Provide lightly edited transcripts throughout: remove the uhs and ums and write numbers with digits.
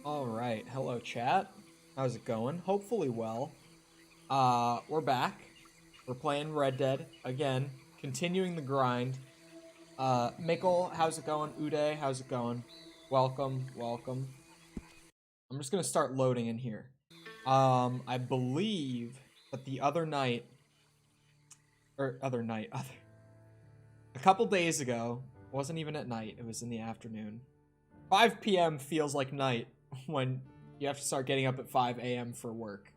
All right, hello chat. How's it going? Hopefully well. We're back. We're playing Red Dead again, continuing the grind. Mikkel, how's it going? Uday, how's it going? Welcome, welcome. I'm just gonna start loading in here. I believe that the other night, a couple days ago, it wasn't even at night, it was in the afternoon. 5 p.m. feels like night when you have to start getting up at 5 a.m. for work.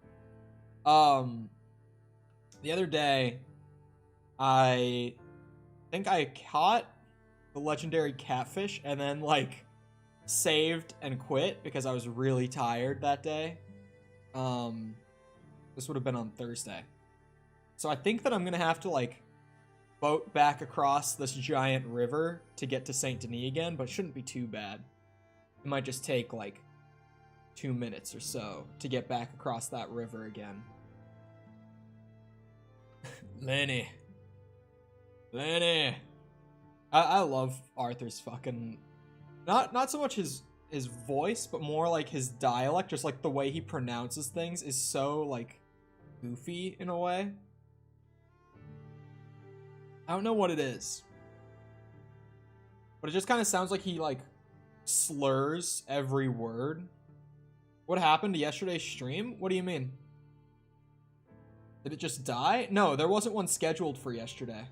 The other day, I think I caught the legendary Catfish and then, like, saved and quit because I was really tired that day. This would have been on Thursday. So I think that I'm gonna have to, like, boat back across this giant river to get to Saint Denis again, but it shouldn't be too bad. It might just take, like, 2 minutes or so to get back across that river again. Lenny. I love Arthur's fucking... Not so much his voice, but more like his dialect, just like the way he pronounces things is so, like, goofy in a way. I don't know what it is. But it just kind of sounds like he, like, slurs every word. What happened to yesterday's stream? What do you mean? Did it just die? No, there wasn't one scheduled for yesterday.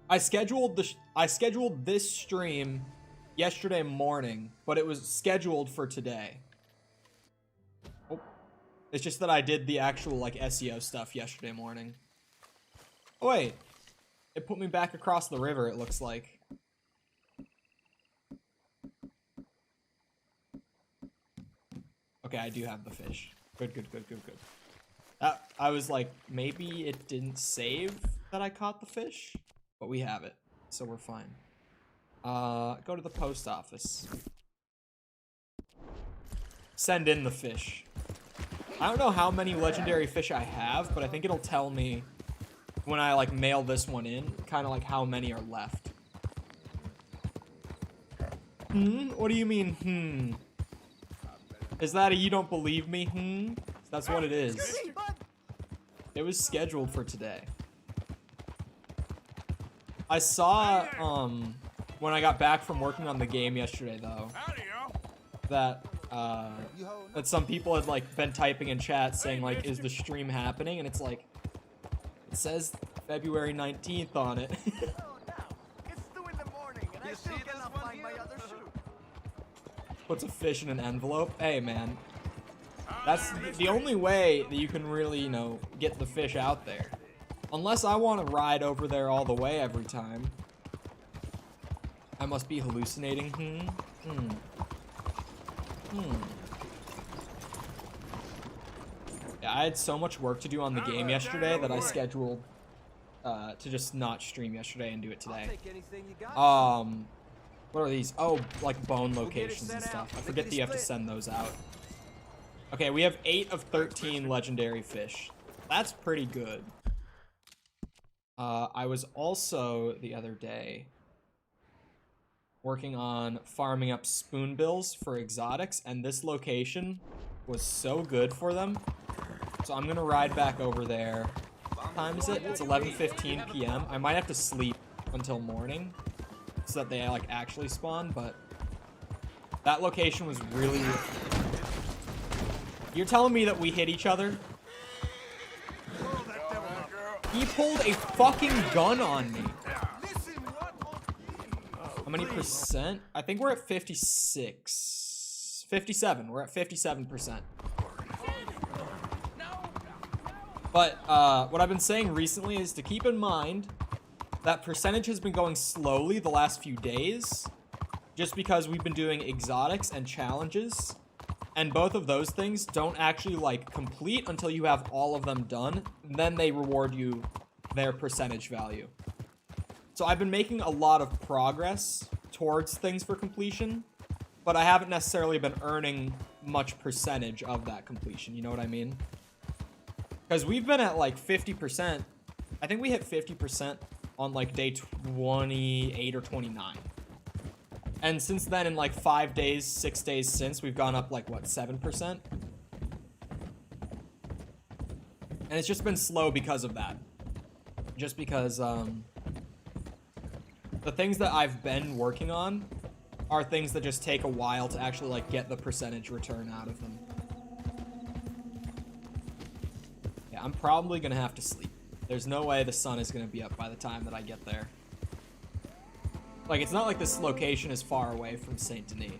I scheduled this stream yesterday morning, but it was scheduled for today. Oh. It's just that I did the actual, like, SEO stuff yesterday morning. Oh, wait. It put me back across the river, it looks like. Okay, I do have the fish. Good. I was like, maybe it didn't save that I caught the fish, but we have it, so we're fine. Go to the post office. Send in the fish. I don't know how many legendary fish I have, but I think it'll tell me when I, like, mail this one in, kind of like how many are left. What do you mean, Is that a you don't believe me, That's what it is. It was scheduled for today. I saw, when I got back from working on the game yesterday, though, that some people had, like, been typing in chat saying, like, is the stream happening? And it's like, it says February 19th on it. Puts a fish in an envelope. Hey, man. That's the only way that you can really, you know, get the fish out there. Unless I want to ride over there all the way every time. I must be hallucinating. Yeah, I had so much work to do on the game yesterday that I scheduled to just not stream yesterday and do it today. What are these? Oh, like bone locations and stuff. I forget that you have to send those out. Okay, we have 8 of 13 legendary fish. That's pretty good. I was also, the other day, working on farming up spoonbills for exotics, and this location was so good for them. So I'm gonna ride back over there. What time is it? It's 11:15 p.m. I might have to sleep until morning so that they, like, actually spawn, but that location was really... You're telling me that we hit each other? He pulled a fucking gun on me. How many percent? I think we're at 56. 57. We're at 57%. But what I've been saying recently is to keep in mind that percentage has been going slowly the last few days, just because we've been doing exotics and challenges, and both of those things don't actually, like, complete until you have all of them done. Then they reward you their percentage value. So I've been making a lot of progress towards things for completion, but I haven't necessarily been earning much percentage of that completion, you know what I mean? Because we've been at, like, 50%. I think we hit 50% on, like, day 28 or 29. And since then, in like 5 days, 6 days since, we've gone up like, what, 7%? And it's just been slow because of that. Just because the things that I've been working on are things that just take a while to actually like get the percentage return out of them. Yeah, I'm probably gonna have to sleep. There's no way the sun is gonna be up by the time that I get there. Like, it's not like this location is far away from Saint Denis.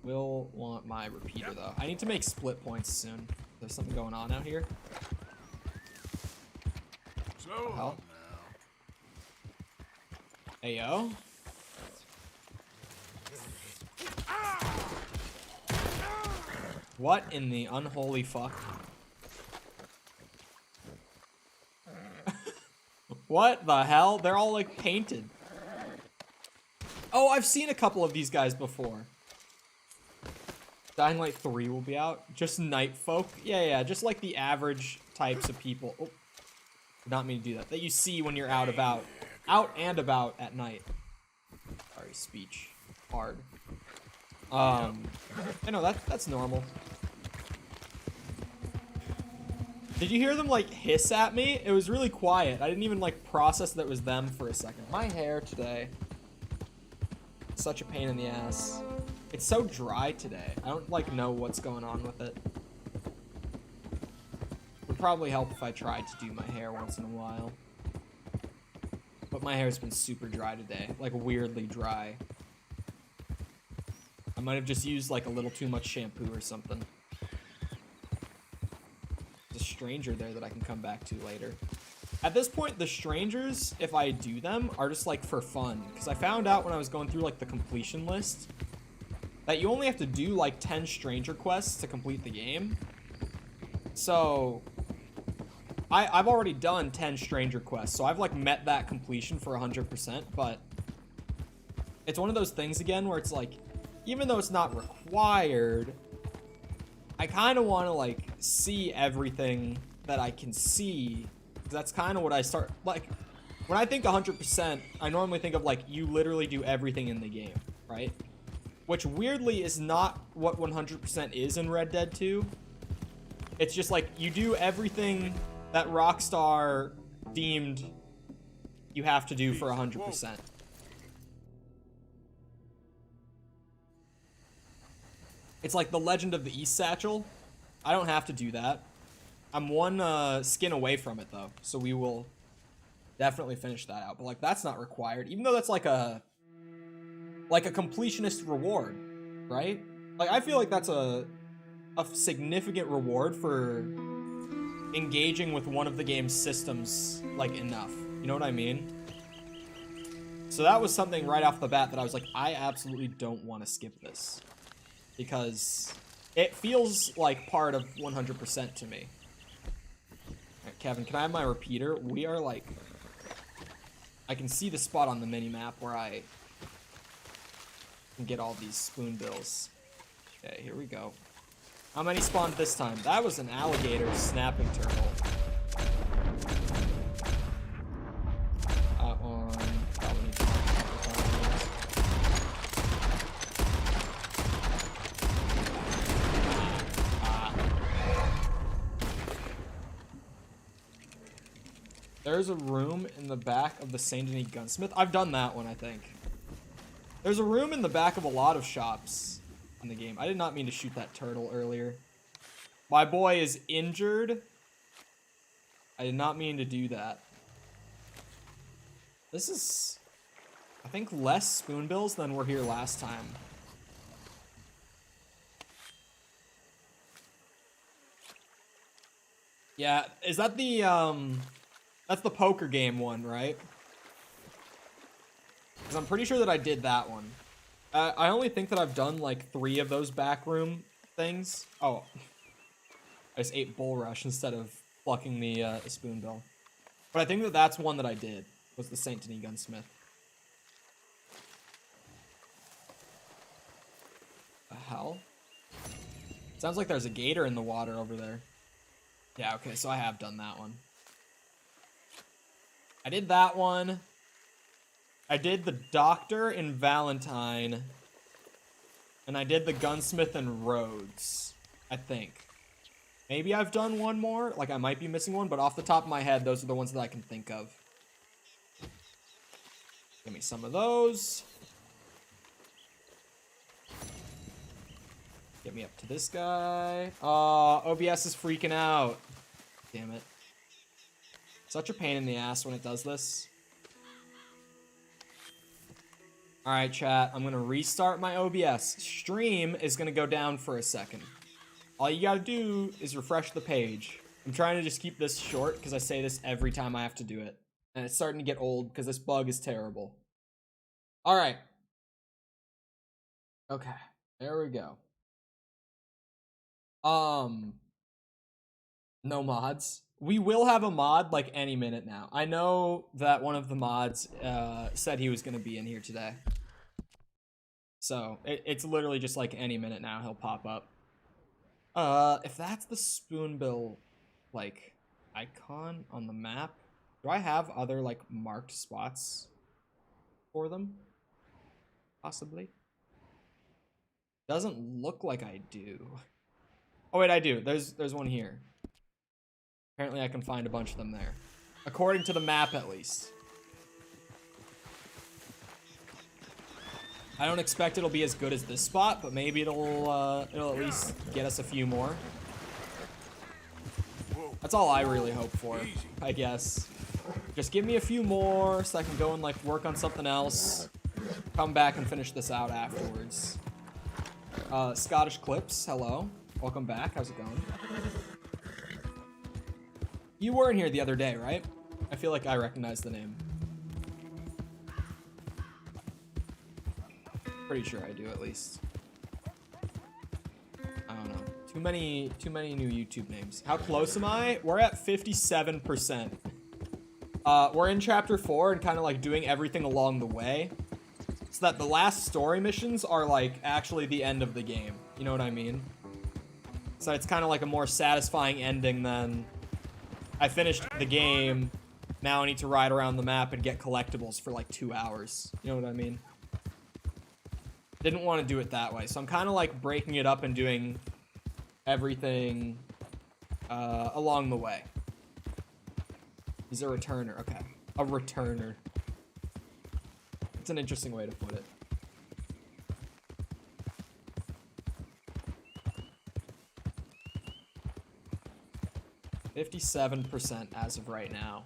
Will want my repeater, though. I need to make split points soon. There's something going on out here. What the hell? Hey, yo. What in the unholy fuck? What the hell? They're all like painted. Oh, I've seen a couple of these guys before. Dying Light 3 will be out. Just night folk. Yeah, just like the average types of people. Oh, did not mean to do that. That you see when you're out and about at night. Sorry, speech. Hard. I know that's normal. Did you hear them like hiss at me? It was really quiet. I didn't even like process that it was them for a second. My hair today. Such a pain in the ass. It's so dry today. I don't like know what's going on with it. Would probably help if I tried to do my hair once in a while. But my hair's been super dry today. Like weirdly dry. I might have just used like a little too much shampoo or something. A stranger there that I can come back to later. At this point, the strangers, if I do them, are just like for fun. Because I found out when I was going through like the completion list that you only have to do like 10 stranger quests to complete the game. So I've already done 10 stranger quests, so I've like met that completion for 100%, but it's one of those things again where it's like, even though it's not required, I kind of want to like see everything that I can see. That's kind of what I start, like, when I think 100%, I normally think of like, you literally do everything in the game, right? Which weirdly is not what 100% is in Red Dead 2. It's just like, you do everything that Rockstar deemed you have to do for 100%. It's like the Legend of the East Satchel. I don't have to do that. I'm one skin away from it though, so we will definitely finish that out. But like, that's not required, even though that's like a completionist reward, right? Like, I feel like that's a significant reward for engaging with one of the game's systems like enough. You know what I mean? So that was something right off the bat that I was like, I absolutely don't want to skip this, because it feels like part of 100% to me. Alright, Kevin, can I have my repeater? We are like, I can see the spot on the mini-map where I can get all these spoonbills. Okay, here we go. How many spawned this time? That was an alligator snapping turtle. That one. Probably need to There's a room in the back of the Saint Denis Gunsmith. I've done that one, I think. There's a room in the back of a lot of shops in the game. I did not mean to shoot that turtle earlier. My boy is injured. I did not mean to do that. This is, I think, less spoonbills than were here last time. Yeah, is that the, that's the poker game one, right? Because I'm pretty sure that I did that one. I only think that I've done like 3 of those backroom things. Oh, I just ate Bull Rush instead of plucking the spoonbill. But I think that that's one that I did, was the Saint Denis Gunsmith. The hell? Sounds like there's a gator in the water over there. Yeah, okay, so I have done that one. I did that one. I did the Doctor in Valentine. And I did the Gunsmith in Rhodes, I think. Maybe I've done one more. Like, I might be missing one, but off the top of my head, those are the ones that I can think of. Give me some of those. Get me up to this guy. OBS is freaking out. Damn it. Such a pain in the ass when it does this. Alright, chat. I'm going to restart my OBS. Stream is going to go down for a second. All you got to do is refresh the page. I'm trying to just keep this short because I say this every time I have to do it. And it's starting to get old because this bug is terrible. Alright. Okay. There we go. No mods. We will have a mod like any minute now. I know that one of the mods said he was going to be in here today. So it's literally just like any minute now he'll pop up. If that's the Spoonbill like icon on the map, do I have other like marked spots for them? Possibly. Doesn't look like I do. Oh wait, I do. There's one here. Apparently I can find a bunch of them there. According to the map, at least. I don't expect it'll be as good as this spot, but maybe it'll at least get us a few more. That's all I really hope for, I guess. Just give me a few more so I can go and like work on something else. Come back and finish this out afterwards. Scottish Clips, hello. Welcome back. How's it going? You weren't here the other day, right? I feel like I recognize the name. Pretty sure I do, at least. I don't know. Too many new YouTube names. How close am I? We're at 57%. We're in chapter 4 and kind of like doing everything along the way. So that the last story missions are like actually the end of the game. You know what I mean? So it's kind of like a more satisfying ending than I finished the game, now I need to ride around the map and get collectibles for like 2 hours. You know what I mean? Didn't want to do it that way. So I'm kind of like breaking it up and doing everything along the way. He's a returner. Okay. A returner. It's an interesting way to put it. 57% as of right now.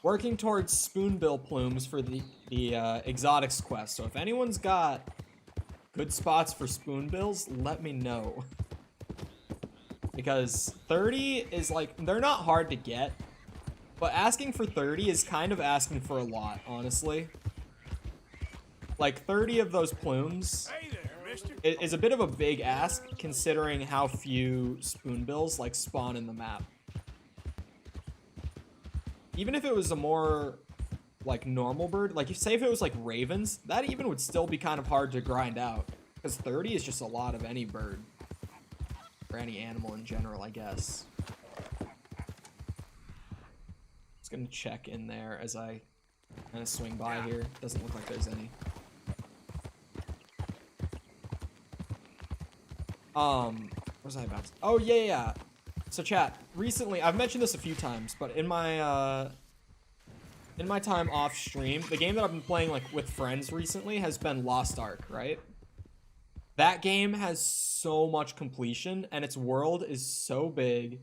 Working towards Spoonbill Plumes for the exotics quest. So if anyone's got good spots for spoonbills, let me know. Because 30 is like, they're not hard to get. But asking for 30 is kind of asking for a lot, honestly. Like 30 of those plumes is a bit of a big ask considering how few spoonbills like spawn in the map. Even if it was a more like normal bird, like say if it was like ravens, that even would still be kind of hard to grind out because 30 is just a lot of any bird or any animal in general, I guess. Just gonna check in there as I kind of swing by here. Doesn't look like there's any. What was I about to... Oh, yeah. So, chat, recently, I've mentioned this a few times, but in my time off stream, the game that I've been playing, like, with friends recently has been Lost Ark, right? That game has so much completion, and its world is so big.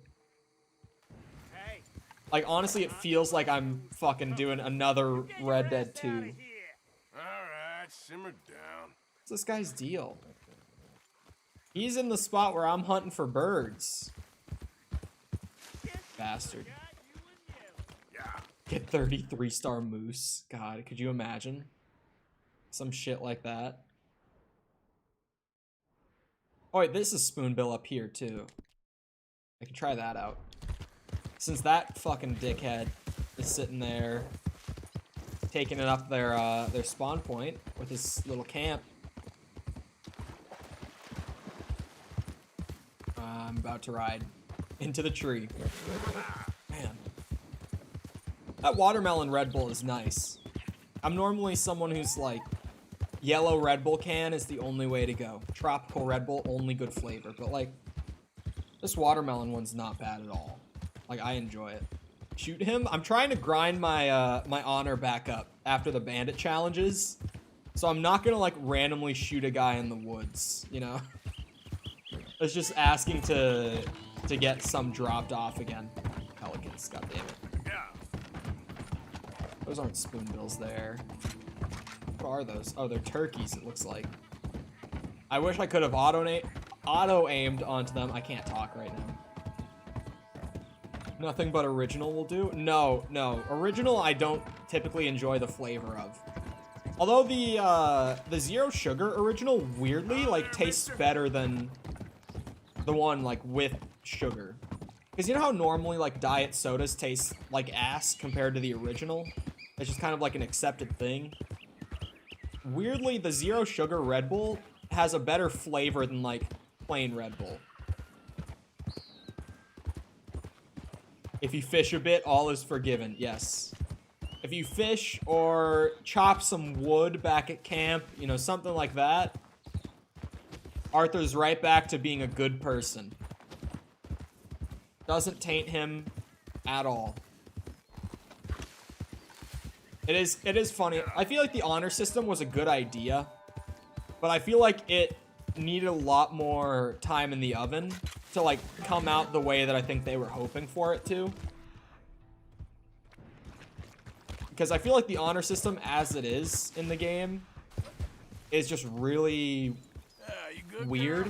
Like, honestly, it feels like I'm fucking doing another Red Dead 2. Alright, simmer down. What's this guy's deal? He's in the spot where I'm hunting for birds. Bastard. Get 33-star moose. God, could you imagine? Some shit like that. Oh wait, this is Spoonbill up here too. I can try that out. Since that fucking dickhead is sitting there taking it up their spawn point with his little camp. I'm about to ride into the tree. Man. That watermelon Red Bull is nice. I'm normally someone who's like, yellow Red Bull can is the only way to go. Tropical Red Bull, only good flavor. But like, this watermelon one's not bad at all. Like, I enjoy it. Shoot him. I'm trying to grind my my honor back up after the bandit challenges. So I'm not gonna like randomly shoot a guy in the woods, you know? It's just asking to get some dropped off again. Pelicans, god damn it. Those aren't spoonbills there. What are those? Oh, they're turkeys, it looks like. I wish I could have auto-aimed onto them. I can't talk right now. Nothing but original will do? No, no. Original, I don't typically enjoy the flavor of. Although the zero sugar original, weirdly, like, tastes better than the one, like, with sugar. Because you know how normally, like, diet sodas taste like ass compared to the original? It's just kind of like an accepted thing. Weirdly, the zero sugar Red Bull has a better flavor than, like, plain Red Bull. If you fish a bit, all is forgiven. Yes. If you fish or chop some wood back at camp, you know, something like that, Arthur's right back to being a good person. Doesn't taint him at all. It is funny. I feel like the honor system was a good idea, but I feel like it needed a lot more time in the oven to like come out the way that I think they were hoping for it to. Because I feel like the honor system as it is in the game is just really weird.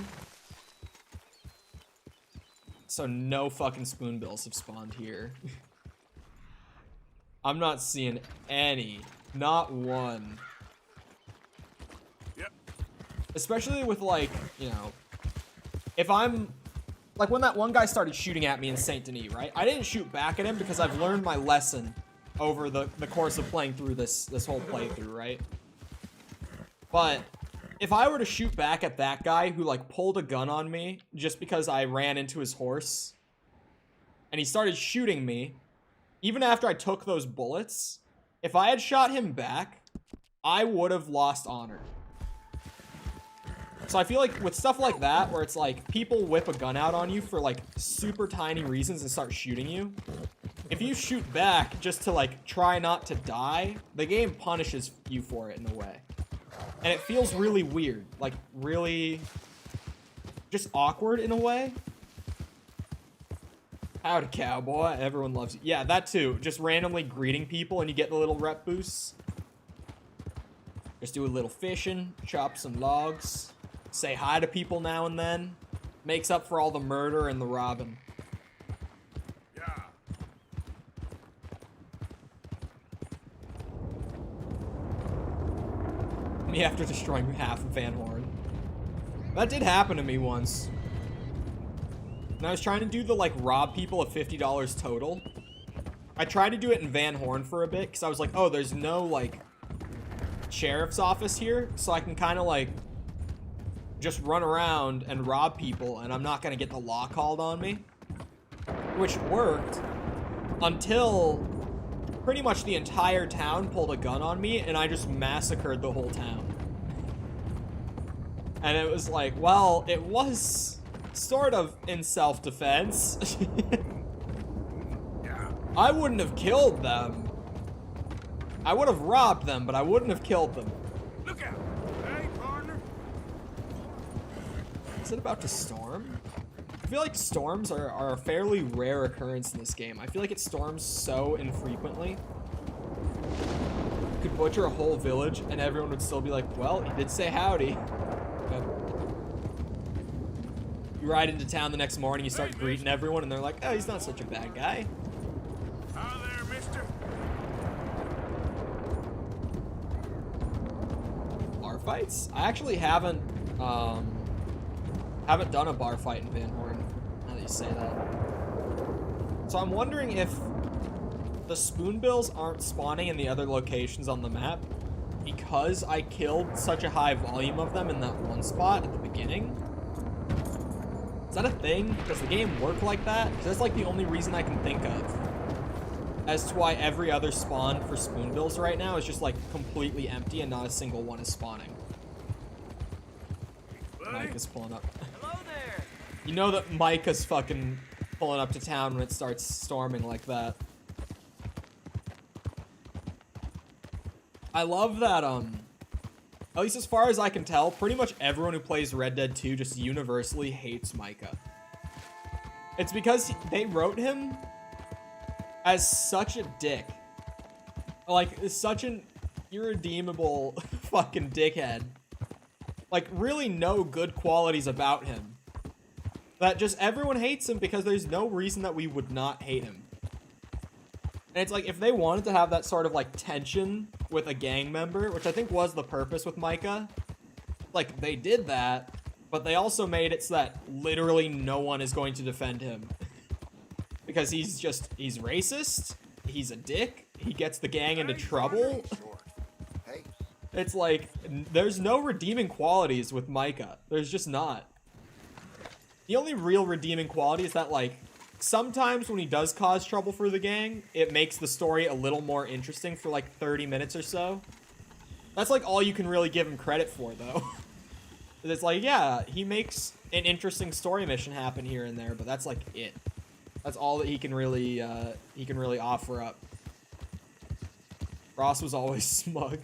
So no fucking spoonbills have spawned here. I'm not seeing any. Not one. Yep. Especially with, like, you know, if I'm... Like, when that one guy started shooting at me in Saint Denis, right? I didn't shoot back at him because I've learned my lesson over the course of playing through this whole playthrough, right? But if I were to shoot back at that guy who, like, pulled a gun on me just because I ran into his horse, and he started shooting me, even after I took those bullets, if I had shot him back, I would have lost honor. So I feel like with stuff like that, where it's like people whip a gun out on you for like super tiny reasons and start shooting you, if you shoot back just to like try not to die, the game punishes you for it in a way. And it feels really weird, like really just awkward in a way. Howdy, cowboy. Everyone loves you. Yeah, that too. Just randomly greeting people and you get the little rep boosts. Just do a little fishing, chop some logs, say hi to people now and then. Makes up for all the murder and the robbing. Yeah. Me after destroying half of Van Horn. That did happen to me once. And I was trying to do the, like, rob people of $50 total. I tried to do it in Van Horn for a bit, because I was like, oh, there's no, like, sheriff's office here, so I can kind of, like, just run around and rob people, and I'm not going to get the law called on me. Which worked until pretty much the entire town pulled a gun on me, and I just massacred the whole town. And it was like, well, it was sort of in self-defense. I wouldn't have killed them. I would have robbed them, but I wouldn't have killed them. Look out! Hey, partner. Is it about to storm? I feel like storms are a fairly rare occurrence in this game. I feel like it storms so infrequently. You could butcher a whole village and everyone would still be like, well, he did say howdy. Okay. You ride into town the next morning, you start greeting everyone, and they're like, oh, he's not such a bad guy. Hi there, mister. Bar fights? I actually haven't done a bar fight in Van Horn, now that you say that. So I'm wondering if the spoonbills aren't spawning in the other locations on the map because I killed such a high volume of them in that one spot at the beginning. Is that a thing? Does the game work like that? Because that's like the only reason I can think of as to why every other spawn for Spoonbills right now is just like completely empty and not a single one is spawning. Micah's pulling up. Hello there. You know that Micah's fucking pulling up to town when it starts storming like that. I love that, at least as far as I can tell, pretty much everyone who plays Red Dead 2 just universally hates Micah. It's because they wrote him as such a dick. Like, such an irredeemable fucking dickhead. Like, really no good qualities about him. That just everyone hates him because there's no reason that we would not hate him. And it's like, if they wanted to have that sort of, like, tension with a gang member, which I think was the purpose with Micah, like, they did that, but they also made it so that literally no one is going to defend him. Because he's racist, he's a dick, he gets the gang into trouble. It's like, there's no redeeming qualities with Micah. There's just not. The only real redeeming quality is that, like, sometimes when he does cause trouble for the gang, it makes the story a little more interesting for like 30 minutes or so. That's like all you can really give him credit for, though. It's like, yeah, he makes an interesting story mission happen here and there, but that's like it. That's all that he can really offer up. Ross was always smug.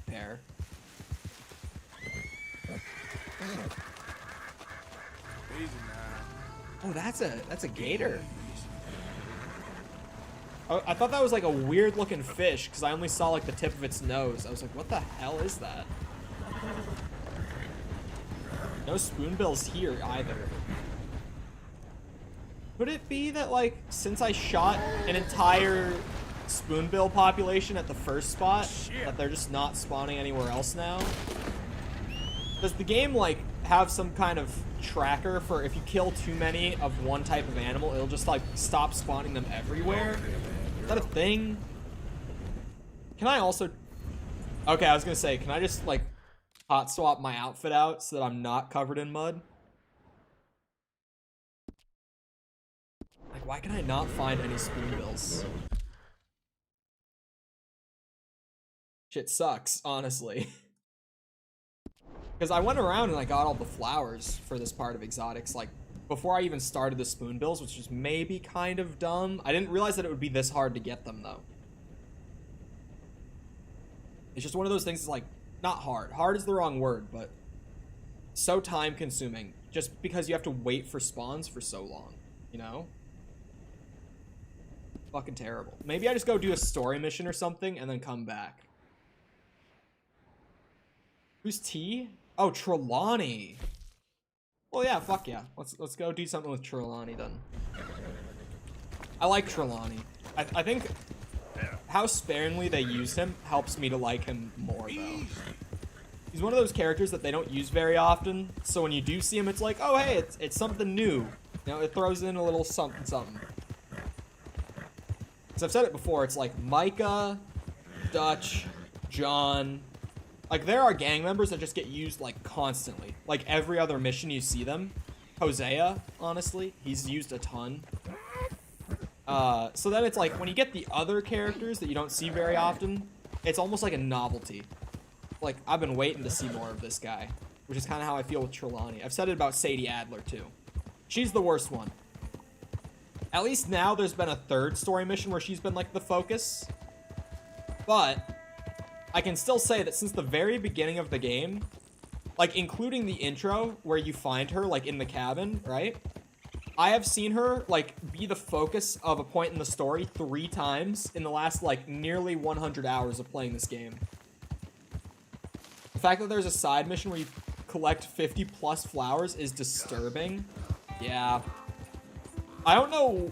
There. Easy now. Oh, that's a gator. Oh, I thought that was like a weird looking fish because I only saw like the tip of its nose. I was like, what the hell is that? No spoonbills here either. Could it be that, like, since I shot an entire spoonbill population at the first spot, that they're just not spawning anywhere else now? Does the game, like, have some kind of tracker for if you kill too many of one type of animal, it'll just, like, stop spawning them everywhere? Is that a thing? Can I also... Okay, I was gonna say, can I just, like, hot swap my outfit out so that I'm not covered in mud? Like, why can I not find any spoonbills? Shit sucks, honestly. Because I went around and I got all the flowers for this part of exotics, like, before I even started the spoonbills, which is maybe kind of dumb. I didn't realize that it would be this hard to get them, though. It's just one of those things that's, like, not hard. Hard is the wrong word, but so time-consuming, just because you have to wait for spawns for so long, you know? Fucking terrible. Maybe I just go do a story mission or something and then come back. Who's T? Oh, Trelawney. Well, yeah, fuck yeah. Let's go do something with Trelawney then. I like Trelawney. I think how sparingly they use him helps me to like him more, though. He's one of those characters that they don't use very often, so when you do see him, it's like, oh, hey, it's something new. You know, it throws in a little something, something. Because I've said it before, it's like Micah, Dutch, John. Like, there are gang members that just get used, like, constantly. Like, every other mission you see them. Hosea, honestly, he's used a ton. So then it's like, when you get the other characters that you don't see very often, it's almost like a novelty. Like, I've been waiting to see more of this guy, which is kind of how I feel with Trelawney. I've said it about Sadie Adler, too. She's the worst one. At least now there's been a third story mission where she's been, like, the focus. But I can still say that since the very beginning of the game, like, including the intro where you find her, like, in the cabin, right? I have seen her, like, be the focus of a point in the story 3 times in the last, like, nearly 100 hours of playing this game. The fact that there's a side mission where you collect 50 plus flowers is disturbing. Yeah. I don't know.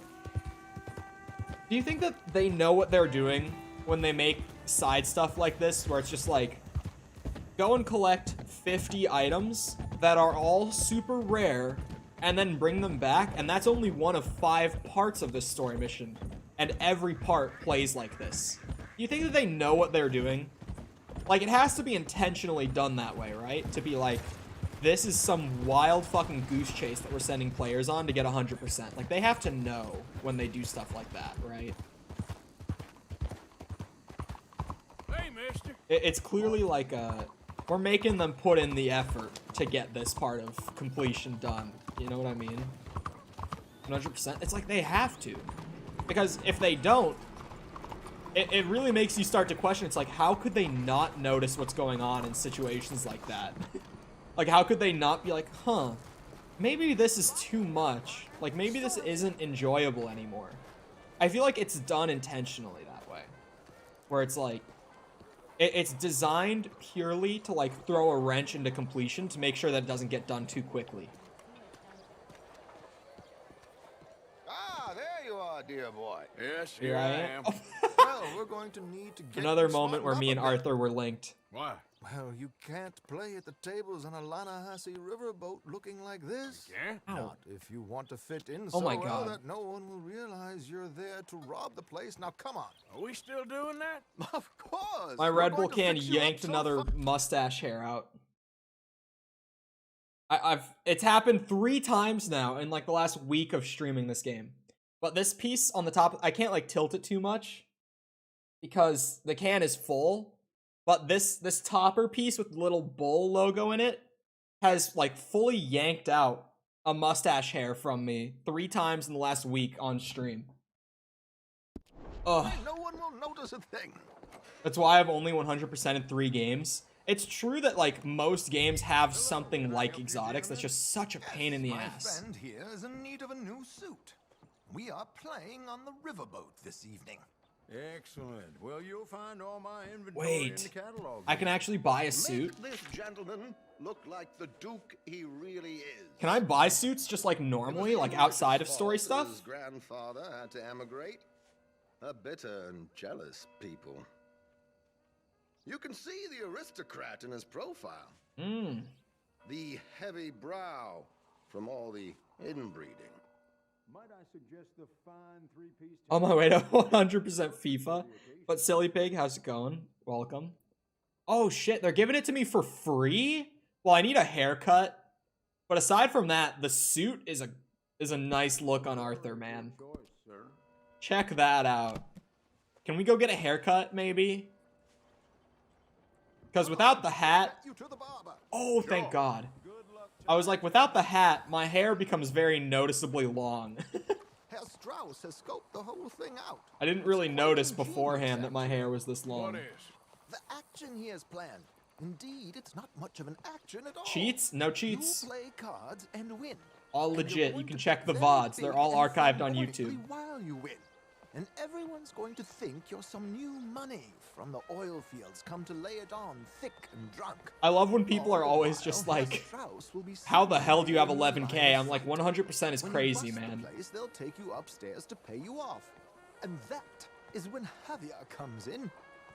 Do you think that they know what they're doing when they make side stuff like this, where it's just like, go and collect 50 items that are all super rare and then bring them back, and that's only one of 5 parts of this story mission, and every part plays like this? Do you think that they know what they're doing? Like, it has to be intentionally done that way, right? To be like, this is some wild fucking goose chase that we're sending players on to get 100%. Like, they have to know when they do stuff like that, right? It's clearly like we're making them put in the effort to get this part of completion done. You know what I mean? 100%. It's like they have to. Because if they don't, it really makes you start to question. It's like, how could they not notice what's going on in situations like that? Like, how could they not be like, huh, maybe this is too much. Like, maybe this isn't enjoyable anymore. I feel like it's done intentionally that way. Where it's like, it's designed purely to, like, throw a wrench into completion to make sure that it doesn't get done too quickly. Ah, there you are, dear boy. Yes, Here I am. Well, we're going to need to get Another you moment where smartened me up and a bit. Arthur were linked. Why? Well, you can't play at the tables on a Lannahechee riverboat looking like this. Yeah? Ow. Not if you want to fit in Oh so my well God. that no one will realize you're there to rob the place. Now, come on. Are we still doing that? Of course. My we're Red Bull going to can fix you up yanked so another fast. mustache hair out. It's happened 3 times now in like the last week of streaming this game. But this piece on the top, I can't like tilt it too much because the can is full. But this topper piece with the little bull logo in it has like fully yanked out a mustache hair from me 3 times in the last week on stream. Ugh. No one will notice a thing. That's why I've only 100% in 3 games. It's true that like most games have something like exotics that's just such a pain in the My ass. friend here is in need of a new suit. We are playing on the riverboat this evening. Excellent. Well, you'll find all my inventory in Wait, the catalog. I can actually buy a suit? Make this gentleman look like the Duke he really is. Can I buy suits just like normally, like outside of story His stuff? grandfather had to emigrate. A bitter and jealous people. You can see the aristocrat in his profile. Mm. The heavy brow from all the inbreeding. Might I suggest the fine three-piece? On my way to 100% FIFA. But Silly Pig, how's it going? Welcome. Oh shit, they're giving it to me for free? Well, I need a haircut. But aside from that, the suit is a nice look on Arthur, man. Choice, sir. Check that out. Can we go get a haircut, maybe? Because without the hat... You to the barber. Oh, thank God. Good luck. I was like, without the hat, my hair becomes very noticeably long. Herr Strauss has scoped the whole thing out. I didn't really notice beforehand that my hair was this What long. is? The action he has planned. Indeed, it's not much of an action at all. Cheats? No cheats. You play cards and win. All And you're legit. going You can to check the be very VODs. They're big all and archived fun on quickly YouTube. while you win. And everyone's going to think you're some new money from the oil fields come to lay it on thick and drunk. I love when people All are the always while, just Herr like, Strauss will be how the sitting hell do you have in the line 11K? of I'm like, sight. 100% is When you crazy, bust the man. place, they'll take you upstairs to pay you off. And that is when Javier comes in,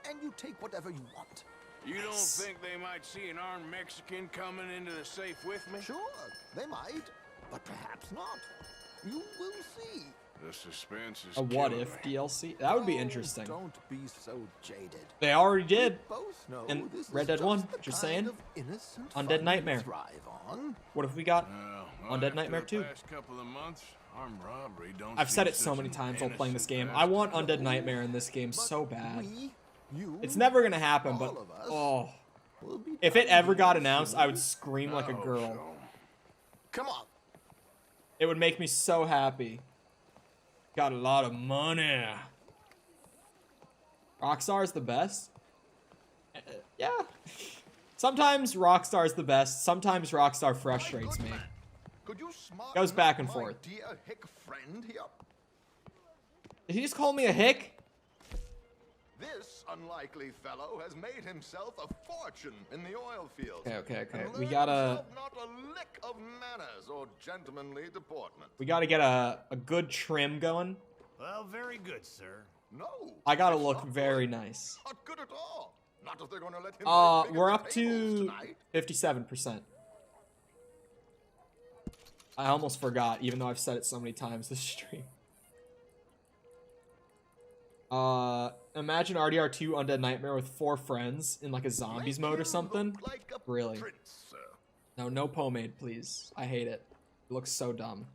and you take whatever you want. You don't Nice. think they might see an armed Mexican coming into the safe with me? Sure, they might, but perhaps not. You will see. The suspense is A what killing if me. DLC? That would be Oh, interesting. Don't be so jaded. They already did. Both know And this Red is Dead 1, the just kind saying. of innocent Undead fun you Nightmare. Thrive on. What if we got... Well, Undead after Nightmare the 2. past couple of months, armed robbery don't I've said seem it so such many an times while playing this innocent game. I want pastime. Undead Nightmare in this game But so bad. we, you, It's never gonna happen, but... all of us Oh... will be If it done ever got here announced, soon. I would scream like a Oh, girl. so. Come on. It would make me so happy. Got a lot of money. Rockstar's the best? Yeah. Sometimes Rockstar's the best. Sometimes Rockstar frustrates My me. good man, could you smarten Goes back up and my forth. dear hick friend here? Did he just call me a hick? This unlikely fellow has made himself a fortune in the oil fields. Okay. and We learned gotta... himself not a lick of manners or gentlemanly deportment. We gotta get a good trim going. Well, very good, sir. No. I gotta it's look not very good. nice. Not good at all. Not if they're gonna let him play big at We're the up tables to tonight. 57%. I almost forgot, even though I've said it so many times this stream. Imagine RDR2 Undead Nightmare with 4 friends in like a zombies Make mode or you something. look like a Really? prince, sir. No pomade, please. I hate it. It looks so dumb.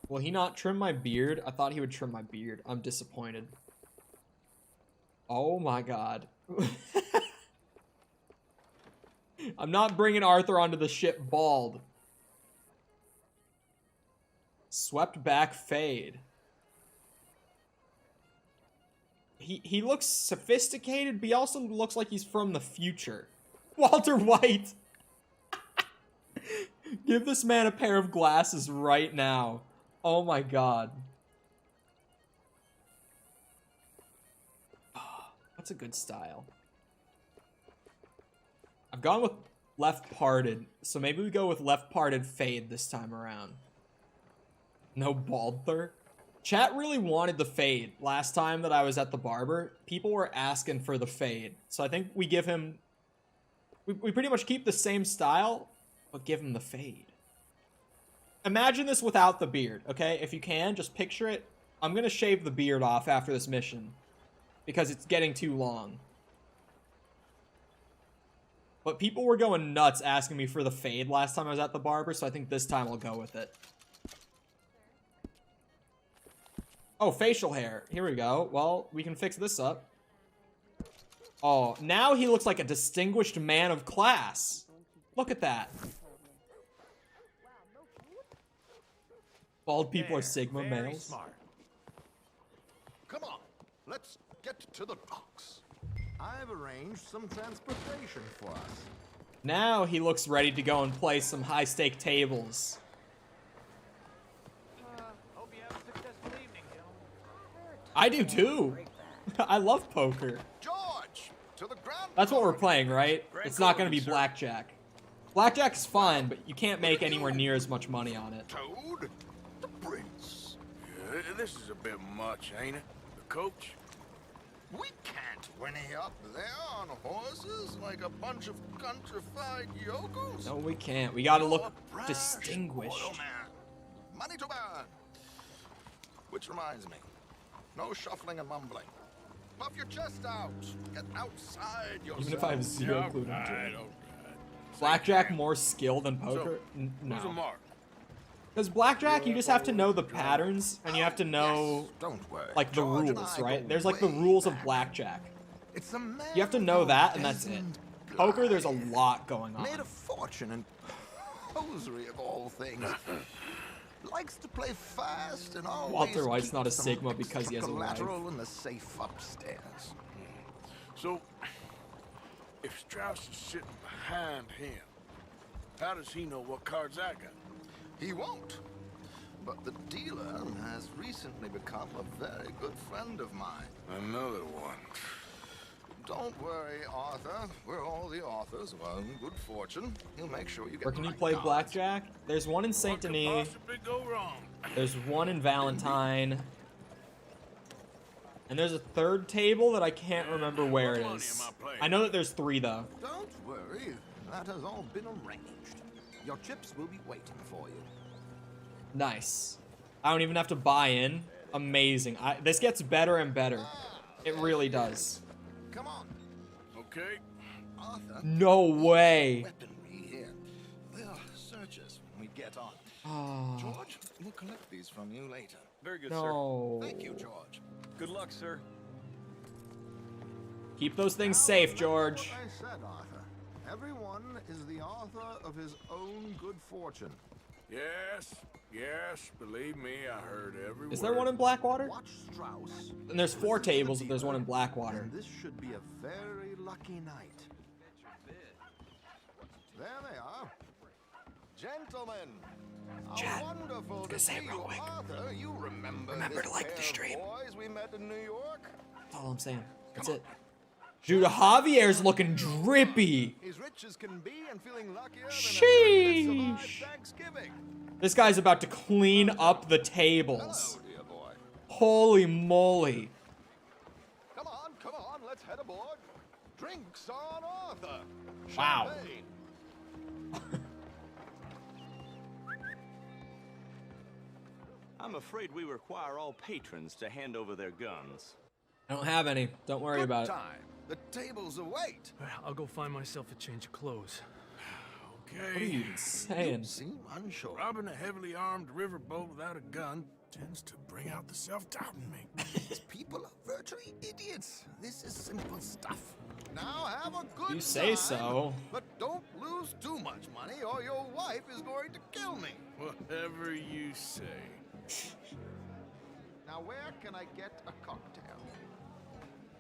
Will he not trim my beard? I thought he would trim my beard. I'm disappointed. Oh my god. I'm not bringing Arthur onto the ship bald. Swept back fade. He looks sophisticated, but he also looks like he's from the future. Walter White! Give this man a pair of glasses right now. Oh my god. That's a good style. I've gone with left parted, so maybe we go with left parted fade this time around. No baldther. Chat really wanted the fade last time that I was at the barber. People were asking for the fade. So I think we give him... We pretty much keep the same style, but give him the fade. Imagine this without the beard, okay? If you can, just picture it. I'm going to shave the beard off after this mission because it's getting too long. But people were going nuts asking me for the fade last time I was at the barber, so I think this time I'll go with it. Oh, facial hair. Here we go. Well, we can fix this up. Oh, now he looks like a distinguished man of class. Look at that. Bald people are Sigma Very males. smart. Come on, let's get to the docks. I've arranged some transportation for us. Now he looks ready to go and play some high-stake tables. Hope you have a successful evening, gentlemen. I do too. I love poker. George, to the ground. That's what we're playing, right? It's not going to be blackjack. Blackjack is fine, but you can't make anywhere near as much money on it. Toad, the prince. Yeah, this is a bit much, ain't it? The coach? We can't whinny up there on horses like a bunch of countrified yokels. No, we can't. We got to You're look a brash distinguished. oil man. Money to burn. Which reminds me, no shuffling and mumbling. Puff your chest out. Get outside yourself. Even if I have zero clue to Alright, do it. alright. Blackjack more skill than poker? So, who's a No. mark? Because blackjack, you just have to know the patterns, and you have to know, Yes, don't worry. like, the George and rules, I right? go There's, like, the way rules of back. blackjack. It's a man You have to know of that, and that's it. peasant Poker, there's a blood. lot going on. Made a fortune in hosiery of all things. Likes to play fast and always Walter White's keeps not a some Sigma because he has a collateral wife. in the safe upstairs. So, if Strauss is sitting behind him, how does he know what cards I got? He won't. But the dealer has recently become a very good friend of mine. Another one. Don't worry, Arthur. We're all the authors of our own good fortune. He'll make sure you get Where can the you right play cards. blackjack? There's one in Saint What could Denis. possibly go wrong? There's one in Valentine. And there's a third table that I can't remember where it What money is. am I playing? I know that there's 3, though. Don't worry. That has all been arranged. Your chips will be waiting for you. Nice. I don't even have to buy in. Amazing. This gets better and better. It really does. Come on, Okay. Arthur. No way. Weaponry here. They'll search us when we get on. Oh, George, we'll collect these from you later. Very good, sir. no. Thank you, George. Good luck, sir. Keep those things safe, George. What I said, Arthur. Everyone is the author of his own good fortune. Yes, yes, believe me, I heard every word. Is there one in Blackwater? Watch Strauss. And there's 4 Listen to the tables if there's one in dealer, Blackwater. And this should be a very lucky night. There they are. Gentlemen. how Chat, wonderful gonna to say see it real you, quick. Arthur. You remember Remember this to like the pair of stream. boys we met in New York? That's all I'm saying. That's it. Dude, Javier's looking drippy. He's rich as can be and feeling luckier than a Sheesh. turkey that survived Thanksgiving. This guy's about to clean up the tables. Hello, dear boy. Holy moly. Come on, let's head aboard. Drinks on Arthur. Wow. Champagne. I'm afraid we require all patrons to hand over their guns. I don't have any. Don't worry Good about it. time. The tables await. I'll go find myself a change of clothes. Okay. What are you even saying? Seem unsure. Robbing a heavily armed riverboat without a gun tends to bring out the self-doubt in me. These people are virtually idiots. This is simple stuff. Now have a good You say time, so. but don't lose too much money or your wife is going to kill me. Whatever you say. Now where can I get a cocktail?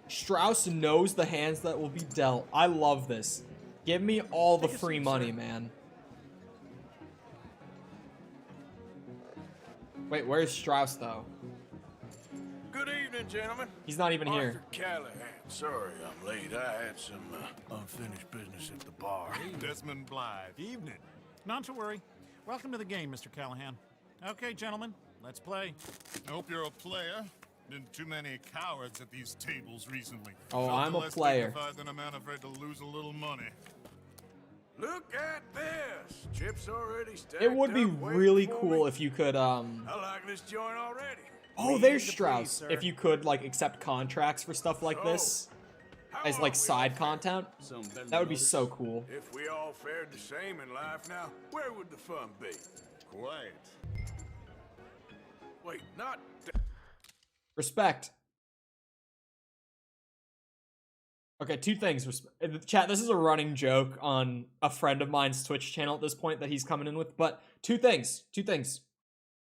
Strauss knows the hands that will be dealt. I love this. Give me all the free money, man. Wait, where's Strauss, though? Good evening, gentlemen. He's not even here. Arthur Callahan. Sorry I'm late. I had some unfinished business at the bar. Desmond Blythe. Evening. Not to worry. Welcome to the game, Mr. Callahan. Okay, gentlemen, let's play. I hope you're a player. Been too many cowards at these tables recently. Oh, I'm a Less player. dignified than a man afraid to lose a little money. Look at this. Chips already stacked It would be up, waiting really for cool me. if you could, I like this joint already. Oh, there's Strauss. If you could, like, accept contracts for stuff like this How as, are like, we side all content, that would be so cool. If we all fared the same in life now, where would the fun be? Quiet. Wait, not Respect. Okay, two things. Chat, this is a running joke on a friend of mine's Twitch channel at this point that he's coming in with, but two things.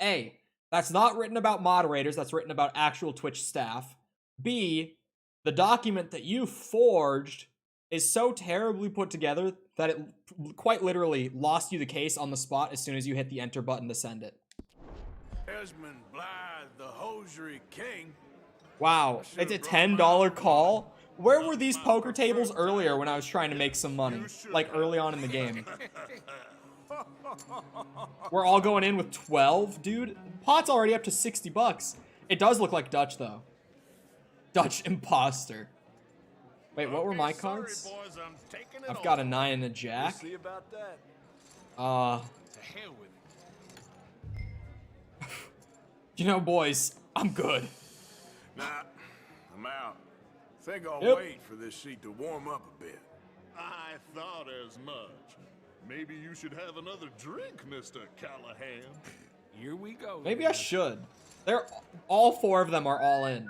A, that's not written about moderators, that's written about actual Twitch staff. B, the document that you forged is so terribly put together that it quite literally lost you the case on the spot as soon as you hit the enter button to send it. Desmond Blythe, the hosiery king. Wow, it's a $10 call? Where were these poker tables earlier when I was trying to make some money? Like early on in the game. We're all going in with 12, dude. Pot's already up to 60 bucks. It does look like Dutch, though. Dutch imposter. Wait, what were my cards? Boys, I'm taking it I've got a 9 and a jack. See about that. To hell with it. You know, boys, I'm good. Nah, I'm out. Think I'll Yep. wait for this seat to warm up a bit. I thought as much. Maybe you should have another drink, Mr. Callahan. Here we go. Maybe I should. They're all 4 of them are all in.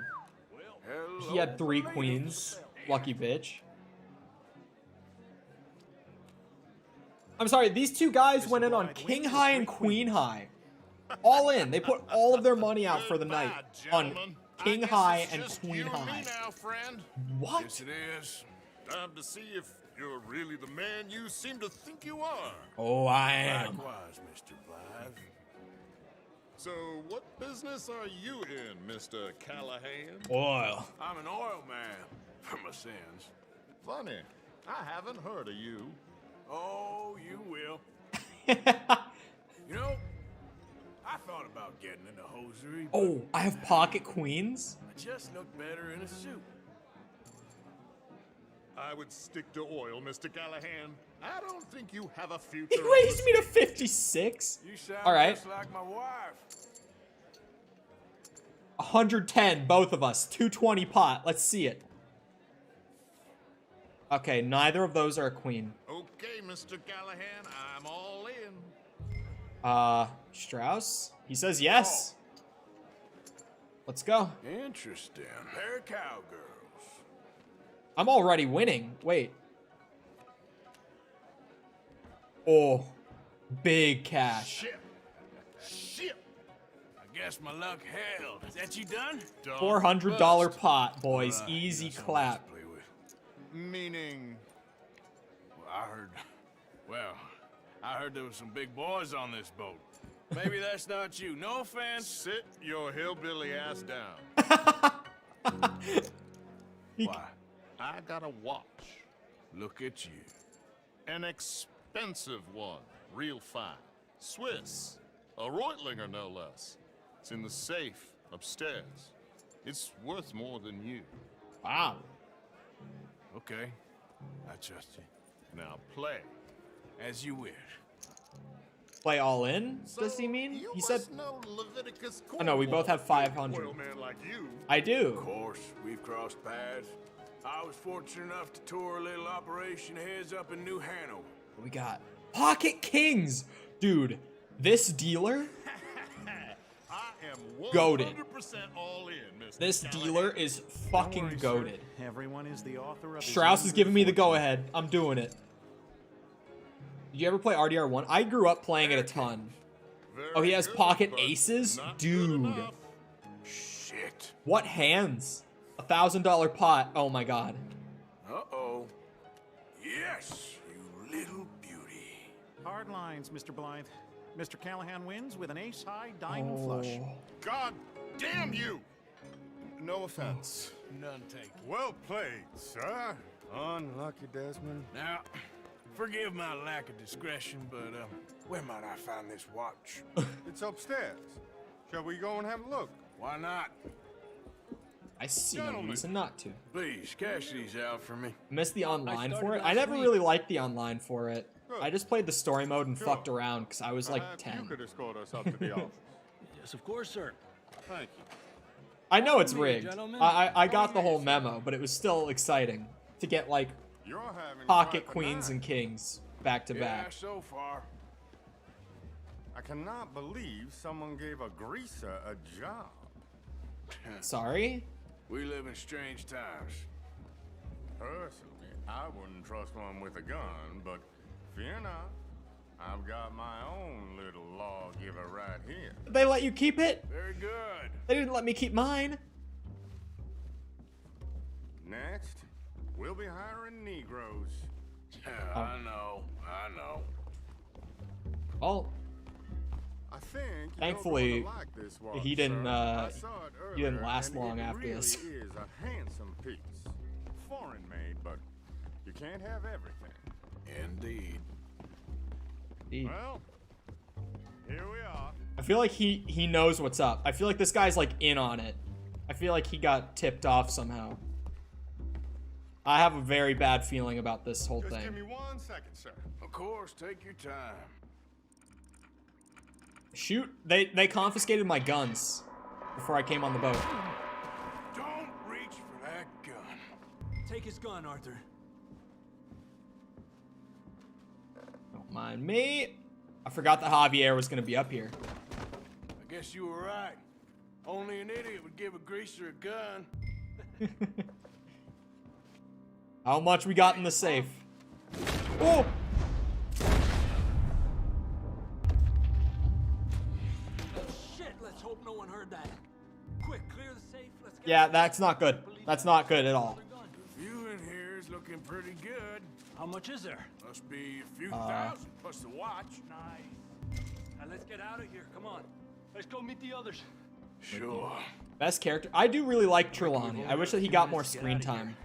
Hello, He had 3 ladies. queens. Lucky bitch. I'm sorry, these two guys went in on King High and Queen High. All in. They put all of their money out for the night on King High and Queen High. Now, friend. What? Yes, it is. Time to see if you're really the man you seem to think you are. Oh, I am. Likewise, Mr. Blythe. So, what business are you in, Mr. Callahan? Oil. I'm an oil man for my sins. Funny, I haven't heard of you. Oh, you will. You know, I thought about getting into hosiery, but Oh, I have pocket queens? I just look better in a suit. I would stick to oil, Mr. Callahan. I don't think you have a future. He raised me to 56? You sound All right. just like my wife. 110, both of us. 220 pot. Let's see it. Okay, neither of those are a queen. Okay, Mr. Callahan, I'm all in. Strauss? He says yes. Let's go. Interesting. Pair of cowgirls. I'm already winning. Wait. Oh, big cash. Shit. I guess my luck held. Is that you done? $400 pot, boys. Easy Got so much clap. to play with. Meaning, Well, I heard there was some big boys on this boat. Maybe that's not you. No offense. sit your hillbilly ass down. Why? I got a watch. Look at you. An expensive one. Real fine. Swiss. A Reutlinger, no less. It's in the safe upstairs. It's worth more than you. Wow. Okay. I trust you. Now play. As you wish. Play all in? Does he So, mean? you He said. must know Leviticus Oh no, we both have Cornwall. 500. Oil man like you. I Of do. course, we've crossed paths. I was fortunate enough to tour a little operation heads up in New Hanover. What we got? Pocket kings. Dude, this dealer, I am 100% Goated. all in, Mr. this Callahan. dealer is Don't fucking worry, sir. goated. Everyone is the author of his Strauss own is giving me the good fortune. go-ahead. I'm doing it. Did you ever play RDR1? I grew up playing it a ton. Very Oh, he has good, pocket but aces? not good Dude. enough. Shit. What hands? $1,000 pot. Oh my god. Uh-oh. Yes, you little beauty. Hard lines, Mr. Blythe. Mr. Callahan wins with an ace-high diamond flush. Oh. God damn you! No offense. None taken. Well played, sir. Unlucky, Desmond. Now, forgive my lack of discretion, but where might I find this watch? It's upstairs. Shall we go and have a look? Why not? I see no Gentlemen. reason not to. Please, cash these out for me. Missed the online for it? started I never last really liked the online for it. Good. I just played the story mode and Sure. fucked around because I was like Perhaps 10. You could escort us up to the office. Yes, of course, sir. Thank you. I know it's me, rigged. gentlemen. I got the whole memo, but it was still exciting to get like You're having pocket quite the queens night. and kings back to Yeah, back. so far. I cannot believe someone gave a greaser a job. Sorry? We live in strange times. Personally, I wouldn't trust one with a gun, but fear not. I've got my own little lawgiver right here. They let you keep it? Very good. They didn't let me keep mine. Next, we'll be hiring Negroes. I know. Well, I think Thankfully, you're gonna like this watch, he didn't, sir. I saw it he didn't earlier, last and long it after really this. is a handsome piece. Foreign made, but you can't have everything. Indeed. Well, here we are. I feel like he knows what's up. I feel like this guy's like in on it. I feel like he got tipped off somehow. I have a very bad feeling about this whole Just thing. give me 1 second, sir. Of course, take your time. Shoot, they confiscated my guns before I came on the boat. Don't reach for that gun. Take his gun, Arthur. Don't mind me. I forgot that Javier was gonna be up here. I guess you were right. Only an idiot would give a greaser a gun. How much we got in the safe? Oh! Shit, let's hope no one heard that. Quick, clear the safe. Let's get Yeah, that's not good. That's not good at all. The view in here is looking pretty good. How much is there? Must be a few thousand plus the watch. Nice. Now let's get out of here. Come on. Let's go meet the others. Sure. Best character. I do really like Trelawney. I wish that he got more screen time.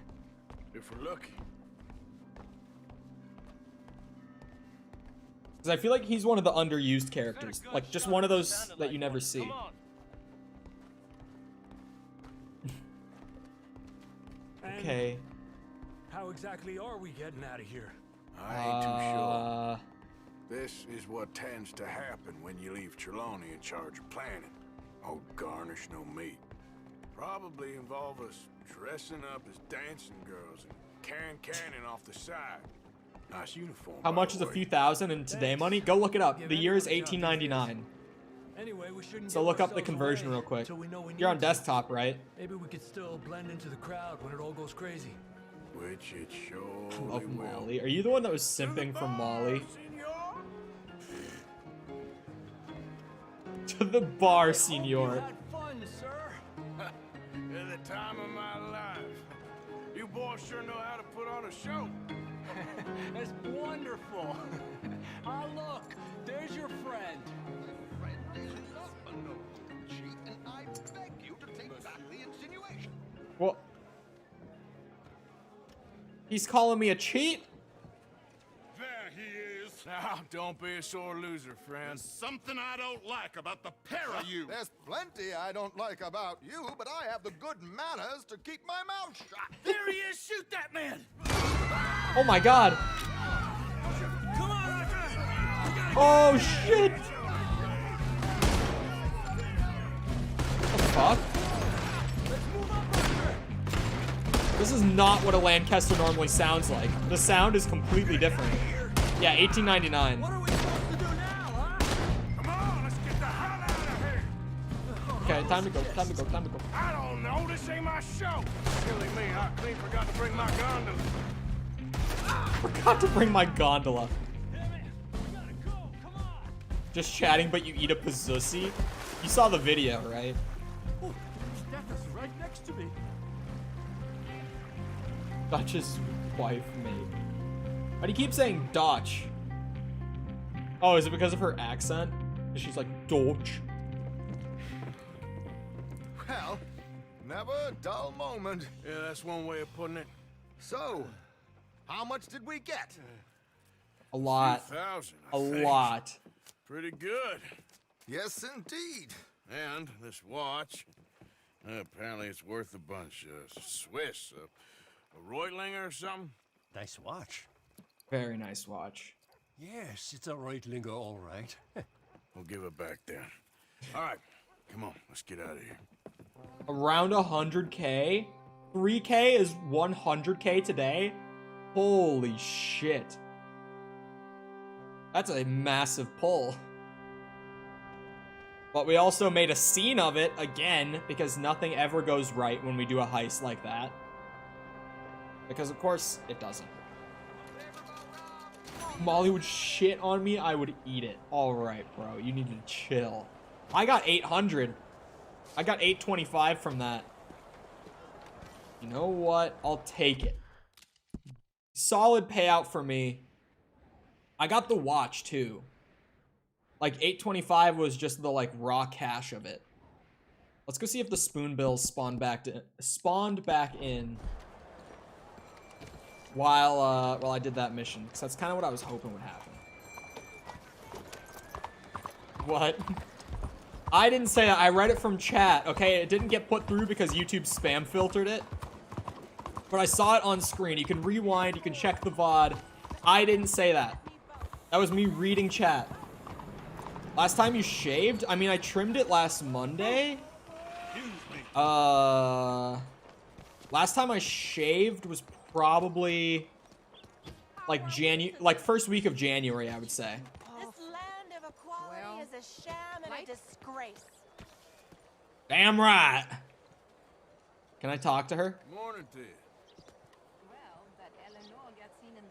If we're lucky. Because I feel like he's one of the underused characters. Like, just one of those that you never see. Come on. And Okay. how exactly are we getting out of here? I ain't too sure. Uh, This is what tends to happen when you leave Trelawney in charge of planning. Oh, garnish no meat. Probably involve us dressing up as dancing girls and carrying cannon off the side. Nice uniform. how by much the is a way. few thousand in today money? Go look it up. The year is 1899. Anyway, we shouldn't So give look up the ourselves conversion away real quick. till we know we You're on need to. desktop, right? Maybe we could still blend into the crowd when it all goes crazy. Which it surely Love will. Molly. Are you the one that was simping for Molly? To the bar, senor. Had fun, sir. At the time of my life. You boys sure know how to put on a show. That's wonderful. Ah, look, there's your friend. Friend is not a noble cheat, and I beg you to take back the insinuation. Well, he's calling me a cheat? There he is. Now, don't be a sore loser, friend. Something I don't like about the pair of you. There's plenty I don't like about you, but I have the good manners to keep my mouth shut. There he is. Shoot that man. Oh my god. Come on, Arthur. Oh shit. What the fuck? This is not what a Lancaster normally sounds like. The sound is completely different. Yeah, 1899. What are we supposed to do now, huh? Come on, let's get the hell out of here. Okay, time to go, time to go, time to go. I don't know. This ain't my show. Silly me, I clean forgot to bring my gondola. Forgot to bring my gondola. Damn it! We gotta go. Come on. Just chatting, but you eat a pizzusi. You saw the video, right? Oh, Steph is right next to me. Dutch's wife, mate. Why do you keep saying Dutch? Oh, is it because of her accent? She's like Dutch. Well, never a dull moment. Yeah, that's one way of putting it. So, how much did we get? A lot. 2,000. A lot. Pretty good. Yes, indeed. And this watch, apparently it's worth a bunch. Swiss, a Reutlinger or something. Nice watch. Very nice watch. Yes, it's a Reutlinger, all right. We'll give it back then. All right, come on, let's get out of here. Around 100K? 3K is 100K today? Holy shit. That's a massive pull. But we also made a scene of it again because nothing ever goes right when we do a heist like that. Because of course it doesn't. Molly would shit on me, I would eat it. Alright, bro, you need to chill. I got 800. I got 825 from that. You know what? I'll take it. Solid payout for me. I got the watch too. Like 825 was just the like raw cash of it. Let's go see if the Spoonbills spawned back in while I did that mission, because that's kind of what I was hoping would happen. What? I didn't say that. I read it from chat. Okay, it didn't get put through because YouTube spam filtered it. But I saw it on screen. You can rewind. You can check the VOD. I didn't say that. That was me reading chat. Last time you shaved? I mean, I trimmed it last Monday. Last time I shaved was probably like first week of January, I would say. This land of equality is a sham and a disgrace. Damn right. Can I talk to her? Morning to you.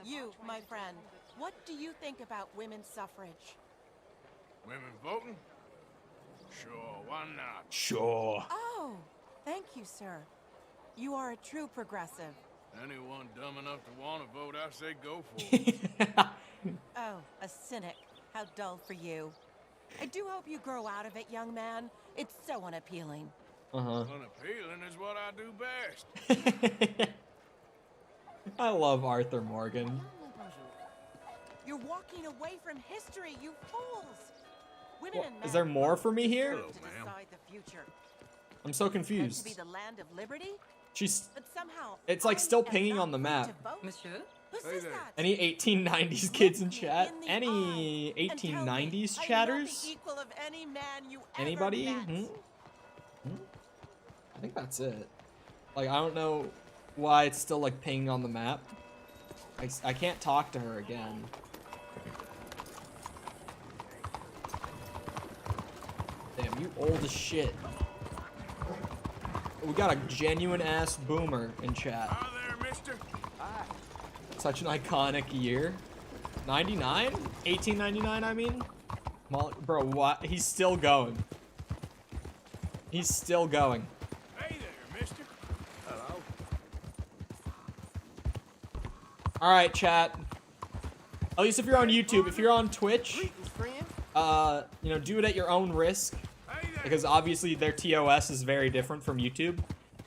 You, my friend, what do you think about women's suffrage? Women voting? Sure, why not? Sure. Oh, thank you, sir. You are a true progressive. Anyone dumb enough to want to vote, I say go for it. Oh, a cynic. How dull for you. I do hope you grow out of it, young man. It's so unappealing. Unappealing is what I do best. I love Arthur Morgan. You're walking away from history, you fools. Women and men Is there more for me here? to decide the future. I'm so Meant to confused. be the land of liberty, She's. but somehow It's like I still am pinging not on the free map. to vote. Monsieur? Who Hey says there. that? Any 1890s kids in Look me chat? in the Any eye and tell me 1890s I am not the chatters? equal of any man you ever Anybody? met. I think that's it. Like, I don't know why it's still like pinging on the map. I can't talk to her again. Damn, you old as shit. We got a genuine ass boomer in chat. Hi there, mister. Such an iconic year. 99? 1899, I mean? Bro, what? He's still going. He's still going. Hey there, mister. Hello. Alright, chat. At least if you're on YouTube. If you're on Twitch, you know, do it at your own risk. Hey there. Because obviously their TOS is very different from YouTube.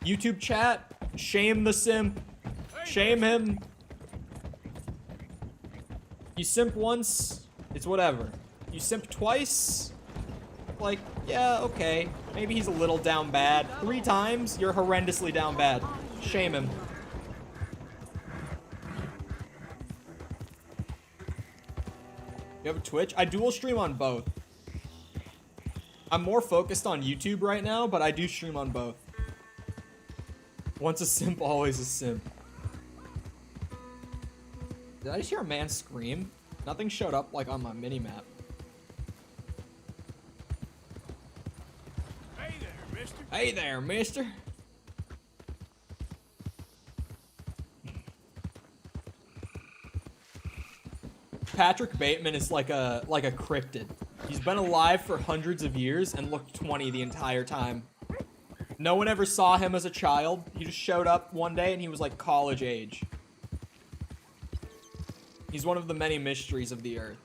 YouTube chat, shame the simp. Shame him. You simp once, it's whatever. You simp twice, like, yeah, okay. Maybe he's a little down bad. 3 times, you're horrendously down bad. Shame him. You have a Twitch? I dual stream on both. I'm more focused on YouTube right now, but I do stream on both. Once a simp, always a simp. Did I just hear a man scream? Nothing showed up like on my mini map. Hey there, mister. Hey there, mister. Patrick Bateman is like a cryptid. He's been alive for hundreds of years and looked 20 the entire time. No one ever saw him as a child. He just showed up one day and he was like college age. He's one of the many mysteries of the earth.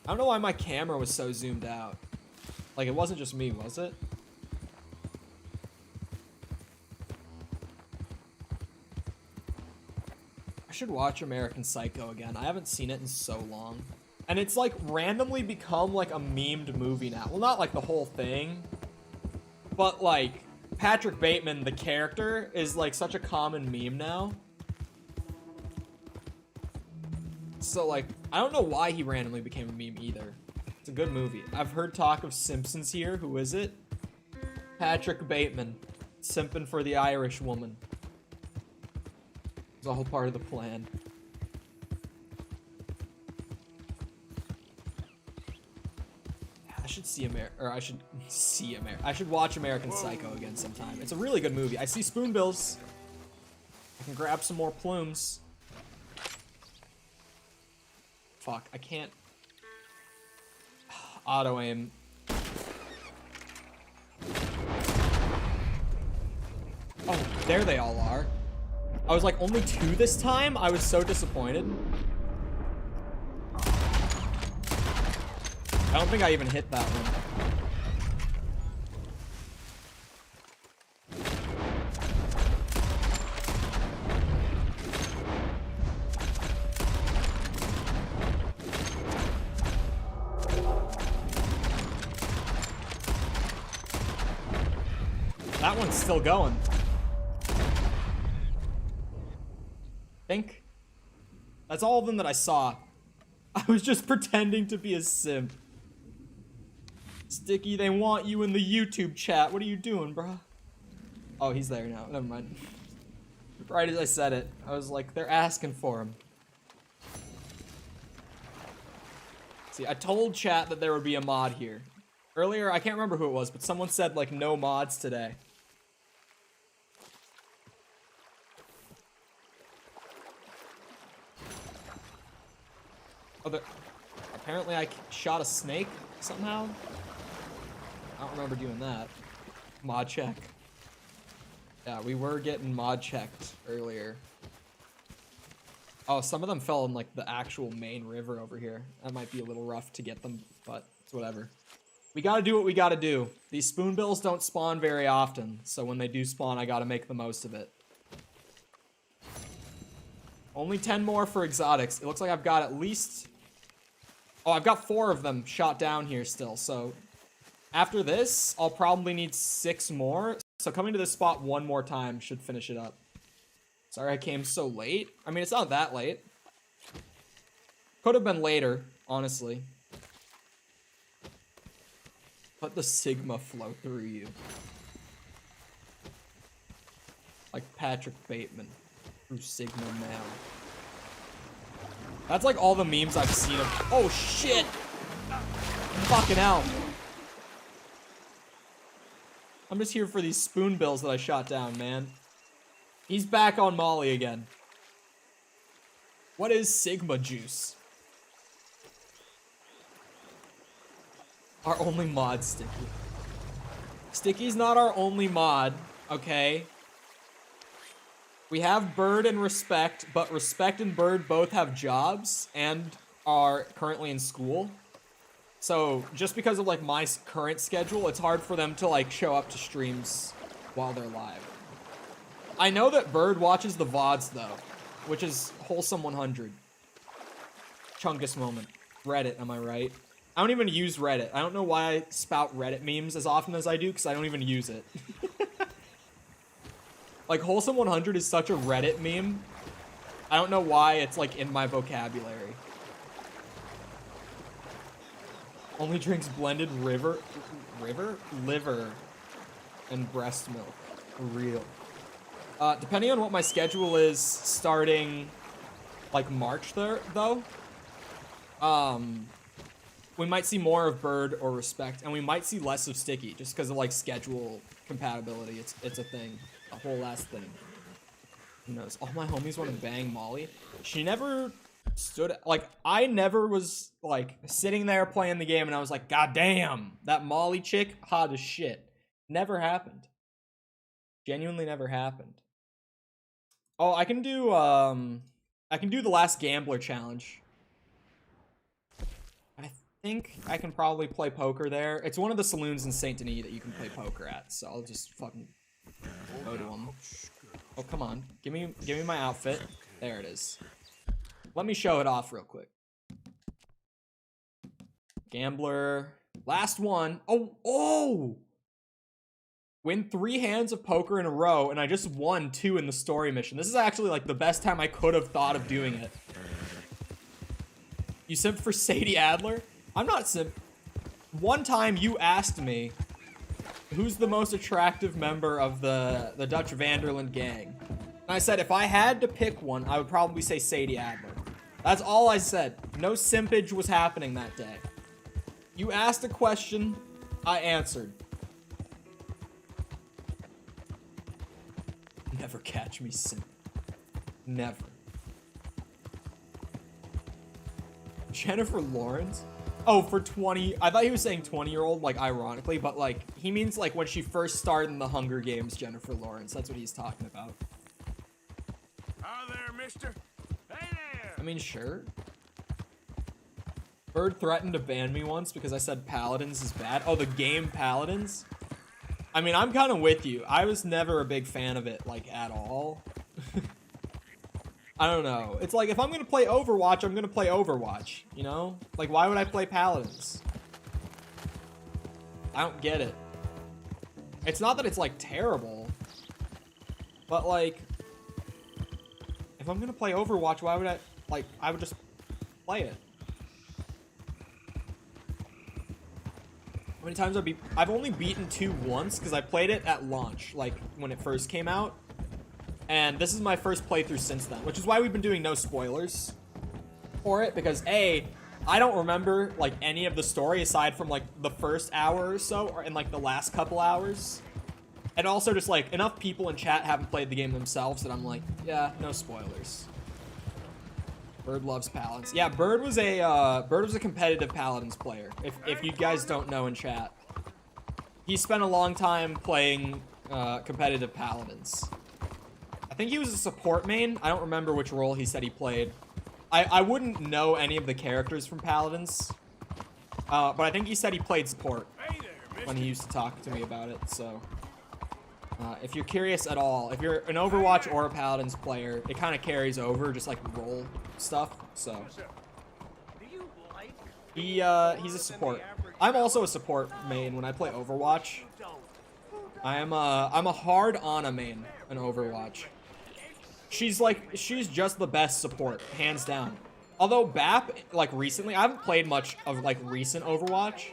I don't know why my camera was so zoomed out. Like, it wasn't just me, was it? I should watch American Psycho again. I haven't seen it in so long. And it's like randomly become like a memed movie now. Well, not like the whole thing, but like Patrick Bateman, the character, is like such a common meme now. So like, I don't know why he randomly became a meme either. It's a good movie. I've heard talk of Simpsons here. Who is it? Patrick Bateman. Simping for the Irish woman. It's all part of the plan. I should see I should watch American Psycho again sometime. It's a really good movie. I see Spoonbills. I can grab some more plumes. Fuck, I can't auto aim. Oh, there they all are. I was like only 2 this time? I was so disappointed. I don't think I even hit that one. That one's still going. Think. That's all of them that I saw. I was just pretending to be a simp. Sticky, they want you in the YouTube chat. What are you doing, bro? Oh, he's there now. Never mind. Right as I said it, I was like, they're asking for him. See, I told chat that there would be a mod here. Earlier, I can't remember who it was, but someone said, like, no mods today. Oh, apparently I shot a snake somehow. I don't remember doing that. Mod check. Yeah, we were getting mod checked earlier. Oh, some of them fell in like the actual main river over here. That might be a little rough to get them, but it's whatever. We gotta do what we gotta do. These spoonbills don't spawn very often, so when they do spawn, I gotta make the most of it. Only 10 more for exotics. It looks like I've got at least... Oh, I've got 4 of them shot down here still, so... After this, I'll probably need 6 more. So coming to this spot one more time should finish it up. Sorry I came so late. I mean, it's not that late. Could have been later, honestly. Let the Sigma flow through you. Like Patrick Bateman through Sigma now. That's like all the memes I've seen of- Oh shit! Fucking hell. I'm just here for these spoonbills that I shot down, man. He's back on Molly again. What is Sigma juice? Our only mod, Sticky. Sticky's not our only mod, okay? We have Bird and Respect, but Respect and Bird both have jobs and are currently in school. So, just because of, like, my current schedule, it's hard for them to, like, show up to streams while they're live. I know that Bird watches the VODs, though, which is Wholesome 100. Chungus moment. Reddit, am I right? I don't even use Reddit. I don't know why I spout Reddit memes as often as I do, because I don't even use it. Like, Wholesome 100 is such a Reddit meme. I don't know why it's, like, in my vocabulary. Only drinks blended liver, and breast milk. For real. Depending on what my schedule is starting, like, March there, though, we might see more of Bird or Respect, and we might see less of Sticky, just because of, like, schedule compatibility. It's a thing. A whole ass thing. Who knows? All my homies want to bang Molly. She never stood... Like, I never was, like, sitting there playing the game, and I was like, God damn, that Molly chick, hot as shit. Never happened. Genuinely never happened. Oh, I can do the Last Gambler challenge. I think I can probably play poker there. It's one of the saloons in Saint Denis that you can play poker at, so I'll just fucking go to them. Oh, come on. Give me my outfit. There it is. Let me show it off real quick. Gambler. Last one. Oh! Win 3 hands of poker in a row, and I just won 2 in the story mission. This is actually, like, the best time I could have thought of doing it. You simp for Sadie Adler? I'm not simp. One time you asked me, who's the most attractive member of the Dutch Vanderland gang? And I said, if I had to pick one, I would probably say Sadie Adler. That's all I said. No simpage was happening that day. You asked a question, I answered. Never catch me simp. Never. Jennifer Lawrence? Oh, for 20... I thought he was saying 20-year-old, like, ironically, but, like, he means, like, when she first started in the Hunger Games, Jennifer Lawrence. That's what he's talking about. Hi there, mister. Hey there. I mean, sure. Bird threatened to ban me once because I said Paladins is bad. Oh, the game Paladins? I mean, I'm kind of with you. I was never a big fan of it, like, at all. I don't know. It's like, if I'm going to play Overwatch, I'm going to play Overwatch, you know? Like, why would I play Paladins? I don't get it. It's not that it's, like, terrible. But, like, if I'm going to play Overwatch, why would I... Like, I would just play it. How many times I've only beaten 2 once, because I played it at launch, like, when it first came out. And this is my first playthrough since then, which is why we've been doing no spoilers for it, because A, I don't remember, like, any of the story aside from, like, the first hour or so, or in, like, the last couple hours. And also just, like, enough people in chat haven't played the game themselves that I'm like, yeah, no spoilers. Bird loves Paladins. Yeah, Bird was a competitive Paladins player, if you guys don't know in chat. He spent a long time playing competitive Paladins. I think he was a support main. I don't remember which role he said he played. I wouldn't know any of the characters from Paladins. But I think he said he played support when he used to talk to me about it, so... if you're curious at all, if you're an Overwatch or a Paladins player, it kind of carries over, just like role stuff, so... He's a support. I'm also a support main when I play Overwatch. I'm a hard Ana main in Overwatch. She's just the best support, hands down. Although Bap, like, recently, I haven't played much of, like, recent Overwatch,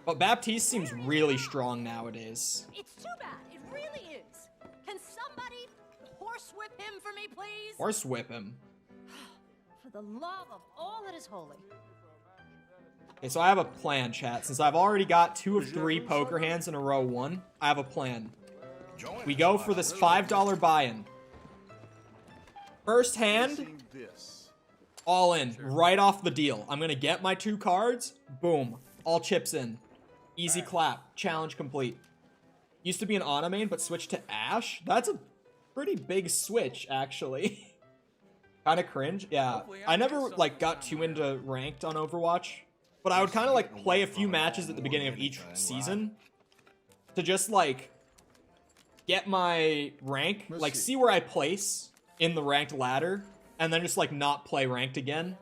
but Baptiste seems really strong nowadays. It's too bad, it really is. Can somebody horsewhip him for me, please? Horsewhip him? For the love of all that is holy. Okay, so I have a plan, chat. Since I've already got 2 of 3 poker hands in a row won, I have a plan. We go for this $5 buy-in. First hand, all in, right off the deal. I'm gonna get my 2 cards, boom, all chips in. Easy clap, challenge complete. Used to be an Ana main, but switched to Ashe? That's a pretty big switch, actually. Kind of cringe, yeah. I never, like, got too into ranked on Overwatch, but I would kind of, like, play a few matches at the beginning of each season to just, like, get my rank, like, see where I place in the ranked ladder, and then just, like, not play ranked again.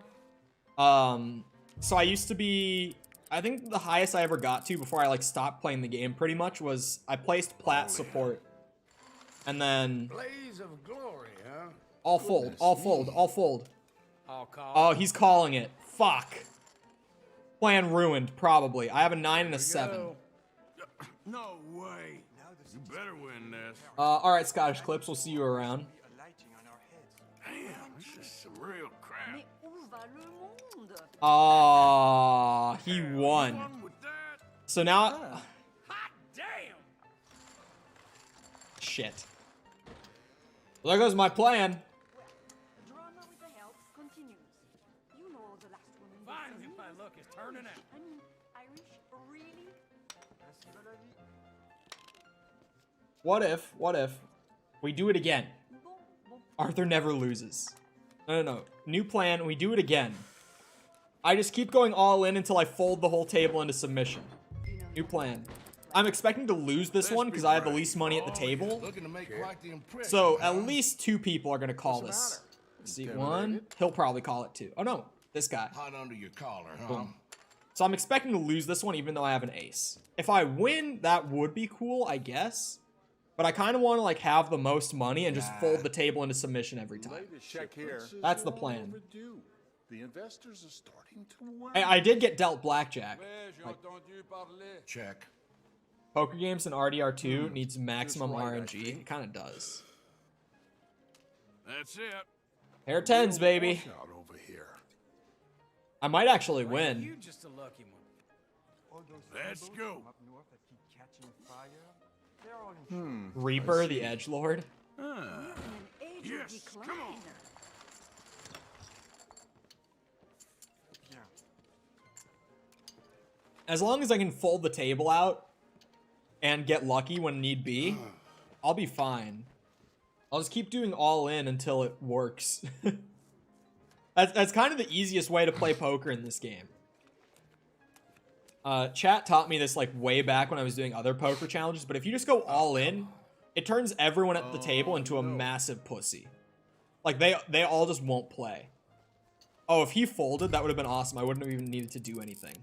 So I used to be... I think the highest I ever got to before I, like, stopped playing the game pretty much was I placed Plat support. And then... Blaze of glory, huh? I'll fold, I'll fold, I'll fold. Oh, he's calling it. Fuck. Plan ruined, probably. I have a 9 and a 7. No way. You better win this. Alright, Scottish Clips, we'll see you around. Damn, this This is some real crap. Mais où va le monde? Aw, he won. One with that? So now, Hot damn! shit. Well, there goes my plan. Drama with the help continues. You know the last woman. Finally, my luck is turning out. I mean, Irish, really? What if we do it again? Arthur never loses. No. New plan, we do it again. I just keep going all in until I fold the whole table into submission. New plan. I'm expecting to lose this one because I have the least money at the table. Looking to make quite the impression. So at least 2 people are going to call this. See, 1, he'll probably call it 2. Oh no, this guy. Hot under your collar, huh? Boom. So I'm expecting to lose this one even though I have an ace. If I win, that would be cool, I guess. But I kind of want to like have the most money and just fold the table into submission every time. Check here. That's the plan. The investors are starting to worry. Hey, I did get dealt blackjack. Like, Check. poker games in RDR2 needs maximum RNG. It kind of does. That's it. Pair of 10s, baby. Watch out over here. I might actually win. You just a lucky one. Let's go. Reaper, the edgelord. Yes, come on. As long as I can fold the table out and get lucky when need be, I'll be fine. I'll just keep doing all in until it works. That's kind of the easiest way to play poker in this game. Chat taught me this like way back when I was doing other poker challenges, but if you just go all in, it turns everyone at the table into a massive pussy. Like they all just won't play. Oh, if he folded, that would have been awesome. I wouldn't have even needed to do anything.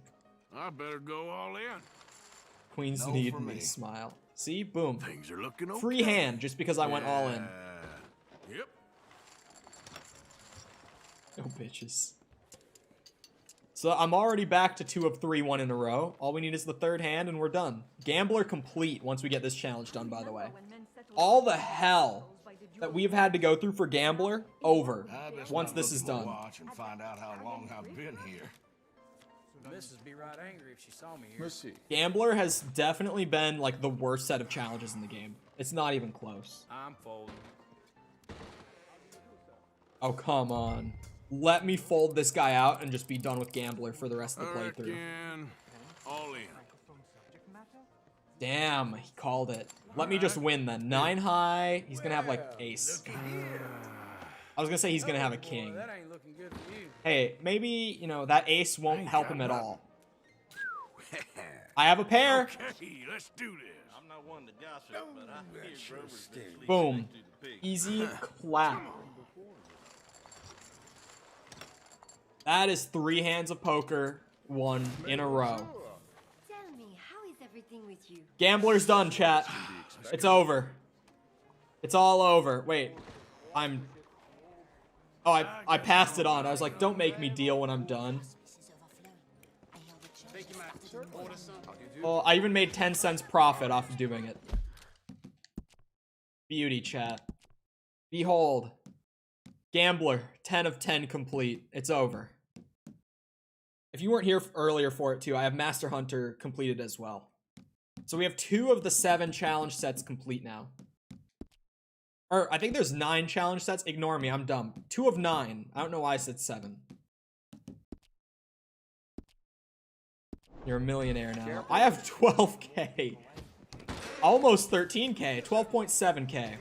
I better go all in. Queens No need for me. me. Smile. See? Boom. Things are looking okay. Free hand just because I went all in. Yep. No bitches. So I'm already back to 2 of 3, 1 in a row. All we need is the 3rd hand and we're done. Gambler complete once we get this challenge done, by the way. All the hell that we've had to go through for Gambler, over. Once this is done. Watch and find out how long I've been here. Missus be right angry if she saw me here. Let's see. Gambler has definitely been like the worst set of challenges in the game. It's not even close. I'm folding. Oh, come on. Let me fold this guy out and just be done with Gambler for the rest of the playthrough. Again, all in. Damn, he called it. Let me just win then. 9 high. He's gonna have like ace. I was gonna say he's gonna have a king. That ain't looking good for you. Hey, maybe, you know, that ace won't help him at all. I have a pair. Okay, let's do this. I'm not one to gossip, but I hear Grover's been Boom. sleeping to the pig. Easy clap. That is 3 hands of poker, 1 in a row. Tell me, how is everything with you? Gambler's done, chat. It's over. It's all over. Wait, Oh, I passed it on. I was like, don't make me deal when I'm done. Well, I even made 10 cents profit off of doing it. Beauty, chat. Behold. Gambler, 10 of 10 complete. It's over. If you weren't here earlier for it too, I have Master Hunter completed as well. So we have 2 of the 7 challenge sets complete now. Or, I think there's 9 challenge sets. Ignore me, I'm dumb. 2 of 9. I don't know why I said 7. You're a millionaire now. I have 12K. Almost 13K. 12.7K.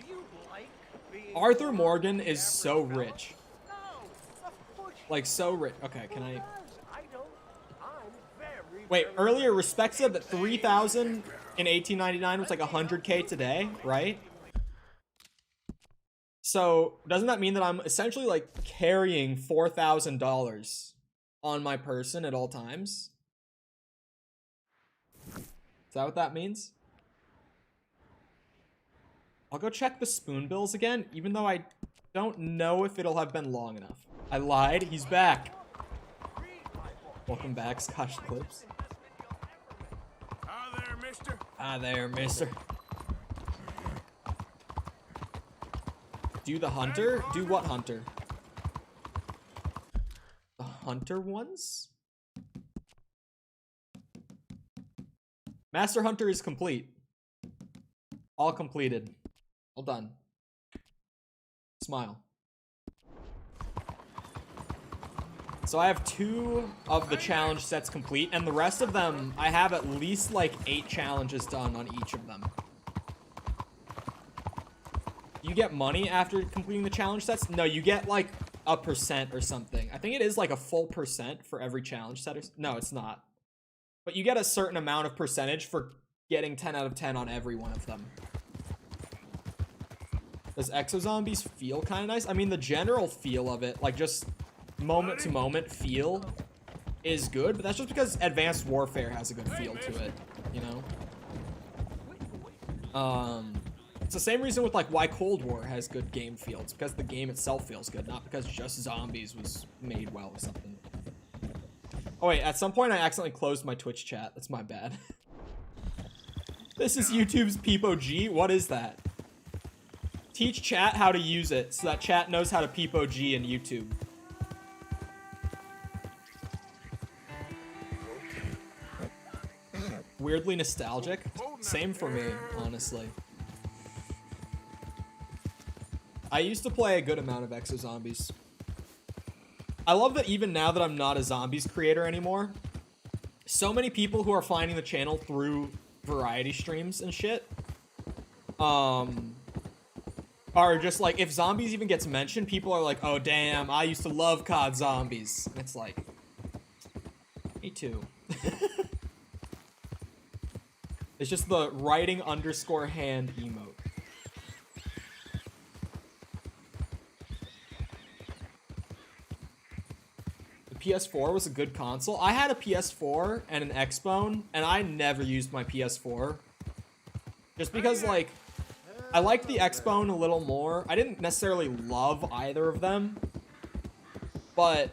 Arthur Morgan is so rich. Like, so rich. Okay, can I... Wait, earlier Respect said that 3,000 in 1899 was like 100K today, right? So, doesn't that mean that I'm essentially like carrying $4,000 on my person at all times? Is that what that means? I'll go check the Spoonbills again, even though I don't know if it'll have been long enough. I lied, he's back. Welcome back, Scotch Clips. Hi there, mister. Hi there, mister. Do the hunter? Do what hunter? Hunter ones. Master Hunter is complete. All completed. All done. Smile. So I have 2 of the challenge sets complete, and the rest of them, I have at least like 8 challenges done on each of them. You get money after completing the challenge sets? No, you get like a % or something. I think it is like a full % for every challenge set. No, it's not. But you get a certain amount of percentage for getting 10 out of 10 on every one of them. Does Exozombies feel kind of nice? I mean, the general feel of it, like just moment to moment feel is good, but that's just because Advanced Warfare has a good feel to it, you know? It's the same reason with like why Cold War has good game feel. It's because the game itself feels good, not because just zombies was made well or something. Oh wait, at some point I accidentally closed my Twitch chat. That's my bad. This is YouTube's Peepo G. What is that? Teach chat how to use it so that chat knows how to Peepo G in YouTube. Weirdly nostalgic. Same for me, honestly. I used to play a good amount of Exozombies. I love that even now that I'm not a zombies creator anymore, so many people who are finding the channel through variety streams and shit are just like, if zombies even gets mentioned, people are like, oh damn, I used to love COD Zombies. And it's like, me too. It's just the writing underscore hand emote. PS4 was a good console. I had a PS4 and an Xbone, and I never used my PS4. Just because, like, I liked the Xbone a little more. I didn't necessarily love either of them, but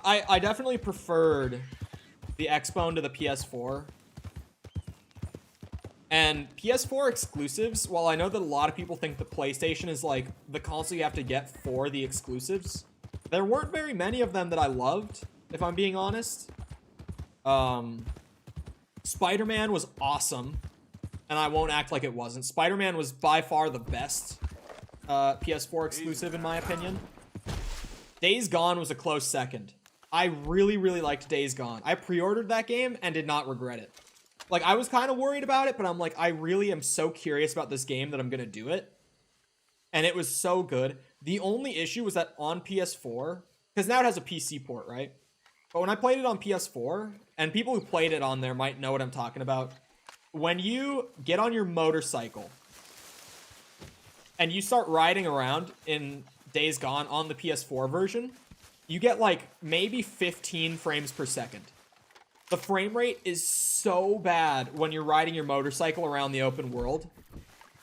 I definitely preferred the Xbone to the PS4. And PS4 exclusives, while I know that a lot of people think the PlayStation is, like, the console you have to get for the exclusives, there weren't very many of them that I loved, if I'm being honest. Spider-Man was awesome, and I won't act like it wasn't. Spider-Man was by far the best PS4 exclusive, in my opinion. Days Gone was a close second. I really, really liked Days Gone. I pre-ordered that game and did not regret it. Like, I was kind of worried about it, but I'm like, I really am so curious about this game that I'm going to do it. And it was so good. The only issue was that on PS4, because now it has a PC port, right? But when I played it on PS4, and people who played it on there might know what I'm talking about. When you get on your motorcycle and you start riding around in Days Gone on the PS4 version, you get like maybe 15 frames per second. The frame rate is so bad when you're riding your motorcycle around the open world.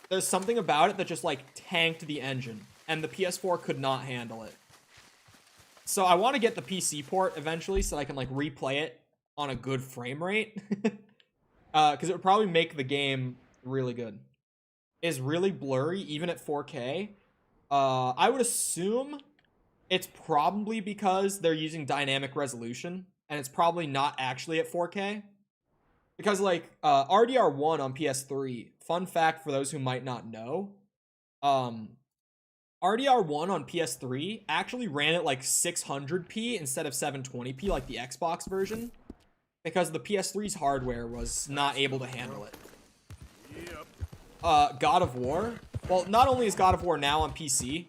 There's something about it that just like tanked the engine, and the PS4 could not handle it. So I want to get the PC port eventually so I can like replay it on a good frame rate. Because it would probably make the game really good. Is really blurry even at 4K. I would assume it's probably because they're using dynamic resolution, and it's probably not actually at 4K. Because like RDR1 on PS3, fun fact for those who might not know, RDR1 on PS3 actually ran at like 600p instead of 720p like the Xbox version, because the PS3's hardware was not able to handle it. God of War, well, not only is God of War now on PC,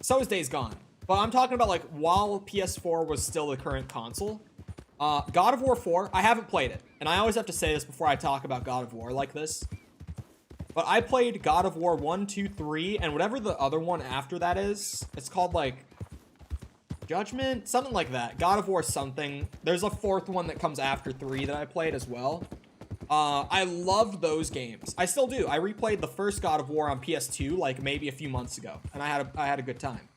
so is Days Gone. But I'm talking about like while PS4 was still the current console. God of War 4, I haven't played it. And I always have to say this before I talk about God of War like this. But I played God of War 1, 2, 3, and whatever the other one after that is. It's called like Judgment? Something like that. God of War something. There's a fourth one that comes after 3 that I played as well. I loved those games. I still do. I replayed the first God of War on PS2 like maybe a few months ago. And I had a good time.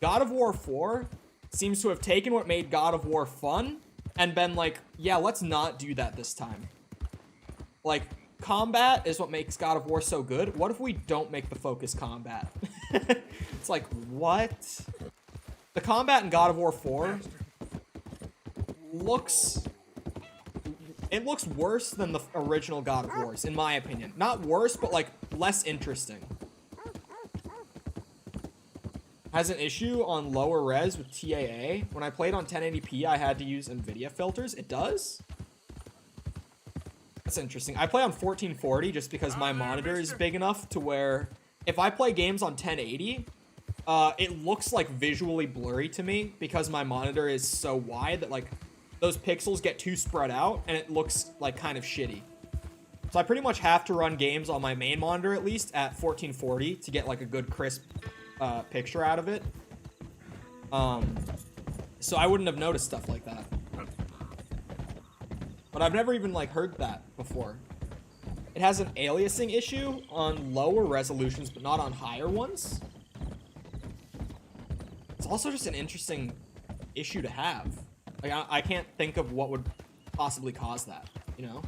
God of War 4 seems to have taken what made God of War fun and been like, yeah, let's not do that this time. Like, combat is what makes God of War so good. What if we don't make the focus combat? It's like, what? the combat in God of War 4 looks worse than the original God of Wars, in my opinion. Not worse, but like less interesting. Has an issue on lower res with TAA. When I played on 1080p, I had to use NVIDIA filters. It does? That's interesting. I play on 1440 just because my monitor is big enough to where if I play games on 1080, it looks like visually blurry to me because my monitor is so wide that like those pixels get too spread out and it looks like kind of shitty. So I pretty much have to run games on my main monitor at least at 1440 to get like a good crisp picture out of it. So I wouldn't have noticed stuff like that. But I've never even like heard that before. It has an aliasing issue on lower resolutions, but not on higher ones. It's also just an interesting issue to have. Like I can't think of what would possibly cause that, you know?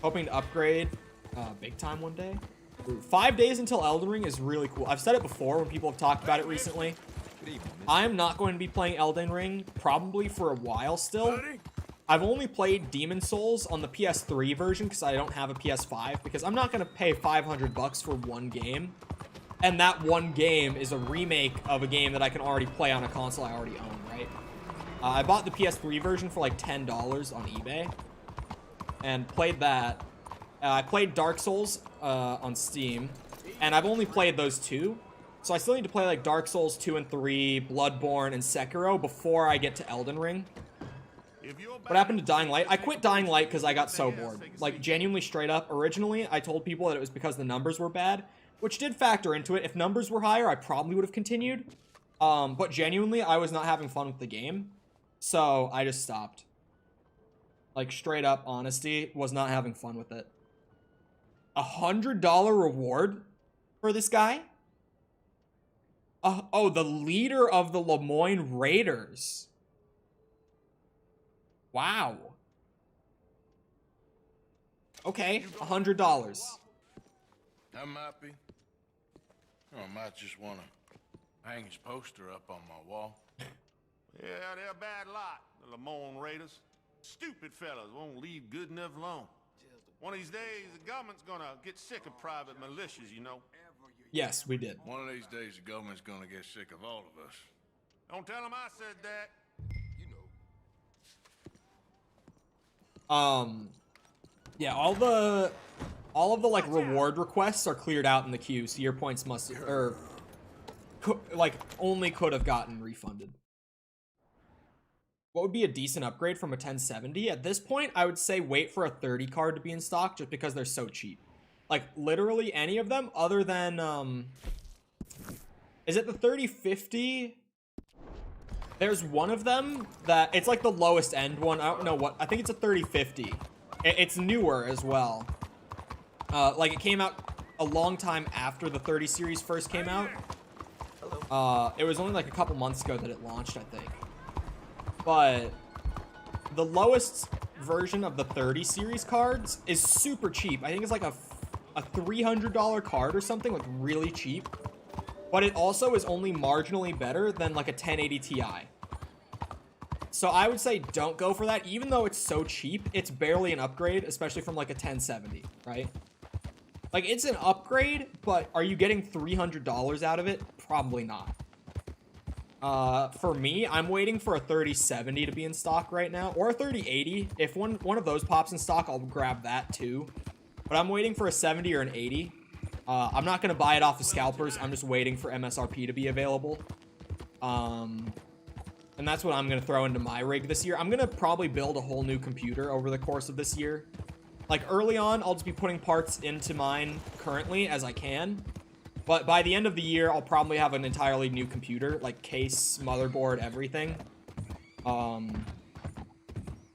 Hoping to upgrade big time one day. 5 days until Elden Ring is really cool. I've said it before when people have talked about it recently. I'm not going to be playing Elden Ring probably for a while still. I've only played Demon Souls on the PS3 version because I don't have a PS5 because I'm not going to pay $500 for one game. And that one game is a remake of a game that I can already play on a console I already own, right? I bought the PS3 version for like $10 on eBay and played that. I played Dark Souls on Steam, and I've only played those two. So I still need to play like Dark Souls 2 and 3, Bloodborne, and Sekiro before I get to Elden Ring. What happened to Dying Light? I quit Dying Light because I got so bored. Like, genuinely straight up, originally, I told people that it was because the numbers were bad, which did factor into it. If numbers were higher, I probably would have continued. But genuinely, I was not having fun with the game, so I just stopped. Like, straight up honesty, was not having fun with it. $100 reward for this guy? Oh, the leader of the Lemoyne Raiders. Wow. Okay, $100. I might be. Or I might just want to hang his poster up on my wall. Yeah, they're a bad lot, the Lemoyne Raiders. Stupid fellas won't leave good enough alone. One of these days, the government's gonna get sick of private militias, you know. Yes, we did. One of these days, the government's gonna get sick of all of us. Don't tell them I said that. Yeah, all of the like reward requests are cleared out in the queue, so your points must only could have gotten refunded. What would be a decent upgrade from a 1070? At this point, I would say wait for a 30 card to be in stock just because they're so cheap. Like, literally any of them other than, is it the 3050? There's one of them that, it's like the lowest end one. I don't know what, I think it's a 3050. It's newer as well. Like, it came out a long time after the 30 series first came out. It was only like a couple months ago that it launched, I think. But the lowest version of the 30 series cards is super cheap. I think it's like a $300 card or something, like really cheap. But it also is only marginally better than like a 1080 Ti. So I would say don't go for that. Even though it's so cheap, it's barely an upgrade, especially from like a 1070, right? Like, it's an upgrade, but are you getting $300 out of it? Probably not. For me, I'm waiting for a 3070 to be in stock right now, or a 3080. If one of those pops in stock, I'll grab that too. But I'm waiting for a 70 or an 80. I'm not going to buy it off of scalpers. I'm just waiting for MSRP to be available. And that's what I'm going to throw into my rig this year. I'm going to probably build a whole new computer over the course of this year. Like, early on, I'll just be putting parts into mine currently as I can. But by the end of the year, I'll probably have an entirely new computer, like case, motherboard, everything.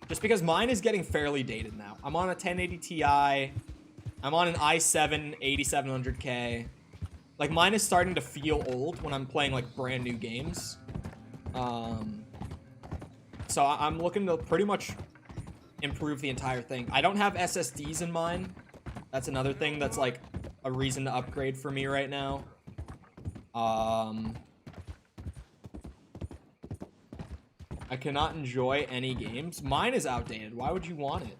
Just because mine is getting fairly dated now. I'm on a 1080 Ti. I'm on an i7 8700K. Like, mine is starting to feel old when I'm playing like brand new games. So I'm looking to pretty much improve the entire thing. I don't have SSDs in mine. That's another thing that's like a reason to upgrade for me right now. I cannot enjoy any games. Mine is outdated. Why would you want it?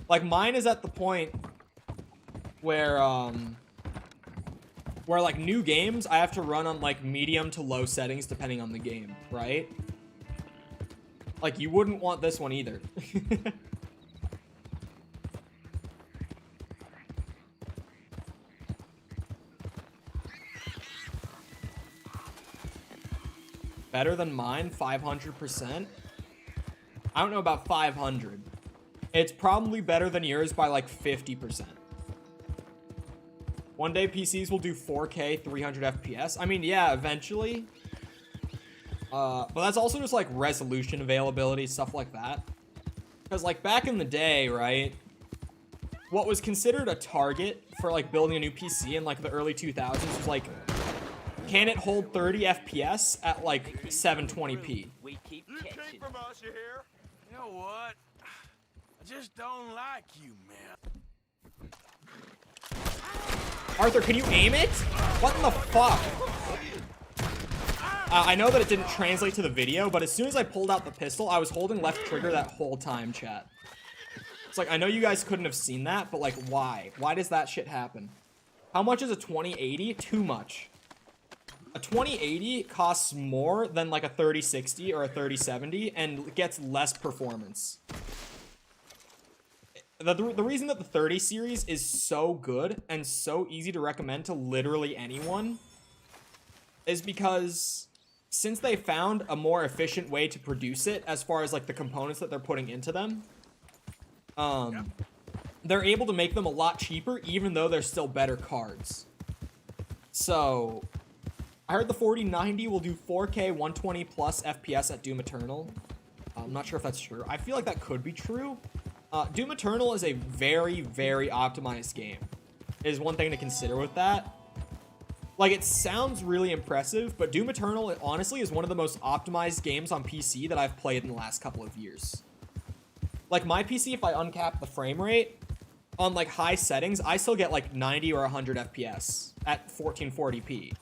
Like, mine is at the point where like new games I have to run on like medium to low settings depending on the game, right? Like, you wouldn't want this one either. Better than mine, 500%. I don't know about 500. It's probably better than yours by like 50%. One day PCs will do 4K 300 FPS. I mean, yeah, eventually. But that's also just like resolution availability, stuff like that. Because like back in the day, right? What was considered a target for like building a new PC in like the early 2000s was like, can it hold 30 FPS at like 720p? We keep catching. From us, you hear? You know what? I just don't like you, man. Arthur, can you aim it? What in the fuck? I know that it didn't translate to the video, but as soon as I pulled out the pistol, I was holding left trigger that whole time, chat. It's like, I know you guys couldn't have seen that, but like, why? Why does that shit happen? How much is a 2080? Too much. A 2080 costs more than like a 3060 or a 3070 and gets less performance. The reason that the 30 series is so good and so easy to recommend to literally anyone is because since they found a more efficient way to produce it as far as like the components that they're putting into them, they're able to make them a lot cheaper even though they're still better cards. So I heard the 4090 will do 4K 120 plus FPS at Doom Eternal. I'm not sure if that's true. I feel like that could be true. Doom Eternal is a very, very optimized game. Is one thing to consider with that. Like, it sounds really impressive, but Doom Eternal, honestly, is one of the most optimized games on PC that I've played in the last couple of years. Like, my PC, if I uncap the frame rate on, like, high settings, I still get, like, 90 or 100 FPS at 1440p.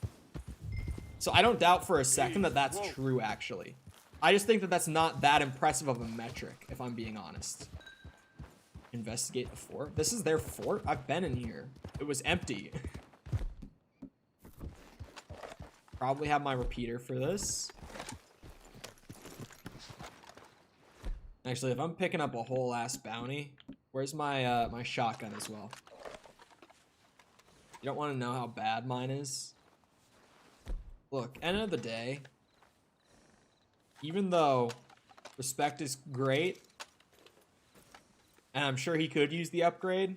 So I don't doubt for a second that that's true, actually. I just think that that's not that impressive of a metric, if I'm being honest. Investigate the fort? This is their fort? I've been in here. It was empty. Probably have my repeater for this. Actually, if I'm picking up a whole ass bounty, where's my my shotgun as well? You don't want to know how bad mine is? Look, end of the day, even though respect is great, and I'm sure he could use the upgrade,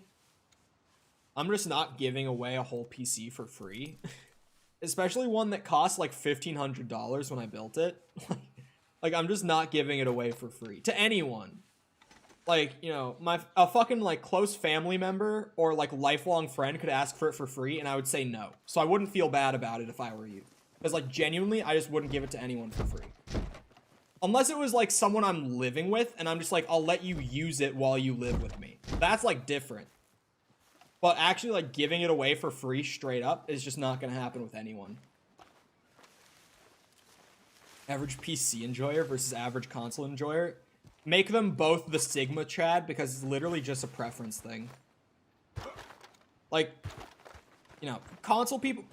I'm just not giving away a whole PC for free. Especially one that cost like $1,500 when I built it. Like, I'm just not giving it away for free to anyone. Like, you know, a fucking like close family member or like lifelong friend could ask for it for free and I would say no. So I wouldn't feel bad about it if I were you. Because like genuinely, I just wouldn't give it to anyone for free. Unless it was like someone I'm living with and I'm just like, I'll let you use it while you live with me. That's like different. But actually, like, giving it away for free straight up is just not going to happen with anyone. Average PC enjoyer versus average console enjoyer. Make them both the Sigma, Chad, because it's literally just a preference thing. Like, you know, console people...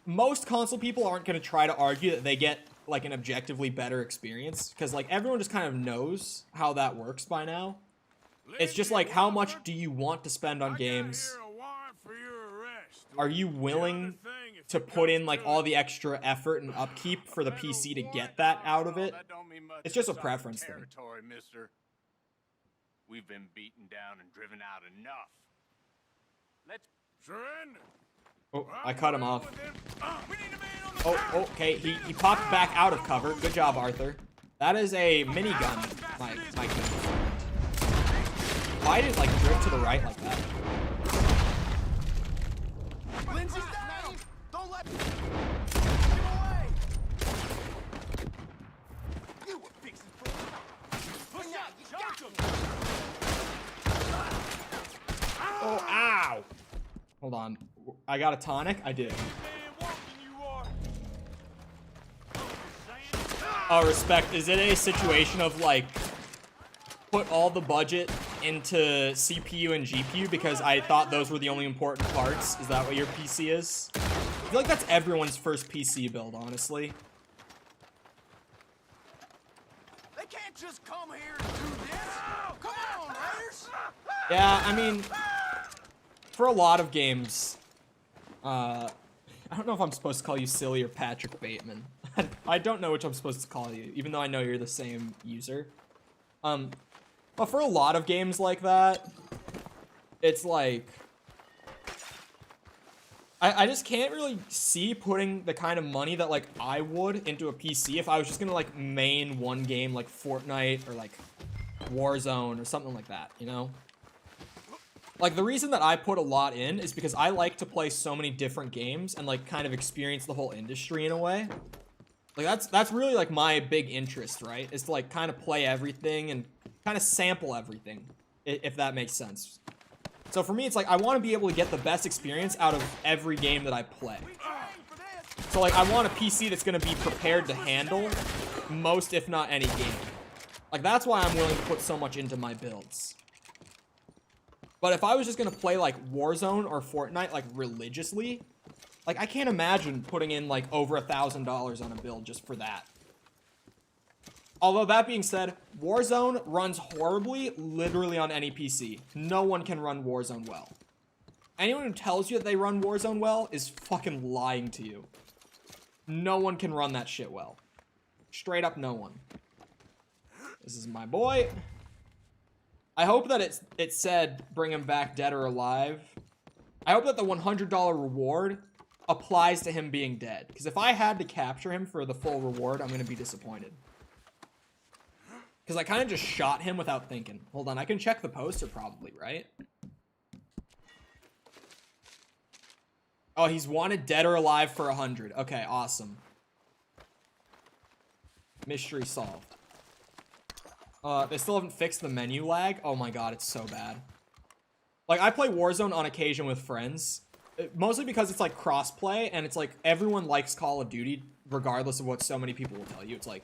Most console people aren't going to try to argue that they get, like, an objectively better experience. Because, like, everyone just kind of knows how that works by now. It's just like, how much do you want to spend on games? Are you willing to put in like all the extra effort and upkeep for the PC to get that out of it? It's just a preference thing. Mister. We've been beaten down and driven out enough. Let's surrender. Oh, I cut him off. Oh, okay, he popped back out of cover. Good job, Arthur. That is a minigun, my gun. Why did it like drift to the right like that? Lindsay's down! Don't let him away! You were fixing for push out, you got him! Oh, ow! Hold on. I got a tonic? I did. Oh, respect. Is it a situation of, like, put all the budget into CPU and GPU because I thought those were the only important parts? Is that what your PC is? I feel like that's everyone's first PC build, honestly. They can't just come here and do this. Come on, Raiders. Yeah, I mean, for a lot of games, I don't know if I'm supposed to call you silly or Patrick Bateman. I don't know which I'm supposed to call you, even though I know you're the same user. But for a lot of games like that, it's like, I just can't really see putting the kind of money that, like, I would into a PC if I was just gonna, like, main one game, like Fortnite or, like, Warzone or something like that, you know? Like, the reason that I put a lot in is because I like to play so many different games and, like, kind of experience the whole industry in a way. Like, that's really, like, my big interest, right? Is to, like, kind of play everything and kind of sample everything, if that makes sense. So for me, it's like, I want to be able to get the best experience out of every game that I play. So, like, I want a PC that's going to be prepared to handle most, if not any game. Like, that's why I'm willing to put so much into my builds. But if I was just going to play, like, Warzone or Fortnite, like, religiously, like, I can't imagine putting in, like, over $1,000 on a build just for that. Although, that being said, Warzone runs horribly literally on any PC. No one can run Warzone well. Anyone who tells you that they run Warzone well is fucking lying to you. No one can run that shit well. Straight up no one. This is my boy. I hope that it said bring him back dead or alive. I hope that the $100 reward applies to him being dead. Because if I had to capture him for the full reward, I'm going to be disappointed. Because I kind of just shot him without thinking. Hold on, I can check the poster probably, right? Oh, he's wanted dead or alive for 100. Okay, awesome. Mystery solved. They still haven't fixed the menu lag. Oh my god, it's so bad. Like, I play Warzone on occasion with friends. Mostly because it's, like, crossplay, and it's, like, everyone likes Call of Duty, regardless of what so many people will tell you. It's, like,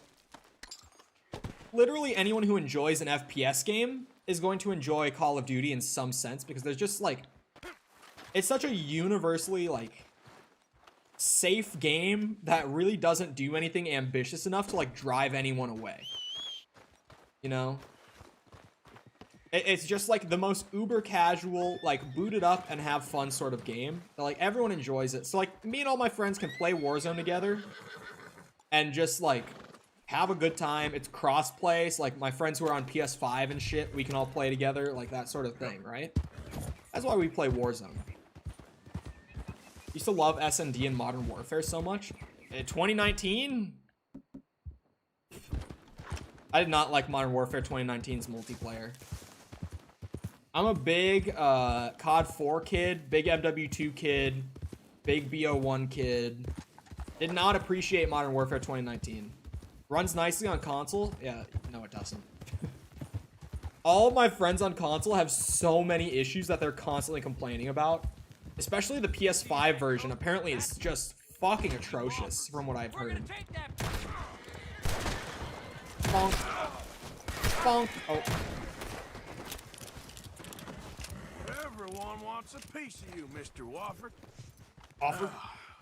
literally anyone who enjoys an FPS game is going to enjoy Call of Duty in some sense, because there's just, like, it's such a universally, like, safe game that really doesn't do anything ambitious enough to, like, drive anyone away. You know? It's just, like, the most uber casual, like, boot it up and have fun sort of game. Like, everyone enjoys it. So, like, me and all my friends can play Warzone together and just, like, have a good time. It's cross-play. So, like, my friends who are on PS5 and shit, we can all play together. Like, that sort of thing, right? That's why we play Warzone. Used to love S&D and Modern Warfare so much. In 2019... I did not like Modern Warfare 2019's multiplayer. I'm a big COD 4 kid, big MW2 kid, big BO1 kid. Did not appreciate Modern Warfare 2019. Runs nicely on console? Yeah, no it doesn't. All of my friends on console have so many issues that they're constantly complaining about. Especially the PS5 version. Apparently it's just fucking atrocious from what I've heard. Bonk. Bonk. Oh. Everyone wants a piece of you, Mr. Wofford. Wofford?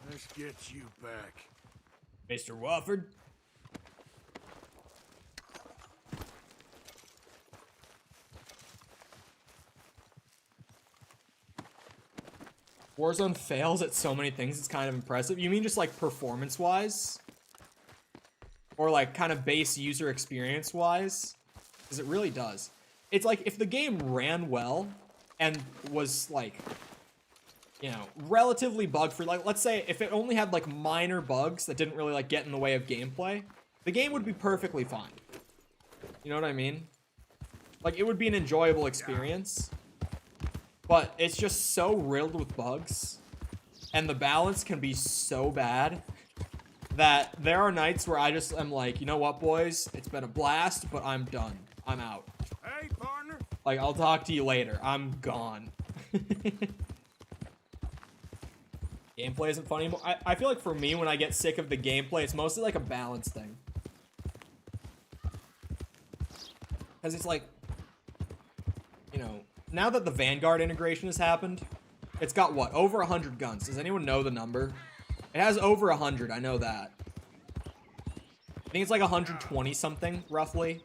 Let's get you back. Mr. Wofford? Warzone fails at so many things, it's kind of impressive. You mean just, like, performance-wise? Or, like, kind of base user experience-wise? Because it really does. It's like, if the game ran well and was, like, you know, relatively bug-free. Like, let's say if it only had, like, minor bugs that didn't really, like, get in the way of gameplay, the game would be perfectly fine. You know what I mean? Like, it would be an enjoyable experience. But it's just so riddled with bugs. And the balance can be so bad that there are nights where I just am like, you know what, boys? It's been a blast, but I'm done. I'm out. Hey, partner. Like, I'll talk to you later. I'm gone. gameplay isn't fun anymore. I feel like for me, when I get sick of the gameplay, it's mostly like a balance thing. Because it's like, you know, now that the Vanguard integration has happened, it's got what? Over 100 guns. Does anyone know the number? It has over 100, I know that. I think it's like 120 something, roughly.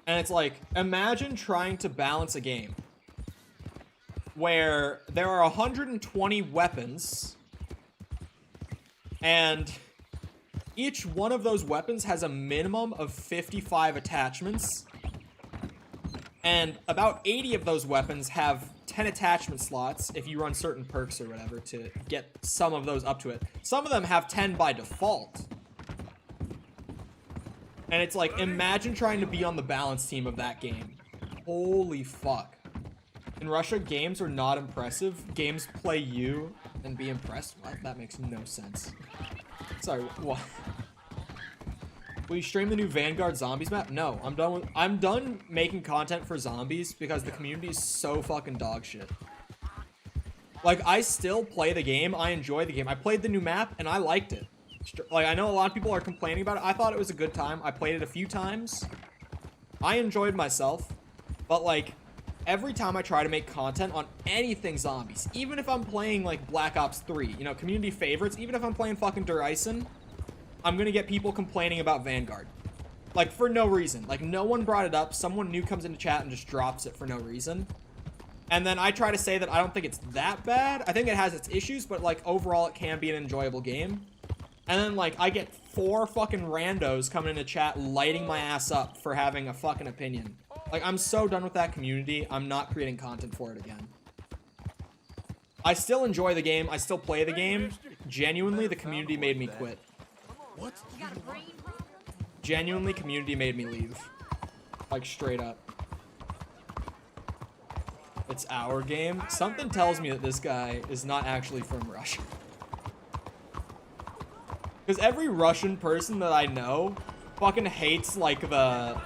And it's like, imagine trying to balance a game where there are 120 weapons, and each one of those weapons has a minimum of 55 attachments, and about 80 of those weapons have 10 attachment slots if you run certain perks or whatever to get some of those up to it. Some of them have 10 by default. And it's like, imagine trying to be on the balance team of that game. Holy fuck. In Russia, games are not impressive. Games play you and be impressed. What? That makes no sense. Sorry, what? Will you stream the new Vanguard Zombies map? No, I'm done making content for zombies because the community is so fucking dog shit. Like, I still play the game. I enjoy the game. I played the new map and I liked it. Like, I know a lot of people are complaining about it. I thought it was a good time. I played it a few times. I enjoyed myself. But, like, every time I try to make content on anything zombies, even if I'm playing, like, Black Ops 3, you know, community favorites, even if I'm playing fucking Duraisen, I'm gonna get people complaining about Vanguard. Like, for no reason. Like, no one brought it up. Someone new comes into chat and just drops it for no reason. And then I try to say that I don't think it's that bad. I think it has its issues, but, like, overall it can be an enjoyable game. And then, like, I get 4 fucking randos coming into chat lighting my ass up for having a fucking opinion. Like, I'm so done with that community. I'm not creating content for it again. I still enjoy the game. I still play the game. Genuinely, the community made me quit. What? Genuinely, community made me leave. Like, straight up. It's our game. Something tells me that this guy is not actually from Russia. Because every Russian person that I know fucking hates, like, the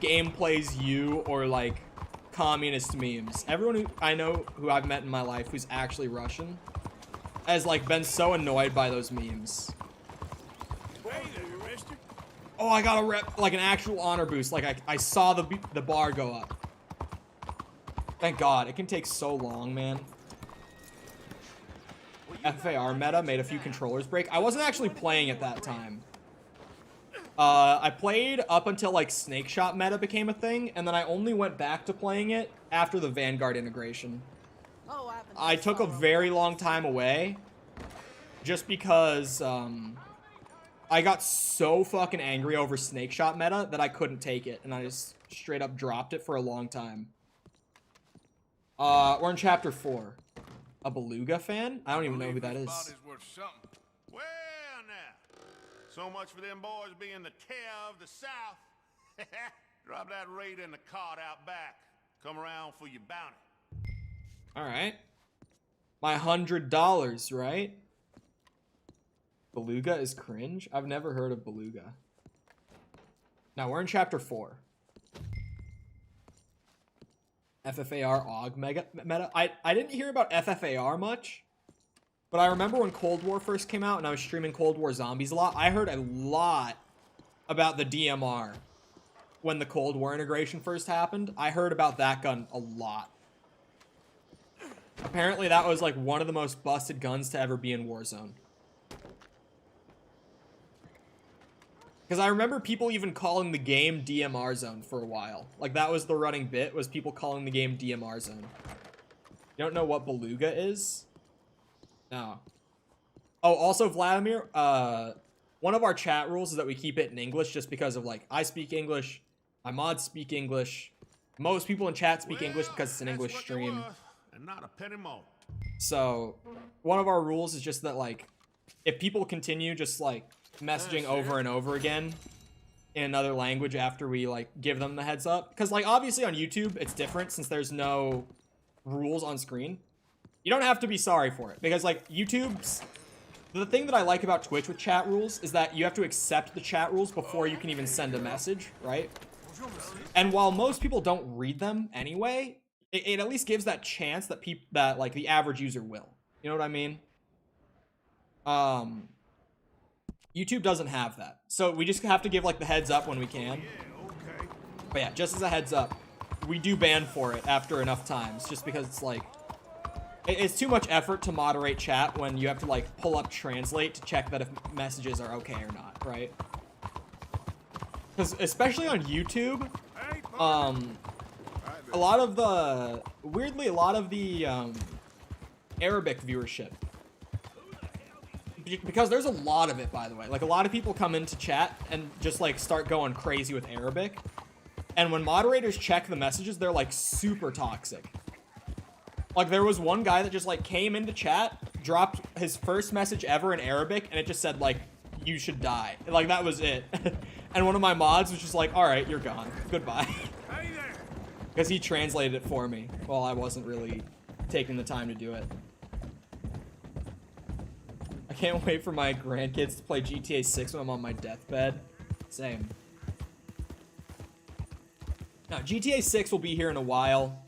game plays you or, like, communist memes. Everyone who I know who I've met in my life who's actually Russian has, like, been so annoyed by those memes. Oh, I got a rep, like, an actual honor boost. Like, I saw the bar go up. Thank God. It can take so long, man. FAR meta made a few controllers break. I wasn't actually playing at that time. I played up until, like, Snake Shot meta became a thing, and then I only went back to playing it after the Vanguard integration. I took a very long time away just because, I got so fucking angry over Snake Shot meta that I couldn't take it, and I just straight up dropped it for a long time. We're in chapter 4. A Beluga fan? I don't even know who that is. Well, now, so much for them boys being the terror of the South. Drop that raider in the cart out back. Come around for your bounty. All right. My $100, right? Beluga is cringe? I've never heard of Beluga. Now, we're in chapter 4. FFAR AUG meta. I didn't hear about FFAR much, but I remember when Cold War first came out and I was streaming Cold War Zombies a lot, I heard a lot about the DMR when the Cold War integration first happened. I heard about that gun a lot. Apparently that was like one of the most busted guns to ever be in Warzone. Because I remember people even calling the game DMR Zone for a while. Like, that was the running bit, was people calling the game DMR Zone. You don't know what Beluga is? No. Oh, also, Vladimir, one of our chat rules is that we keep it in English just because of, like, I speak English, my mods speak English, most people in chat speak English because it's an English stream. And not a penny more. So, one of our rules is just that, like, if people continue just, like, messaging over and over again in another language after we, like, give them the heads up. Because, like, obviously on YouTube, it's different since there's no rules on screen. You don't have to be sorry for it. Because, like, YouTube's... The thing that I like about Twitch with chat rules is that you have to accept the chat rules before you can even send a message, right? And while most people don't read them anyway, it at least gives that chance that like, the average user will. You know what I mean? YouTube doesn't have that. So we just have to give like the heads up when we can. But yeah, just as a heads up, we do ban for it after enough times, just because it's like, it's too much effort to moderate chat when you have to like pull up translate to check that if messages are okay or not, right? Because especially on YouTube, a lot of the, weirdly, a lot of the Arabic viewership, because there's a lot of it, by the way, like a lot of people come into chat and just like start going crazy with Arabic, and when moderators check the messages, they're like super toxic. Like there was one guy that just like came into chat, dropped his first message ever in Arabic, and it just said like, you should die. Like that was it. And one of my mods was just like, all right, you're gone, goodbye. Because he translated it for me while I wasn't really taking the time to do it. I can't wait for my grandkids to play GTA 6 when I'm on my deathbed. Same. Now, GTA 6 will be here in a while,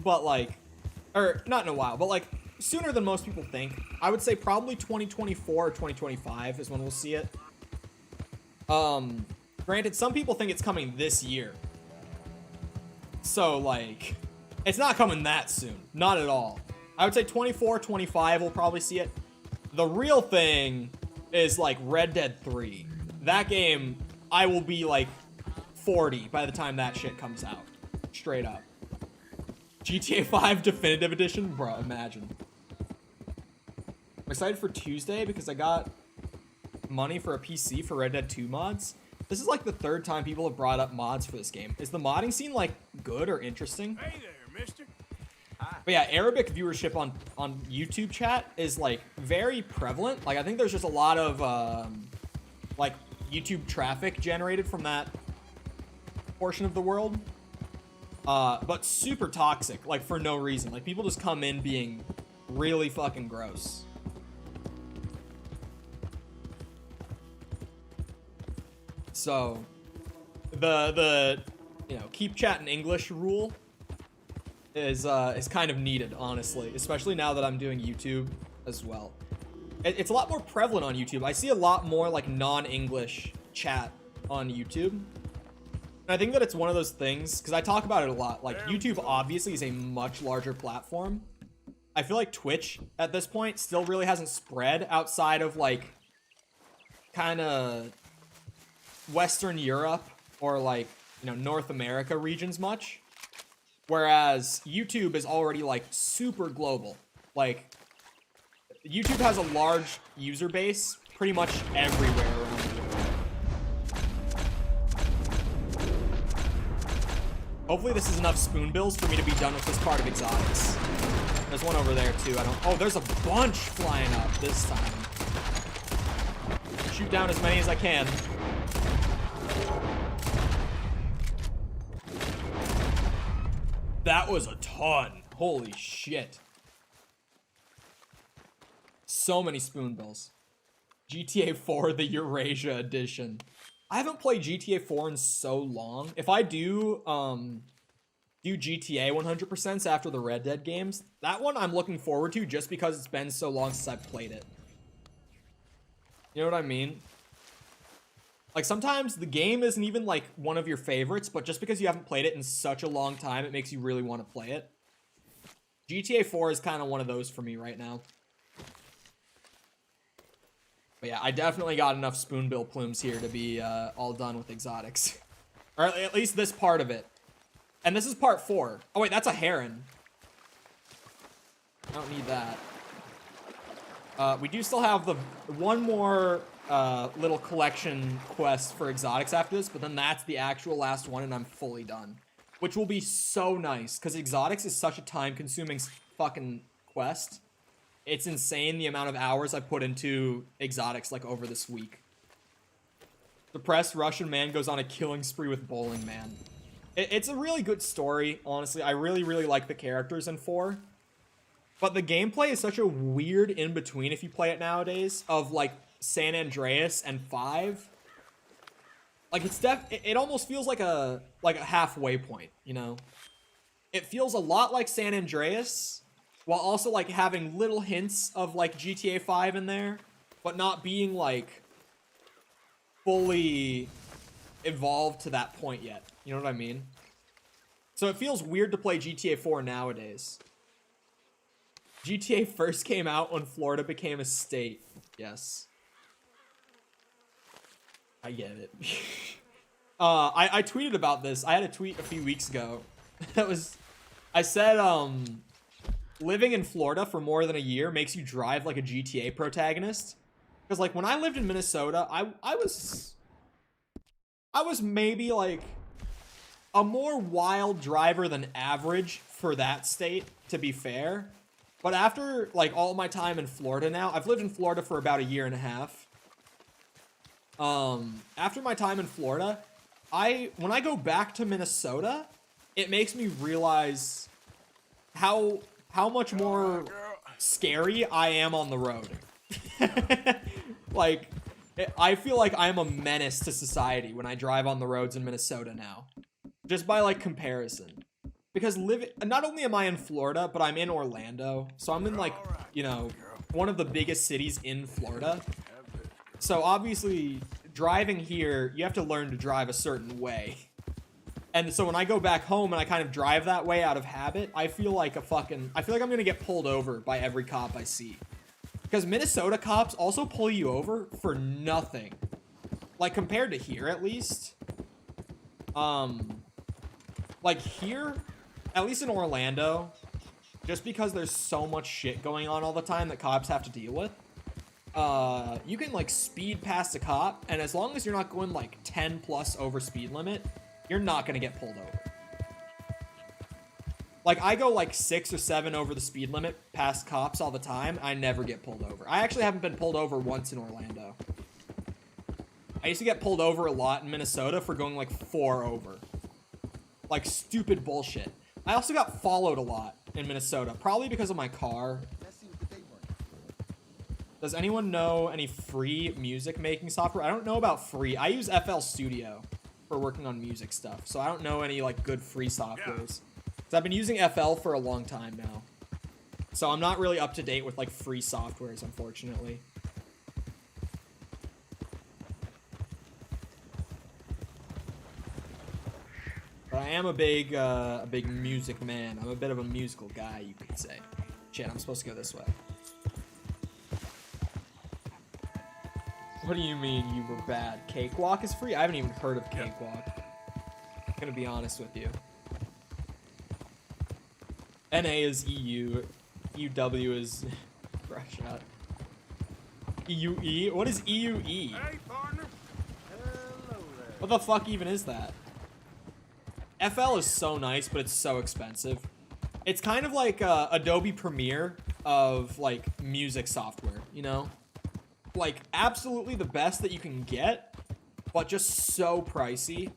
but like, or not in a while, but like sooner than most people think. I would say probably 2024 or 2025 is when we'll see it. Granted, some people think it's coming this year. So like, it's not coming that soon. Not at all. I would say 24, 25 we'll probably see it. The real thing is like Red Dead 3. That game, I will be like 40 by the time that shit comes out. Straight up. GTA 5 Definitive Edition? Bro, imagine. I'm excited for Tuesday because I got money for a PC for Red Dead 2 mods. This is like the third time people have brought up mods for this game. Is the modding scene like good or interesting? Hey there, mister. But yeah, Arabic viewership on YouTube chat is like very prevalent. Like I think there's just a lot of like YouTube traffic generated from that portion of the world. But super toxic, like for no reason. Like people just come in being really fucking gross. So the you know, keep chatting English rule is kind of needed, honestly, especially now that I'm doing YouTube as well. It's a lot more prevalent on YouTube. I see a lot more like non-English chat on YouTube. And I think that it's one of those things, because I talk about it a lot, like YouTube obviously is a much larger platform. I feel like Twitch at this point still really hasn't spread outside of like kind of Western Europe or like, you know, North America regions much. Whereas YouTube is already like super global. Like YouTube has a large user base pretty much everywhere around the world. Hopefully this is enough spoonbills for me to be done with this part of exotics. There's one over there too. Oh, there's a bunch flying up this time. Shoot down as many as I can. That was a ton. Holy shit. So many spoonbills. GTA 4, the Eurasia edition. I haven't played GTA 4 in so long. If I do GTA 100% after the Red Dead games, that one I'm looking forward to just because it's been so long since I've played it. You know what I mean? Like, sometimes the game isn't even, like, one of your favorites, but just because you haven't played it in such a long time, it makes you really want to play it. GTA 4 is kind of one of those for me right now. But yeah, I definitely got enough Spoonbill Plumes here to be all done with exotics. Or at least this part of it. And this is part 4. Oh, wait, that's a heron. I don't need that. We do still have the one more little collection quest for exotics after this, but then that's the actual last one and I'm fully done. Which will be so nice, because exotics is such a time-consuming fucking quest. It's insane the amount of hours I put into exotics, like, over this week. Depressed Russian man goes on a killing spree with Bowling Man. It's a really good story, honestly. I really, really like the characters in 4. But the gameplay is such a weird in-between if you play it nowadays, of, like, San Andreas and 5. Like, it almost feels like a halfway point, you know? It feels a lot like San Andreas, while also, like, having little hints of, like, GTA 5 in there. but not being like fully evolved to that point yet. You know what I mean? So it feels weird to play GTA 4 nowadays. GTA first came out when Florida became a state. Yes. I get it. I tweeted about this. I had a tweet a few weeks ago. I said, living in Florida for more than a year makes you drive like a GTA protagonist. Because like when I lived in Minnesota, I was maybe like a more wild driver than average for that state, to be fair. But after like all my time in Florida now, I've lived in Florida for about a year and a half. After my time in Florida, when I go back to Minnesota, it makes me realize how much more scary I am on the road. Like, I feel like I'm a menace to society when I drive on the roads in Minnesota now. Just by, like, comparison. Because not only am I in Florida, but I'm in Orlando. So I'm in, like, you know, one of the biggest cities in Florida. So obviously, driving here, you have to learn to drive a certain way. And so when I go back home and I kind of drive that way out of habit, I feel like I'm going to get pulled over by every cop I see. Because Minnesota cops also pull you over for nothing. Like, compared to here, at least. Like, here, at least in Orlando, just because there's so much shit going on all the time that cops have to deal with, you can, like, speed past a cop, and as long as you're not going, like, 10 plus over speed limit, you're not going to get pulled over. Like, I go, like, 6 or 7 over the speed limit past cops all the time. I never get pulled over. I actually haven't been pulled over once in Orlando. I used to get pulled over a lot in Minnesota for going, like, 4 over. Like, stupid bullshit. I also got followed a lot in Minnesota, probably because of my car. Does anyone know any free music making software? I don't know about free. I use FL Studio for working on music stuff, so I don't know any, like, good free softwares. So I've been using FL for a long time now. So I'm not really up to date with, like, free softwares, unfortunately. But I am a big music man. I'm a bit of a musical guy, you could say. Shit, I'm supposed to go this way. What do you mean you were bad? Cakewalk is free? I haven't even heard of Cakewalk. I'm gonna be honest with you. NA is EU. UW is Russia. EUE? What is EUE? Hey, partner. Hello there. What the fuck even is that? FL is so nice, but it's so expensive. It's kind of like Adobe Premiere of, like, music software, you know? Like, absolutely the best that you can get, but just so pricey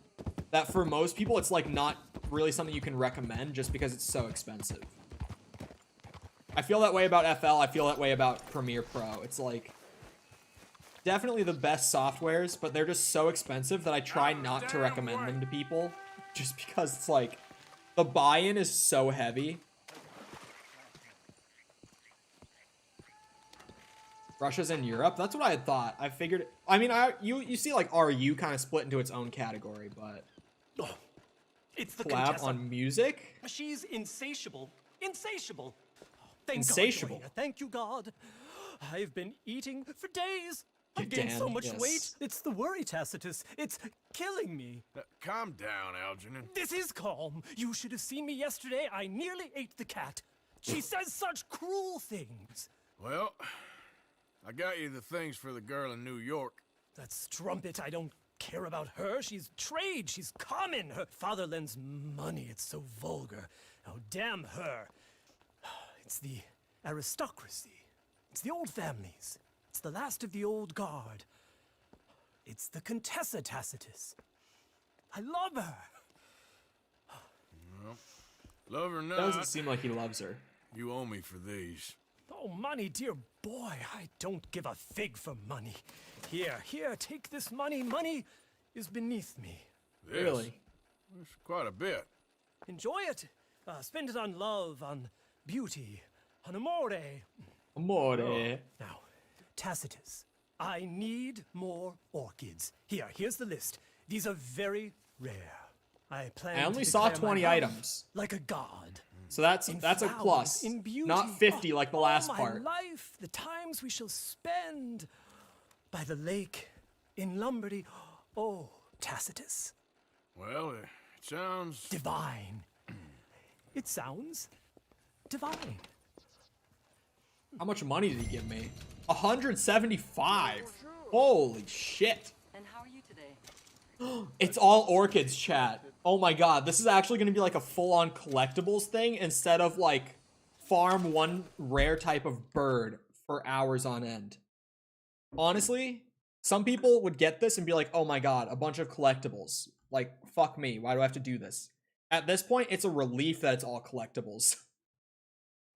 that for most people, it's, like, not really something you can recommend just because it's so expensive. I feel that way about FL. I feel that way about Premiere Pro. It's, like, definitely the best softwares, but they're just so expensive that I try not to recommend them to people. Just because it's like, the buy-in is so heavy. Russia's in Europe? That's what I had thought. I figured, I mean, you see like RU kind of split into its own category, but... Oh, it's the collab Contessa. on music? She's insatiable. Insatiable. Thank Insatiable. God, Joanna. Thank you, God. I've been eating for days. I've Dan, gained so much yes. weight. It's the worry, Tacitus. It's killing me. Calm down, Algernon. This is calm. You should have seen me yesterday. I nearly ate the cat. She says such cruel things. Well, I got you the things for the girl in New York. That strumpet, I don't care about her. She's trade. She's common. Her father lends money. It's so vulgar. Oh, damn her. It's the aristocracy. It's the old families. It's the last of the old guard. It's the Contessa Tacitus. I love her. Well, love or not, Doesn't seem like he loves her. You owe me for these. Oh, money, dear boy. I don't give a fig for money. Here, take this money. Money is beneath me. This? Really? It's quite a bit. Enjoy it. Spend it on love, on beauty, on amore. Amore. Now, Tacitus, I need more orchids. Here's the list. These are very rare. I plan I only to saw declare my 20 love items. like a god. So that's In a flowers, plus. in beauty. Not 50 like the last my part. life, the times we shall spend by the lake in Lombardy. Oh, Tacitus. Well, it sounds... divine. It sounds divine. How much money did he give me? 175. Holy shit. And how are you today? It's all orchids, chat. Oh my god, this is actually going to be like a full-on collectibles thing instead of like farm one rare type of bird for hours on end. Honestly, some people would get this and be like, oh my god, a bunch of collectibles. Like, fuck me, why do I have to do this? At this point, it's a relief that it's all collectibles.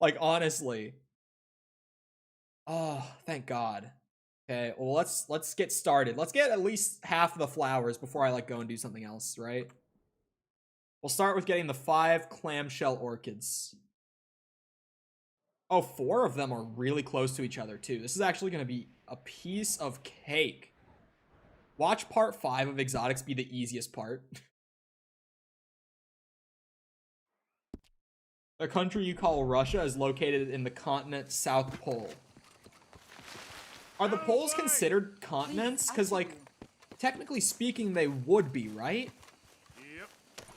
Like, honestly. Oh, thank god. Okay, well, let's get started. Let's get at least half of the flowers before I like go and do something else, right? We'll start with getting the 5 clamshell orchids. Oh, 4 of them are really close to each other too. This is actually going to be a piece of cake. Watch part 5 of exotics be the easiest part. The country you call Russia is located in the continent South Pole. Are the poles considered continents? Because, like, technically speaking, they would be, right? Yep.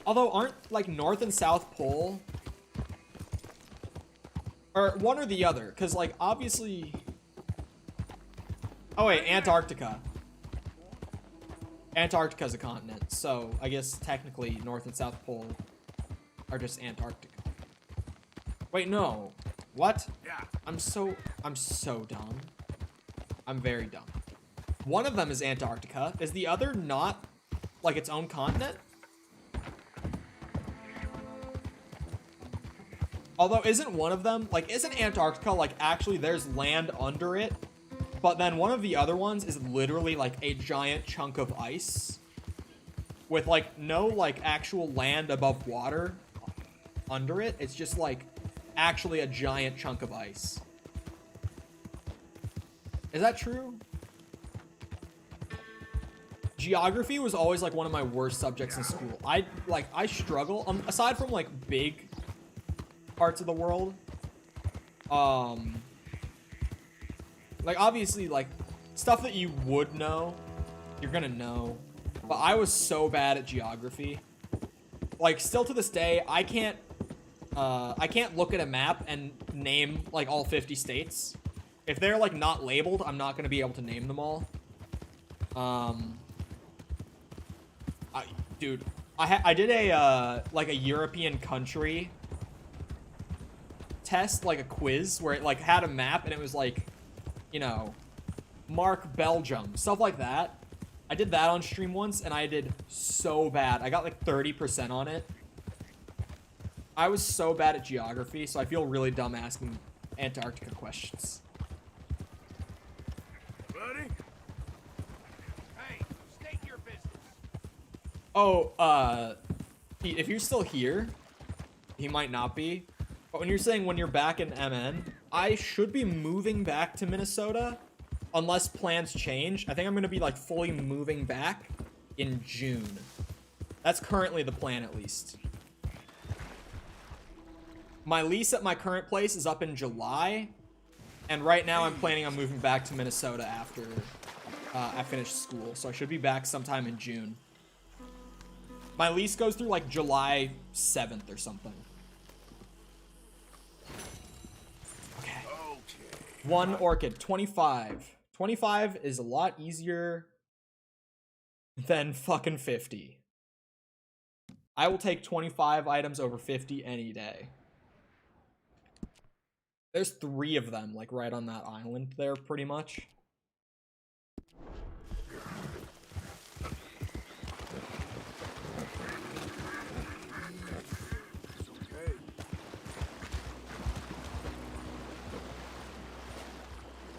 Although, aren't, like, North and South Pole... Or one or the other, because, like, obviously... Oh, wait, Antarctica. Antarctica's a continent, so I guess technically North and South Pole are just Antarctica. Wait, no. What? Yeah. I'm so dumb. I'm very dumb. One of them is Antarctica. Is the other not, like, its own continent? Although, isn't one of them, like, isn't Antarctica, like, actually there's land under it? But then one of the other ones is literally, like, a giant chunk of ice. With, like, no, like, actual land above water under it. It's just, like, actually a giant chunk of ice. Is that true? Geography was always like one of my worst subjects in school. I struggle aside from like big parts of the world. Like obviously like stuff that you would know, you're gonna know. But I was so bad at geography. Like still to this day, I can't look at a map and name like all 50 states. If they're like not labeled, I'm not gonna be able to name them all. Dude, I did a like a European country test, like a quiz where it like had a map and it was like, you know, mark Belgium, stuff like that. I did that on stream once and I did so bad. I got like 30% on it. I was so bad at geography, so I feel really dumb asking Antarctica questions. Buddy? Hey, state your business. Oh, Pete, if you're still here, he might not be. But when you're saying when you're back in MN, I should be moving back to Minnesota unless plans change. I think I'm going to be like fully moving back in June. That's currently the plan, at least. My lease at my current place is up in July, and right now I'm planning on moving back to Minnesota after I finish school, so I should be back sometime in June. My lease goes through like July 7th or something. Okay. One orchid, 25. 25 is a lot easier than fucking 50. I will take 25 items over 50 any day. There's 3 of them, like, right on that island there, pretty much.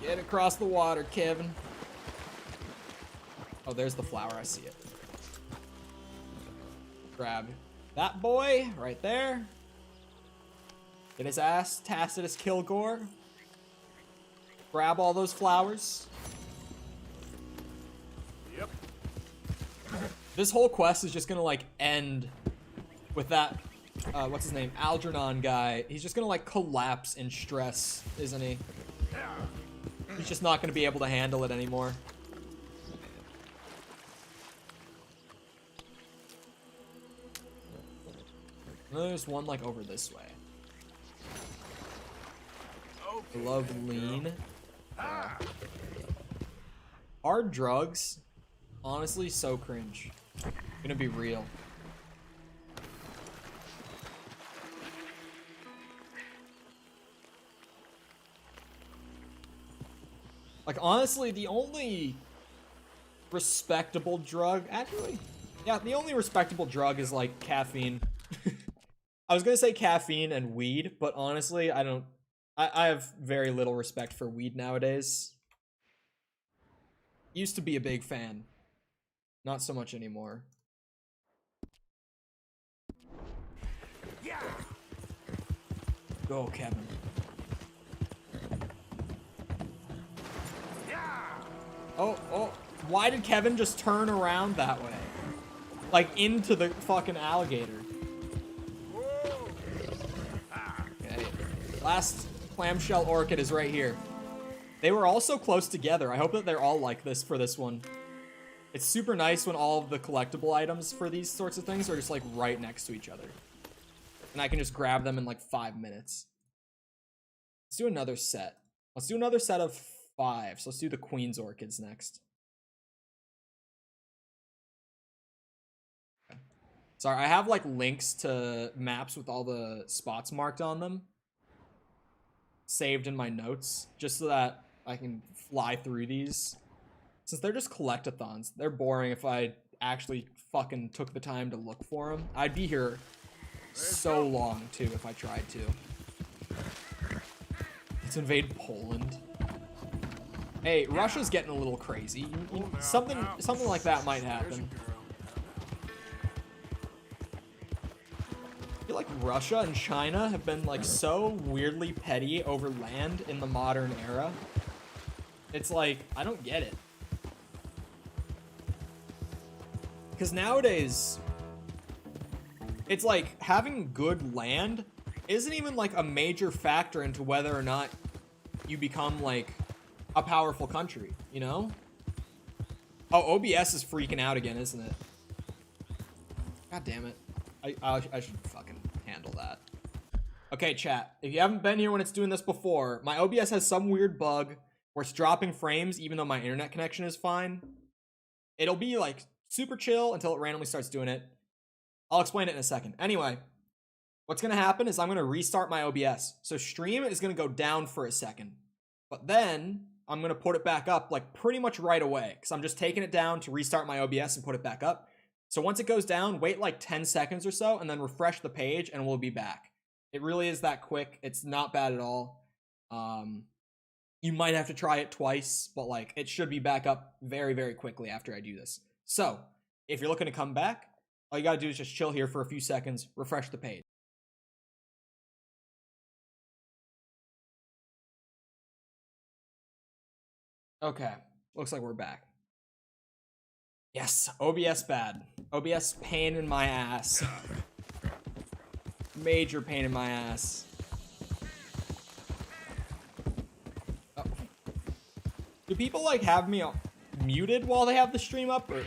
Get across the water, Kevin. Oh, there's the flower. I see it. Grab that boy right there. Get his ass, Tacitus Kilgore. Grab all those flowers. This whole quest is just gonna like end with that, what's his name, Algernon guy. He's just gonna like collapse in stress, isn't he? He's just not gonna be able to handle it anymore. There's one like over this way. I love lean. Hard drugs, honestly, so cringe. Gonna be real. Like, honestly, the only respectable drug, actually, yeah, the only respectable drug is like caffeine. I was gonna say caffeine and weed, but honestly, I have very little respect for weed nowadays. Used to be a big fan. Not so much anymore. Yeah. Go, Kevin. Yeah. Oh, why did Kevin just turn around that way? Like, into the fucking alligator. Okay. Last clamshell orchid is right here. They were all so close together. I hope that they're all like this for this one. It's super nice when all of the collectible items for these sorts of things are just like right next to each other. And I can just grab them in like 5 minutes. Let's do another set. Let's do another set of 5. So let's do the Queen's Orchids next. Okay. Sorry, I have like links to maps with all the spots marked on them saved in my notes, just so that I can fly through these. Since they're just collectathons, they're boring if I actually fucking took the time to look for them. I'd be here so long, too, if I tried to. Let's invade Poland. Hey, Russia's getting a little crazy. Something like that might happen. I feel like Russia and China have been like so weirdly petty over land in the modern era. It's like, I don't get it. Because nowadays, it's like having good land isn't even like a major factor into whether or not you become like a powerful country, you know? Oh, OBS is freaking out again, isn't it? God damn it. I should fucking handle that. Okay, chat. If you haven't been here when it's doing this before, my OBS has some weird bug where it's dropping frames even though my internet connection is fine. It'll be like super chill until it randomly starts doing it. I'll explain it in a second. Anyway, what's gonna happen is I'm gonna restart my OBS. So stream is gonna go down for a second, but then I'm gonna put it back up like pretty much right away because I'm just taking it down to restart my OBS and put it back up. So once it goes down, wait like 10 seconds or so and then refresh the page and we'll be back. It really is that quick. It's not bad at all. You might have to try it twice, but like it should be back up very, very quickly after I do this. So if you're looking to come back, all you gotta do is just chill here for a few seconds, refresh the page. Okay, looks like we're back. Yes, OBS bad. OBS pain in my ass. Major pain in my ass. Oh. Do people like have me muted while they have the stream up? Or...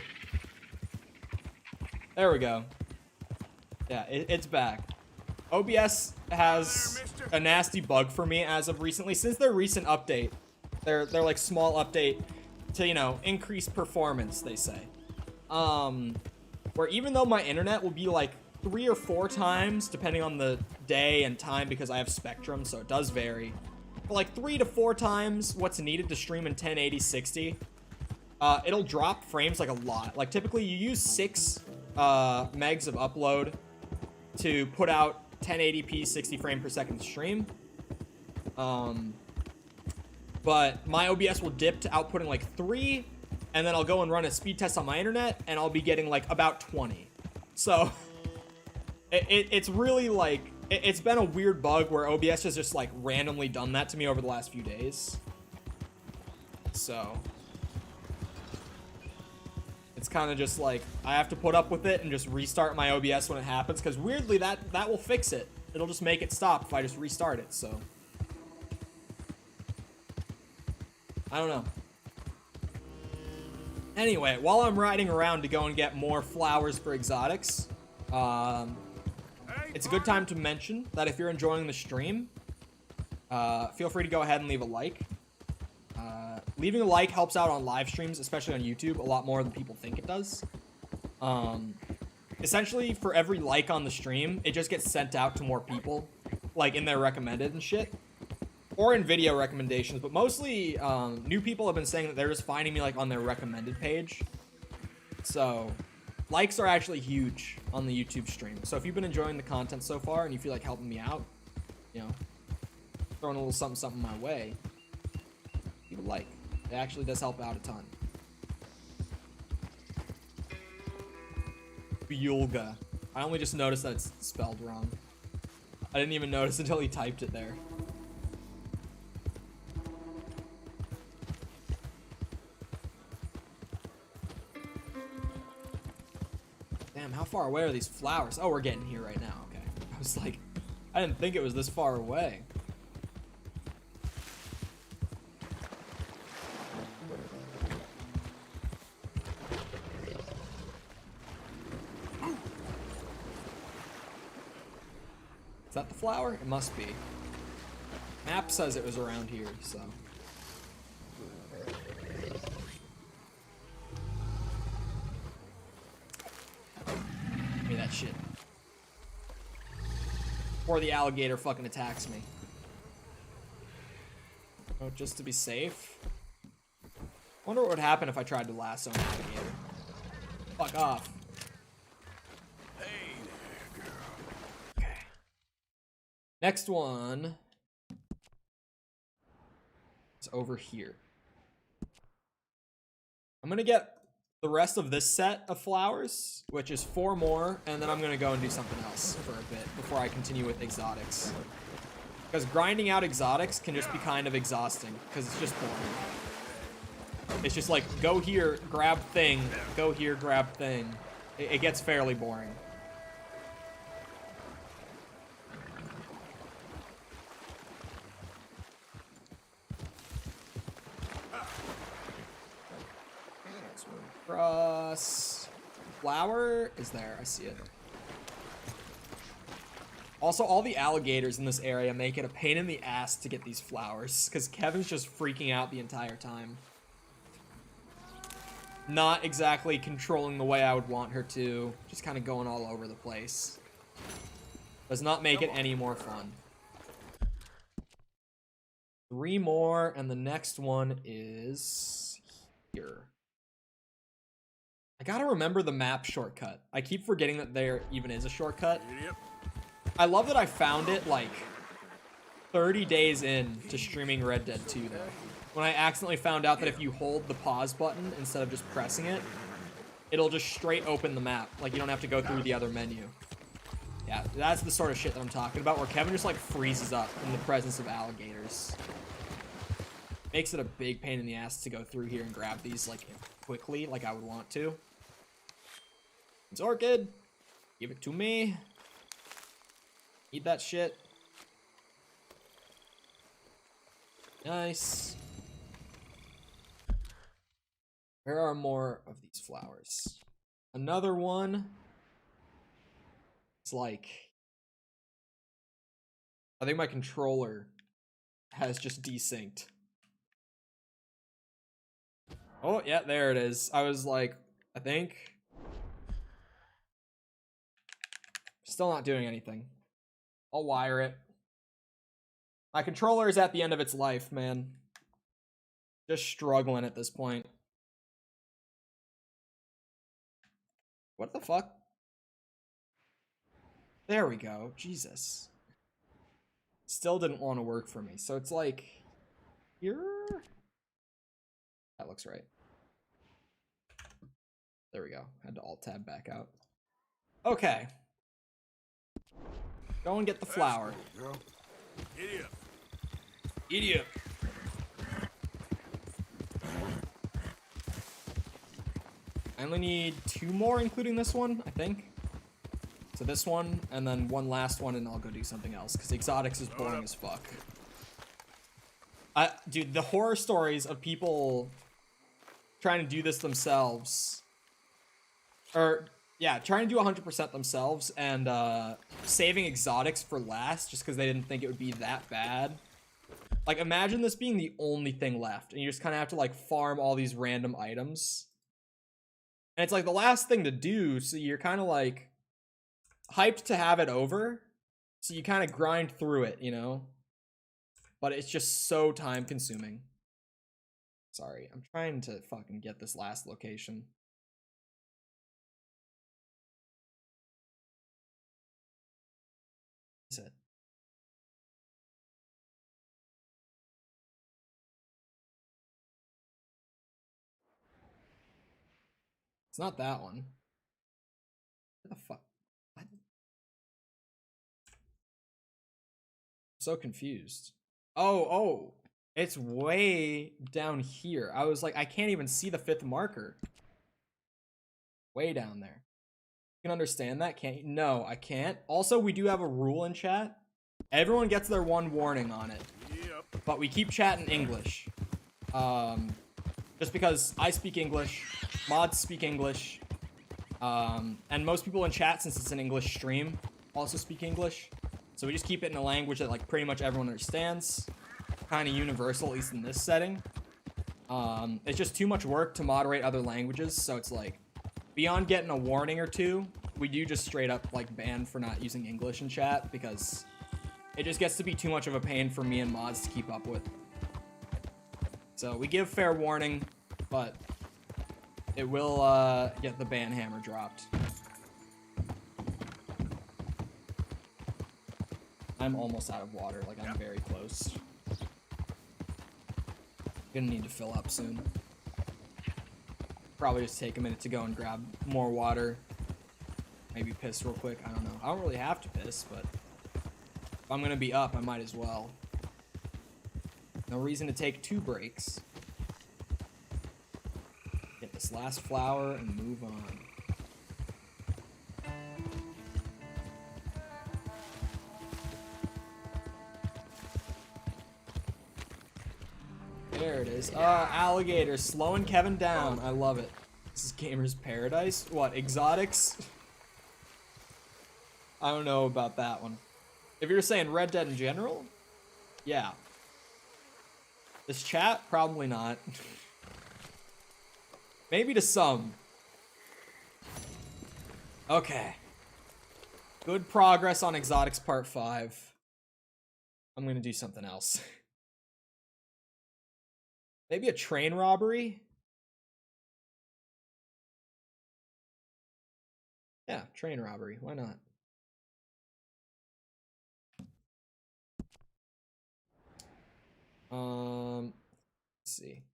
There we go. Yeah, it's back. OBS has a nasty bug for me as of recently. Since their recent update, their like small update to, you know, increase performance, they say. Where even though my internet will be like 3 or 4 times, depending on the day and time, because I have Spectrum, so it does vary. But like 3 to 4 times what's needed to stream in 1080 60. It'll drop frames like a lot. Like typically you use 6 megs of upload to put out 1080p 60 frame per second stream. But my OBS will dip to outputting like 3, and then I'll go and run a speed test on my internet, and I'll be getting like about 20. So it's really like, it's been a weird bug where OBS has just like randomly done that to me over the last few days. So It's kind of just like, I have to put up with it and just restart my OBS when it happens, because weirdly, that will fix it. It'll just make it stop if I just restart it, so. I don't know. Anyway, while I'm riding around to go and get more flowers for exotics, it's a good time to mention that if you're enjoying the stream, feel free to go ahead and leave a like. Leaving a like helps out on live streams, especially on YouTube, a lot more than people think it does. Essentially, for every like on the stream, it just gets sent out to more people, like in their recommended and shit. Or in video recommendations, but mostly new people have been saying that they're just finding me like on their recommended page. So, likes are actually huge on the YouTube stream. So if you've been enjoying the content so far and you feel like helping me out, you know, throwing a little something something my way, leave a like. It actually does help out a ton. Biolga. I only just noticed that it's spelled wrong. I didn't even notice until he typed it there. Damn, how far away are these flowers? Oh, we're getting here right now. Okay. I was like, I didn't think it was this far away. Is that the flower? It must be. Map says it was around here, so. Give me that shit. Before the alligator fucking attacks me. Oh, just to be safe. Wonder what would happen if I tried to lasso an alligator. Fuck off. Next one is over here. I'm gonna get the rest of this set of flowers, which is 4 more, and then I'm gonna go and do something else for a bit before I continue with exotics. Because grinding out exotics can just be kind of exhausting, because it's just boring. It's just like, go here, grab thing, go here, grab thing. It gets fairly boring. Cross. Flower is there. I see it. Also, all the alligators in this area make it a pain in the ass to get these flowers, because Kevin's just freaking out the entire time. Not exactly controlling the way I would want her to. Just kind of going all over the place. Does not make it any more fun. 3 more, and the next one is here. I gotta remember the map shortcut. I keep forgetting that there even is a shortcut. I love that I found it like 30 days in to streaming Red Dead 2 though. When I accidentally found out that if you hold the pause button instead of just pressing it, it'll just straight open the map. Like you don't have to go through the other menu. Yeah, that's the sort of shit that I'm talking about, where Kevin just like freezes up in the presence of alligators. Makes it a big pain in the ass to go through here and grab these like quickly like I would want to. It's Orchid. Give it to me. Eat that shit. Nice. There are more of these flowers. Another one. It's like, I think my controller has just desynced. Oh, yeah, there it is. I was like, I think. Still not doing anything. I'll wire it. My controller is at the end of its life, man. Just struggling at this point. What the fuck? There we go. Jesus. Still didn't want to work for me. So it's like here. That looks right. There we go. Had to alt tab back out. Okay. Go and get the flower. Idiot. Idiot. I only need 2 more, including this one, I think. So this one, and then one last one, and I'll go do something else, because exotics is boring as fuck. Dude, the horror stories of people trying to do this themselves, or, yeah, trying to do 100% themselves, and saving exotics for last, just because they didn't think it would be that bad. Like, imagine this being the only thing left, and you just kind of have to, like, farm all these random items. And it's, like, the last thing to do, so you're kind of, like, hyped to have it over, so you kind of grind through it, you know? But it's just so time-consuming. Sorry, I'm trying to fucking get this last location. Is it? It's not that one. What the fuck? What? I'm so confused. Oh, it's way down here. I was like, I can't even see the 5th marker. Way down there. You can understand that, can't you? No, I can't. Also, we do have a rule in chat. Everyone gets their 1 warning on it. Yep. But we keep chatting English. Just because I speak English, mods speak English, and most people in chat, since it's an English stream, also speak English. So we just keep it in a language that, like, pretty much everyone understands. Kind of universal, at least in this setting. It's just too much work to moderate other languages, so it's like, beyond getting a warning or 2, we do just straight up, like, ban for not using English in chat, because it just gets to be too much of a pain for me and mods to keep up with. So we give fair warning, but it will get the ban hammer dropped. I'm almost out of water, like I'm very close. Gonna need to fill up soon. Probably just take a minute to go and grab more water. Maybe piss real quick, I don't know. I don't really have to piss, but if I'm gonna be up, I might as well. No reason to take 2 breaks. Get this last flower and move on. There it is. Alligator slowing Kevin down. I love it. This is Gamer's Paradise. What, exotics? I don't know about that one. If you're saying Red Dead in general, yeah. This chat? Probably not. Maybe to some. Okay. Good progress on Exotics Part 5. I'm gonna do something else. Maybe a train robbery? Yeah, train robbery. Why not? Let's see.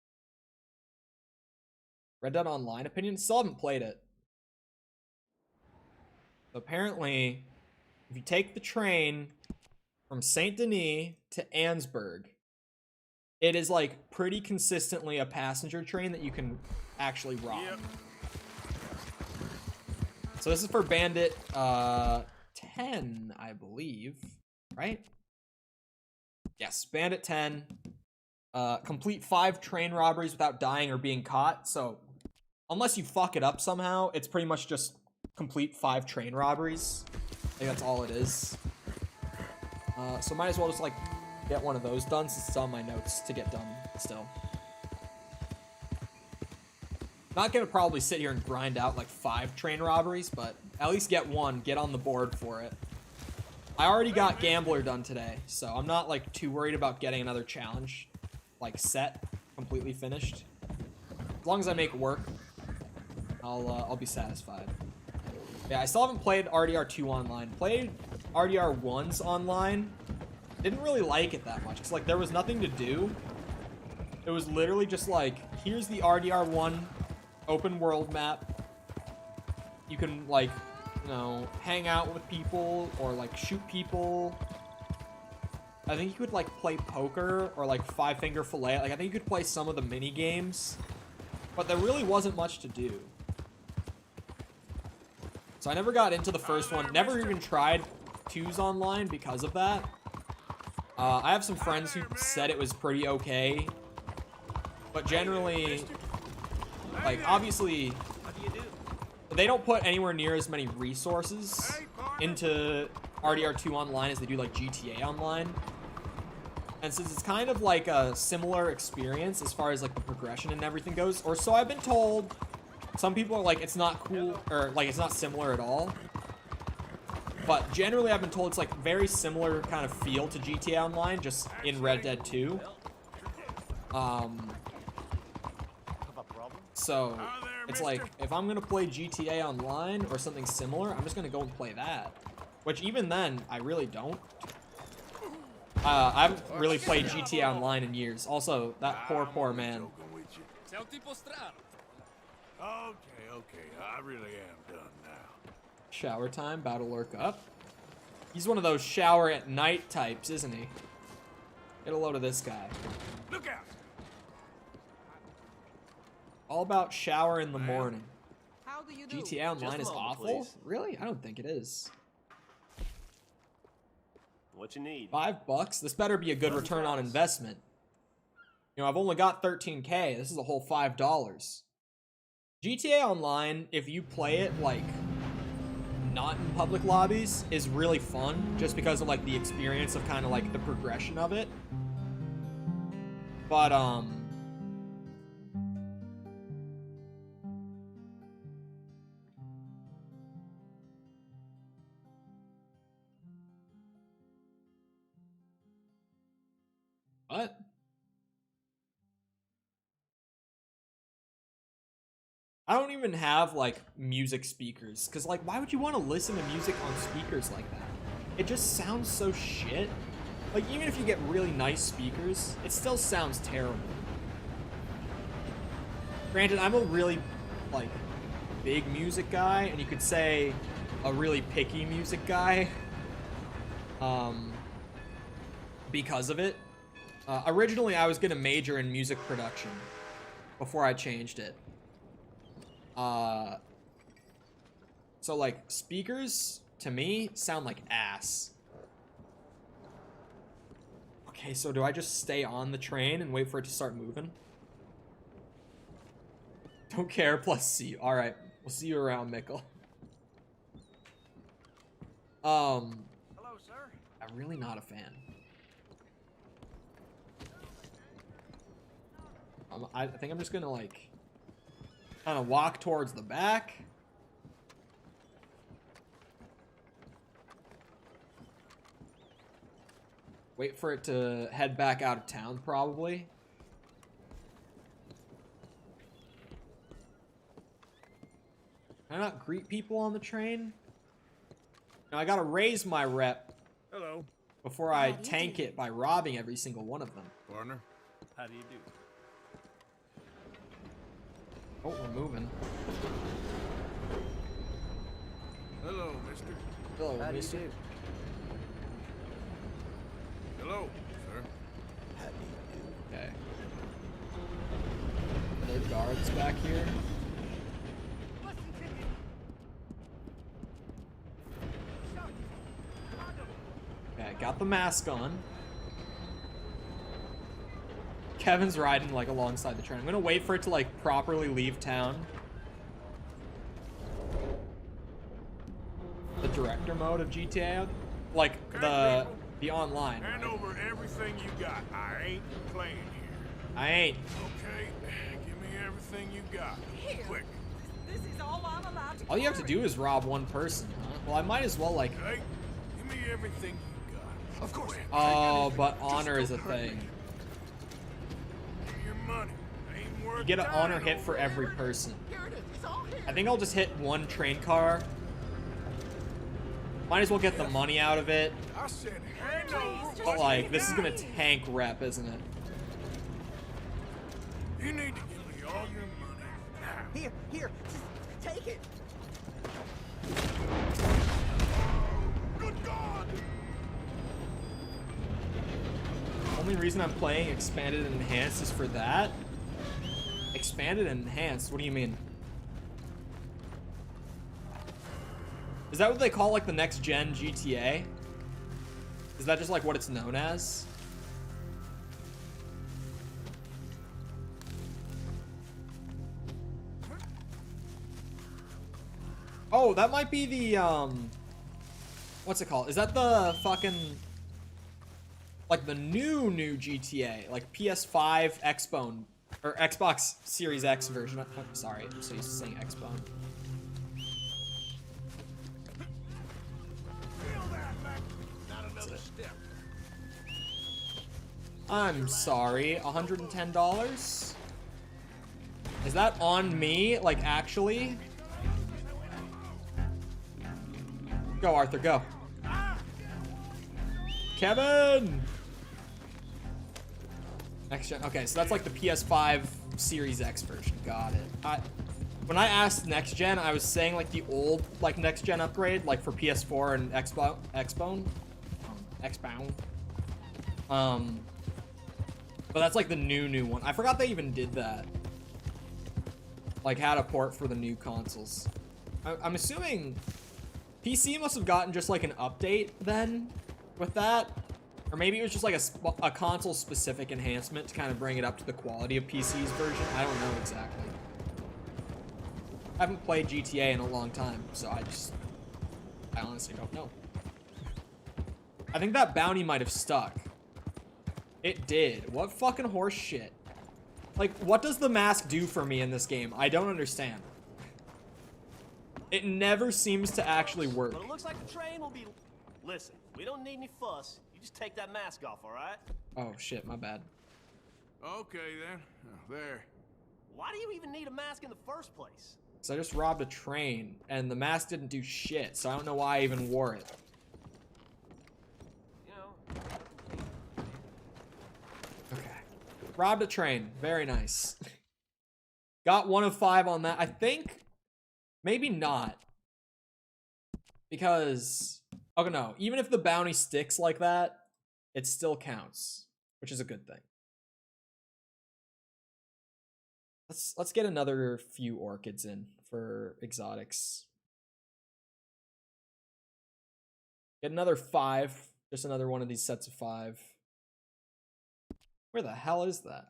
Red Dead Online opinion? Still haven't played it. So apparently, if you take the train from Saint Denis to Annesburg, it is like pretty consistently a passenger train that you can actually rob. Yep. So this is for Bandit 10, I believe, right? Yes, Bandit 10. Complete 5 train robberies without dying or being caught. So unless you fuck it up somehow, it's pretty much just complete 5 train robberies. I think that's all it is. So might as well just like get one of those done since it's on my notes to get done still. Not gonna probably sit here and grind out like 5 train robberies, but at least get one, get on the board for it. I already got Gambler done today, so I'm not like too worried about getting another challenge like set completely finished. As long as I make work, I'll be satisfied. Yeah, I still haven't played RDR 2 online. Played RDR 1's online. Didn't really like it that much. It's like there was nothing to do. It was literally just like, here's the RDR 1 open world map. You can like, you know, hang out with people or like shoot people. I think you could like play poker or like 5-finger fillet. Like I think you could play some of the mini games, but there really wasn't much to do. So I never got into the first one. Never even tried 2's online because of that. I have some friends who said it was pretty okay. But generally, like, obviously, they don't put anywhere near as many resources into RDR2 online as they do, like, GTA Online. And since it's kind of like a similar experience as far as, like, the progression and everything goes, or so I've been told. Some people are like, it's not cool, or like, it's not similar at all. But generally, I've been told it's like very similar kind of feel to GTA Online, just in Red Dead 2. So it's like, if I'm gonna play GTA Online or something similar, I'm just gonna go and play that. Which even then, I really don't. I haven't really played GTA Online in years. Also, that poor man. Okay, I really am done now. Shower time, about to lurk up. He's one of those shower at night types, isn't he? Get a load of this guy. Look out! All about shower in the morning. How do you do? GTA Online is Just a moment, awful? please. Really? I don't think it is. What you need? $5? This better be a good return on investment. You know, I've only got 13K. This is a whole $5. GTA Online, if you play it, like, not in public lobbies, is really fun, just because of, like, the experience of kind of, like, the progression of it. But, what? I don't even have, like, music speakers. Because, like, why would you want to listen to music on speakers like that? It just sounds so shit. Like, even if you get really nice speakers, it still sounds terrible. Granted, I'm a really, like, big music guy. And you could say a really picky music guy. Because of it. Originally, I was going to major in music production. Before I changed it. So, like, speakers, to me, sound like ass. Okay, so do I just stay on the train and wait for it to start moving? Don't care, plus C. Alright, we'll see you around, Mickle. Hello, sir. I'm really not a fan. I think I'm just gonna, like, kind of walk towards the back. Wait for it to head back out of town, probably. Can I not greet people on the train? No, I gotta raise my rep. Hello. Before I tank it by robbing every single one of them. Partner? How do you do? Oh, we're moving. Hello, mister. Hello, mister. Hello, sir. How do you do? Okay. Are there guards back here? Okay, got the mask on. Kevin's riding, like, alongside the train. I'm gonna wait for it to, like, properly leave town. The director mode of GTA? Like, the online. Hand right? over everything you got. I ain't playing here. I ain't. Okay, give me everything you got. Here. Quick. This is all I'm allowed to All you have to do is rob one person, huh? Well, I might as well, like... Okay, give me everything you got. Of course. Oh, but honor is a thing. Give me your money. Ain't worth You get an dying honor hit over. for every person. Here it is. It's all here. I think I'll just hit one train car. Might as well get the money out of it. I said hand over. But, like, this is gonna tank rep, isn't it? You need to give me all your money now. Here. Just take it. Good God! Only reason I'm playing Expanded and Enhanced is for that. Expanded and Enhanced? What do you mean? Is that what they call like the next gen GTA? Is that just like what it's known as? Oh, that might be the what's it called? Is that the fucking like the new GTA, like PS5 Xbone or Xbox Series X version? I'm sorry, I'm so used to saying Xbone. I'm sorry, $110? Is that on me? Like, actually? Go, Arthur, go. Kevin! Next gen. Okay, so that's like the PS5 Series X version. Got it. When I asked next gen, I was saying like the old like next gen upgrade, like for PS4 and Xbone. But that's like the new one. I forgot they even did that. Like had a port for the new consoles. I'm assuming PC must have gotten just like an update then with that. Or maybe it was just like a console specific enhancement to kind of bring it up to the quality of PC's version. I don't know exactly. I haven't played GTA in a long time, so I honestly don't know. I think that bounty might have stuck. It did. What fucking horse shit? Like, what does the mask do for me in this game? I don't understand. It never seems to actually work. But it looks like the train will be... Listen, we don't need any fuss. You just take that mask off, all right? Oh, shit, my bad. Okay, then. There. Why do you even need a mask in the first place? Because I just robbed a train, and the mask didn't do shit, so I don't know why I even wore it. You know... Okay. Robbed a train. Very nice. Got 1 of 5 on that. I think... Maybe not. Because... Oh, no. Even if the bounty sticks like that, it still counts. Which is a good thing. Let's get another few orchids in for exotics. Get another 5. Just another one of these sets of 5. Where the hell is that?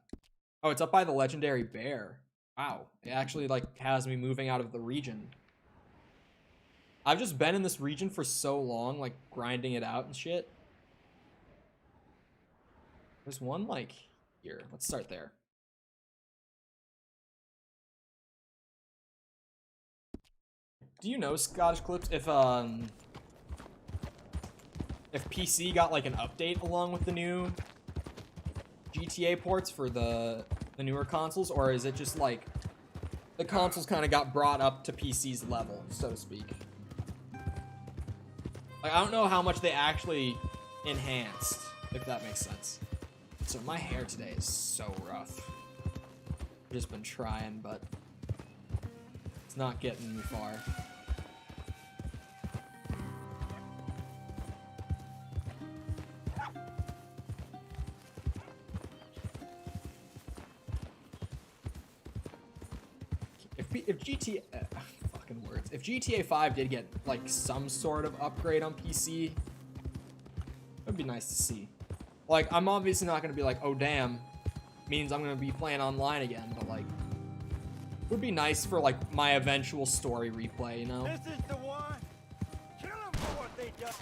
Oh, it's up by the legendary bear. Wow. It actually like has me moving out of the region. I've just been in this region for so long, like grinding it out and shit. There's one like here. Let's start there. Do you know, Scottish Clips, if PC got like an update along with the new GTA ports for the newer consoles, or is it just like the consoles kind of got brought up to PC's level, so to speak? Like, I don't know how much they actually enhanced, if that makes sense. So my hair today is so rough. I've just been trying, but it's not getting me far. If GTA fucking words. If GTA 5 did get like some sort of upgrade on PC, it'd be nice to see. Like, I'm obviously not gonna be like, oh damn, means I'm gonna be playing online again, but like, it would be nice for like my eventual story replay, you know? This is the one. Kill them for what they done.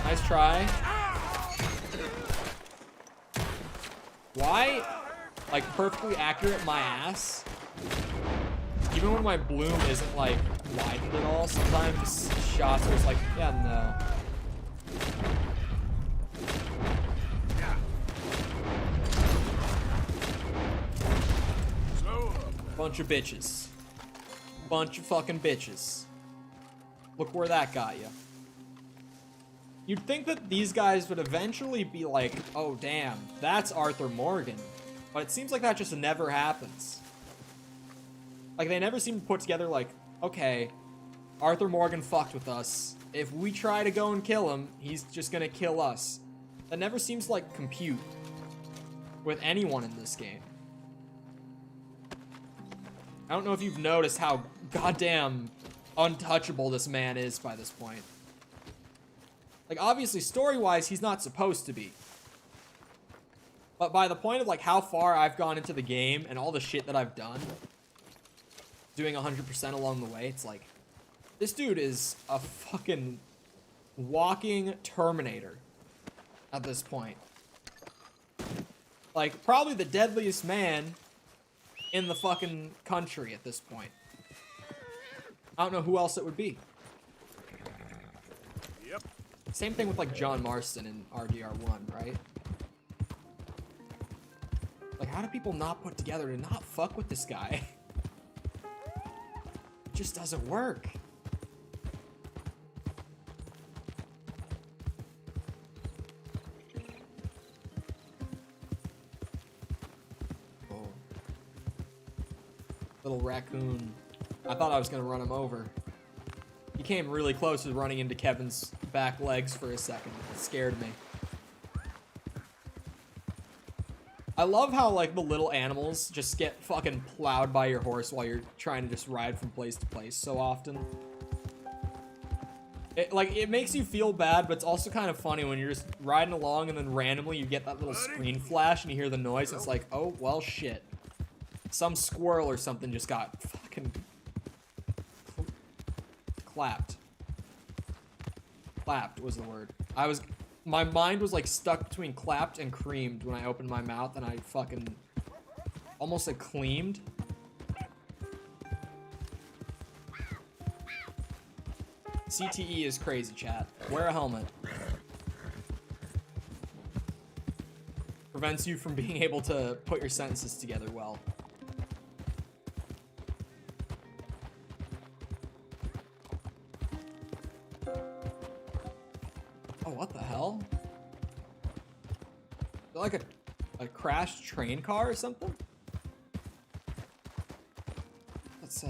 Nice try. Why? Like, perfectly accurate my ass. Even when my bloom isn't, like, widened at all, sometimes shots are just like, yeah, no. Bunch of bitches. Bunch of fucking bitches. Look where that got you. You'd think that these guys would eventually be like, oh damn, that's Arthur Morgan. But it seems like that just never happens. Like, they never seem to put together like, okay, Arthur Morgan fucked with us. If we try to go and kill him, he's just gonna kill us. That never seems to, like, compute with anyone in this game. I don't know if you've noticed how goddamn untouchable this man is by this point. Like, obviously, story-wise, he's not supposed to be. But by the point of, like, how far I've gone into the game and all the shit that I've done, doing 100% along the way, it's like, this dude is a fucking walking Terminator at this point. Like, probably the deadliest man in the fucking country at this point. I don't know who else it would be. Yep. Same thing with, like, John Marston in RDR1, right? Like, how do people not put together to not fuck with this guy? It just doesn't work. Oh. Little raccoon. I thought I was gonna run him over. He came really close to running into Kevin's back legs for a second. It scared me. I love how, like, the little animals just get fucking plowed by your horse while you're trying to just ride from place to place so often. It makes you feel bad, but it's also kind of funny when you're just riding along and then randomly you get that little screen flash and you hear the noise. It's like, oh, well, shit. Some squirrel or something just got fucking clapped. Clapped was the word. My mind was like stuck between clapped and creamed when I opened my mouth, and I fucking almost like cleamed. CTE is crazy, chat. Wear a helmet. Prevents you from being able to put your sentences together well. Oh, what the hell? Is it like a crashed train car or something? Let's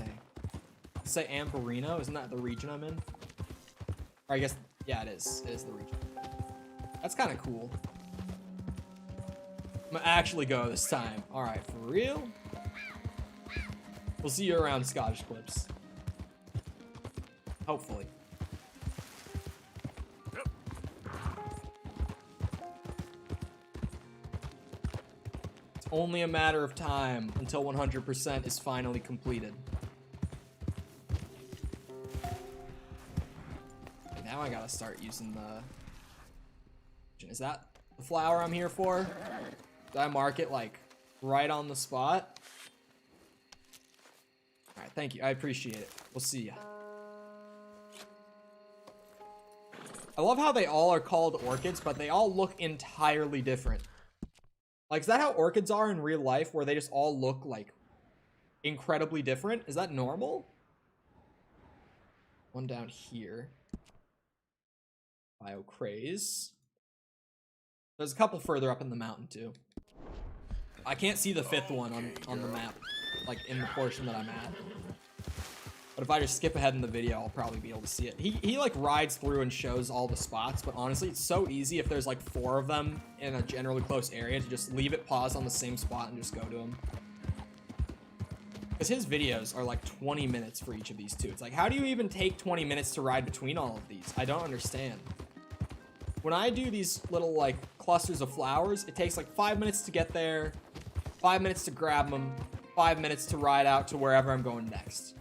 say Amberino. Isn't that the region I'm in? Or I guess, yeah, it is. It is the region. That's kind of cool. I'm gonna actually go this time. All right, for real? We'll see you around Scottish Clips. Hopefully. It's only a matter of time until 100% is finally completed. Okay, now I gotta start using the... Is that the flower I'm here for? Did I mark it, like, right on the spot? Alright, thank you. I appreciate it. We'll see ya. I love how they all are called orchids, but they all look entirely different. Like, is that how orchids are in real life, where they just all look, like, incredibly different? Is that normal? One down here. Biocraze. There's a couple further up in the mountain, too. I can't see the fifth one on the map, like, in the portion that I'm at. But if I just skip ahead in the video, I'll probably be able to see it. He like, rides through and shows all the spots, but honestly, it's so easy if there's, like, 4 of them in a generally close area to just leave it pause on the same spot and just go to them. Because his videos are, like, 20 minutes for each of these, too. It's like, how do you even take 20 minutes to ride between all of these? I don't understand. When I do these little, like, clusters of flowers, it takes, like, 5 minutes to get there, 5 minutes to grab them, 5 minutes to ride out to wherever I'm going next.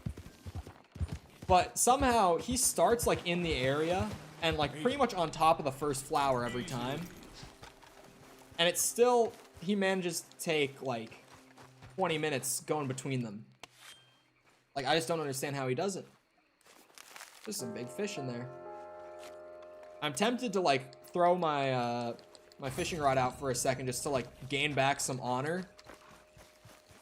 But somehow, he starts, like, in the area, and, like, pretty much on top of the first flower every time. And it's still, he manages to take, like, 20 minutes going between them. Like, I just don't understand how he does it. There's some big fish in there. I'm tempted to, like, throw my, my fishing rod out for a second just to, like, gain back some honor.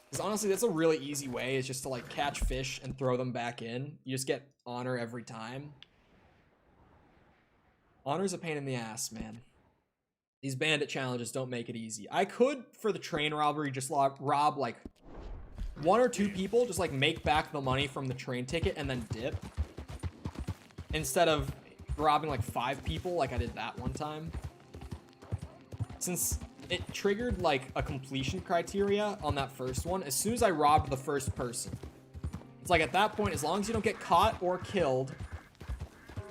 Because honestly, that's a really easy way, is just to, like, catch fish and throw them back in. You just get honor every time. Honor's a pain in the ass, man. These bandit challenges don't make it easy. I could, for the train robbery, just rob, like, 1 or 2 people, just, like, make back the money from the train ticket and then dip. Instead of robbing, like, 5 people like I did that one time. Since it triggered, like, a completion criteria on that first one as soon as I robbed the first person. It's like at that point, as long as you don't get caught or killed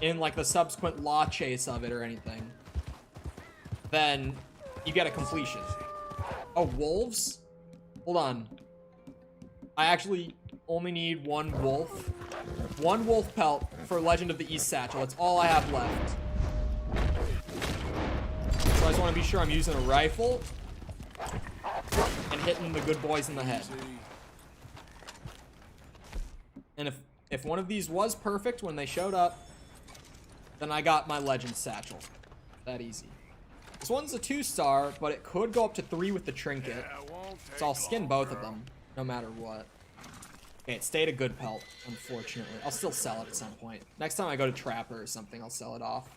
in like the subsequent law chase of it or anything, then you get a completion. Oh, wolves? Hold on. I actually only need one wolf. One wolf pelt for Legend of the East Satchel. That's all I have left. So I just want to be sure I'm using a rifle and hitting the good boys in the head. And if one of these was perfect when they showed up, then I got my Legend Satchel. That easy. This one's a 2-star, but it could go up to 3 with the trinket. So I'll skin both of them, no matter what. Okay, it stayed a good pelt, unfortunately. I'll still sell it at some point. Next time I go to Trapper or something, I'll sell it off.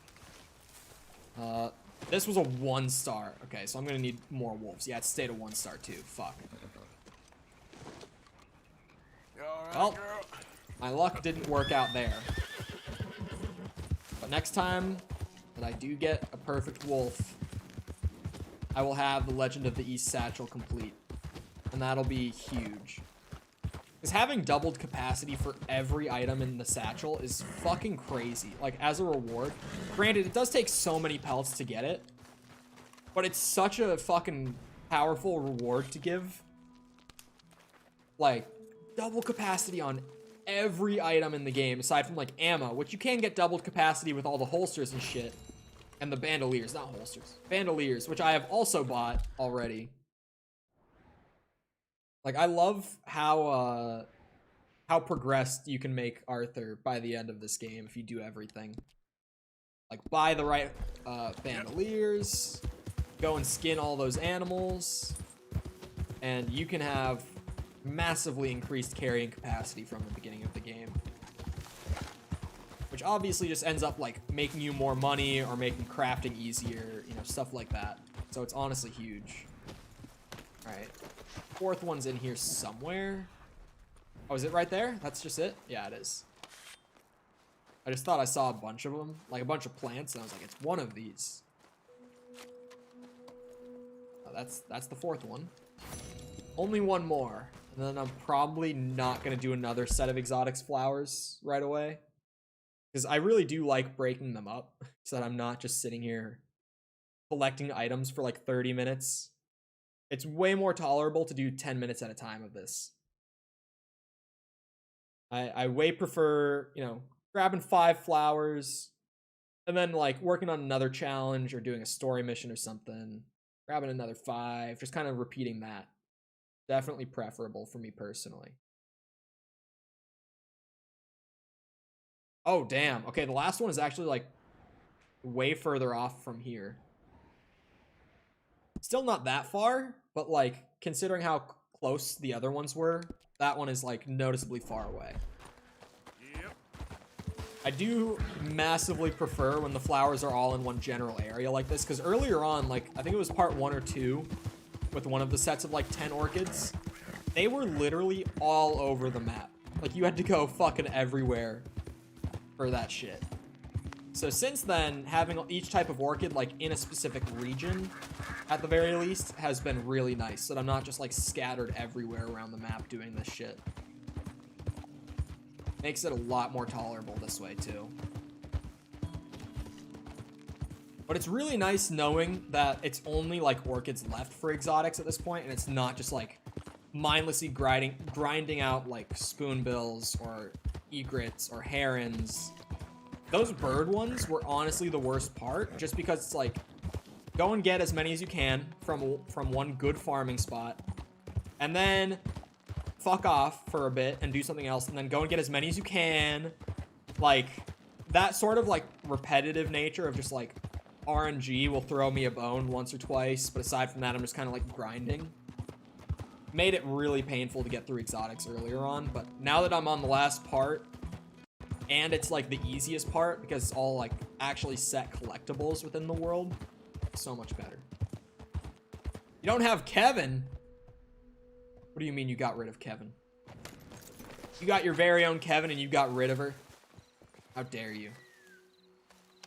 This was a 1-star. Okay, so I'm gonna need more wolves. Yeah, it stayed a 1-star too. Fuck. Well, my luck didn't work out there. But next time that I do get a perfect wolf, I will have the Legend of the East Satchel complete. And that'll be huge. Because having doubled capacity for every item in the satchel is fucking crazy. Like, as a reward. Granted, it does take so many pelts to get it. But it's such a fucking powerful reward to give. Like, double capacity on every item in the game, aside from, like, ammo, which you can get doubled capacity with all the holsters and shit. And the bandoliers, not holsters. Bandoliers, which I have also bought already. Like, I love how progressed you can make Arthur by the end of this game if you do everything. Like, buy the right bandoliers, go and skin all those animals, and you can have massively increased carrying capacity from the beginning of the game. Which obviously just ends up, like, making you more money or making crafting easier, you know, stuff like that. So it's honestly huge. Alright. 4th one's in here somewhere. Oh, is it right there? That's just it? Yeah, it is. I just thought I saw a bunch of them. Like, a bunch of plants, and I was like, it's one of these. Oh, that's the 4th one. Only one more. And then I'm probably not going to do another set of exotics flowers right away. Because I really do like breaking them up. So that I'm not just sitting here collecting items for like 30 minutes. It's way more tolerable to do 10 minutes at a time of this. I way prefer, you know, grabbing 5 flowers and then like working on another challenge or doing a story mission or something. Grabbing another 5, just kind of repeating that. Definitely preferable for me personally. Oh, damn. Okay, the last one is actually like way further off from here. Still not that far, but like considering how close the other ones were, that one is like noticeably far away. Yep. I do massively prefer when the flowers are all in one general area like this, because earlier on, like I think it was part 1 or 2 with one of the sets of like 10 orchids, they were literally all over the map. Like you had to go fucking everywhere for that shit. So since then, having each type of orchid like in a specific region, at the very least, has been really nice. So that I'm not just like scattered everywhere around the map doing this shit. Makes it a lot more tolerable this way too. But it's really nice knowing that it's only like orchids left for exotics at this point, and it's not just like mindlessly grinding out like spoonbills or egrets or herons. Those bird ones were honestly the worst part, just because it's like, go and get as many as you can from one good farming spot, and then fuck off for a bit and do something else, and then go and get as many as you can. Like, that sort of like repetitive nature of just like RNG will throw me a bone once or twice, but aside from that, I'm just kind of like grinding. Made it really painful to get through exotics earlier on, but now that I'm on the last part, and it's like the easiest part because it's all like actually set collectibles within the world, so much better. You don't have Kevin? What do you mean you got rid of Kevin? You got your very own Kevin and you got rid of her? How dare you?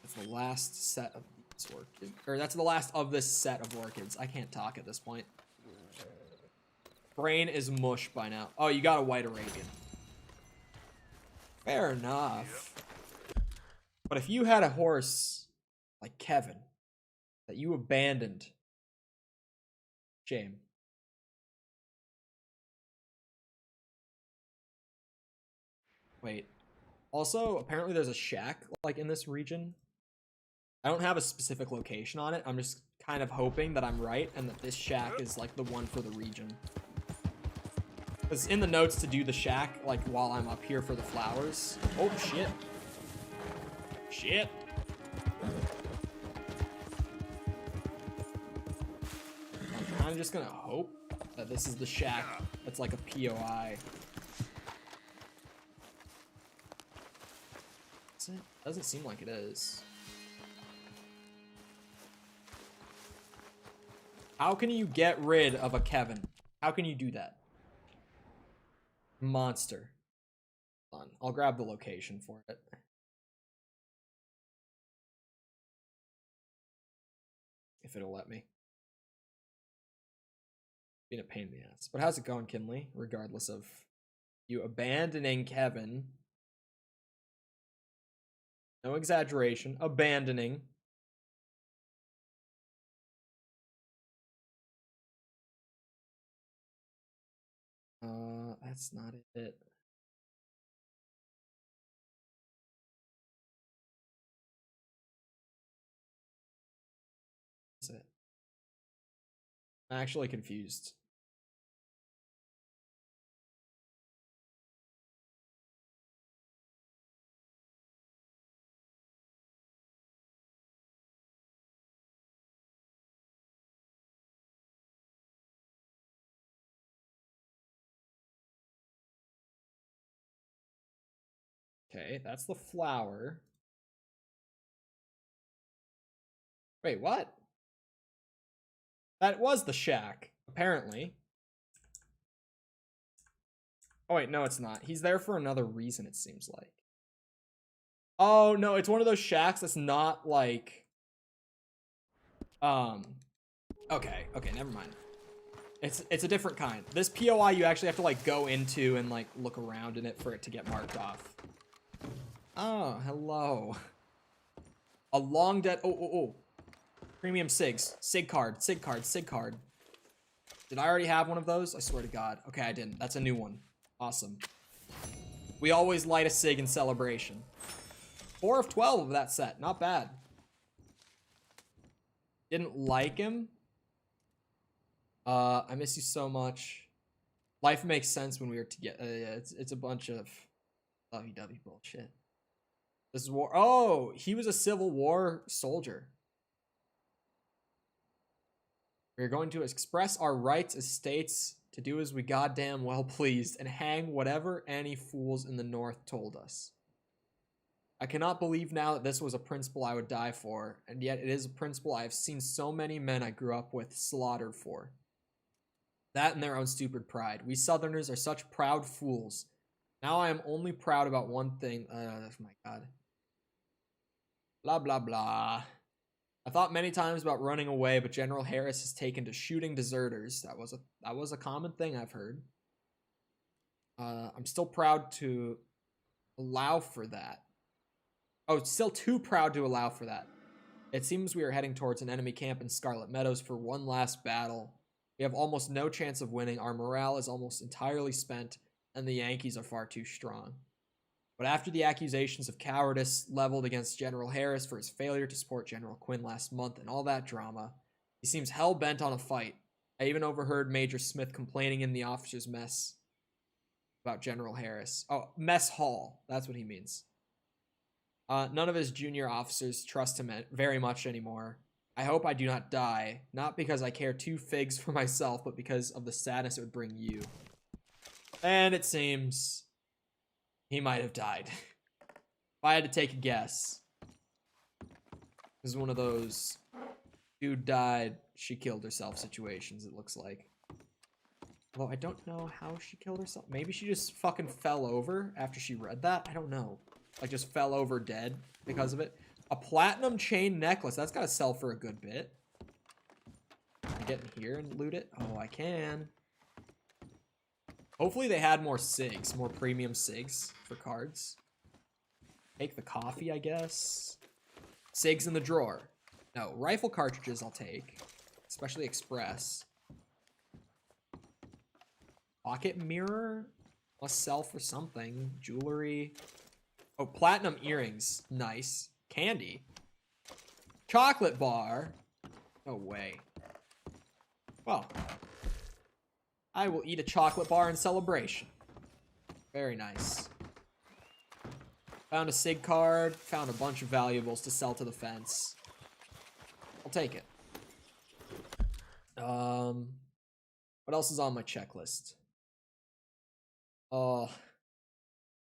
That's the last set of these orchids. Or that's the last of this set of orchids. I can't talk at this point. Brain is mush by now. Oh, you got a white Arabian. Fair enough. But if you had a horse like Kevin that you abandoned, shame. Wait. Also, apparently there's a shack like in this region. I don't have a specific location on it. I'm just kind of hoping that I'm right and that this shack is like the one for the region. Because in the notes to do the shack, like while I'm up here for the flowers. Oh, shit. Shit. I'm kind of just gonna hope that this is the shack that's like a POI. Is it? Doesn't seem like it is. How can you get rid of a Kevin? How can you do that? Monster. Hold on, I'll grab the location for it. If it'll let me. Being a pain in the ass. But how's it going, Kinley? Regardless of you abandoning Kevin. No exaggeration. Abandoning. That's not it. Is it? I'm actually confused. Okay, that's the flower. Wait, what? That was the shack, apparently. Oh, wait, no, it's not. He's there for another reason, it seems like. Oh, no, it's one of those shacks that's not, like... Okay, never mind. It's a different kind. This POI, you actually have to, like, go into and, like, look around in it for it to get marked off. Oh, hello. A long dead... Oh. Premium SIGs. SIG card. Did I already have one of those? I swear to God. Okay, I didn't. That's a new one. Awesome. We always light a SIG in celebration. 4 of 12 of that set. Not bad. Didn't like him. I miss you so much. Life makes sense when we were together. Yeah, it's a bunch of lovey-dovey bullshit. This is war. Oh, he was a Civil War soldier. We're going to express our rights as states to do as we goddamn well pleased and hang whatever any fools in the North told us. I cannot believe now that this was a principle I would die for, and yet it is a principle I have seen so many men I grew up with slaughtered for. That and their own stupid pride. We Southerners are such proud fools. Now I am only proud about one thing. Oh my God. Blah, blah, blah. I thought many times about running away, but General Harris has taken to shooting deserters. That was a common thing I've heard. I'm still proud to allow for that. Oh, still too proud to allow for that. It seems we are heading towards an enemy camp in Scarlet Meadows for one last battle. We have almost no chance of winning. Our morale is almost entirely spent, and the Yankees are far too strong. But after the accusations of cowardice leveled against General Harris for his failure to support General Quinn last month and all that drama, he seems hell-bent on a fight. I even overheard Major Smith complaining in the officers' mess about General Harris. Oh, mess hall. That's what he means. None of his junior officers trust him very much anymore. I hope I do not die, not because I care 2 figs for myself, but because of the sadness it would bring you. And it seems he might have died. If I had to take a guess, this is one of those dude died, she killed herself situations, it looks like. Although I don't know how she killed herself. Maybe she just fucking fell over after she read that? I don't know. Like, just fell over dead because of it. A platinum chain necklace. That's got to sell for a good bit. Can I get in here and loot it? Oh, I can. Hopefully they had more SIGs. More premium SIGs for cards. Take the coffee, I guess. SIGs in the drawer. No, rifle cartridges I'll take. Especially express. Pocket mirror? Must sell for something. Jewelry. Oh, platinum earrings. Nice. Candy. Chocolate bar. No way. Well. I will eat a chocolate bar in celebration. Very nice. Found a SIG card. Found a bunch of valuables to sell to the fence. I'll take it. What else is on my checklist?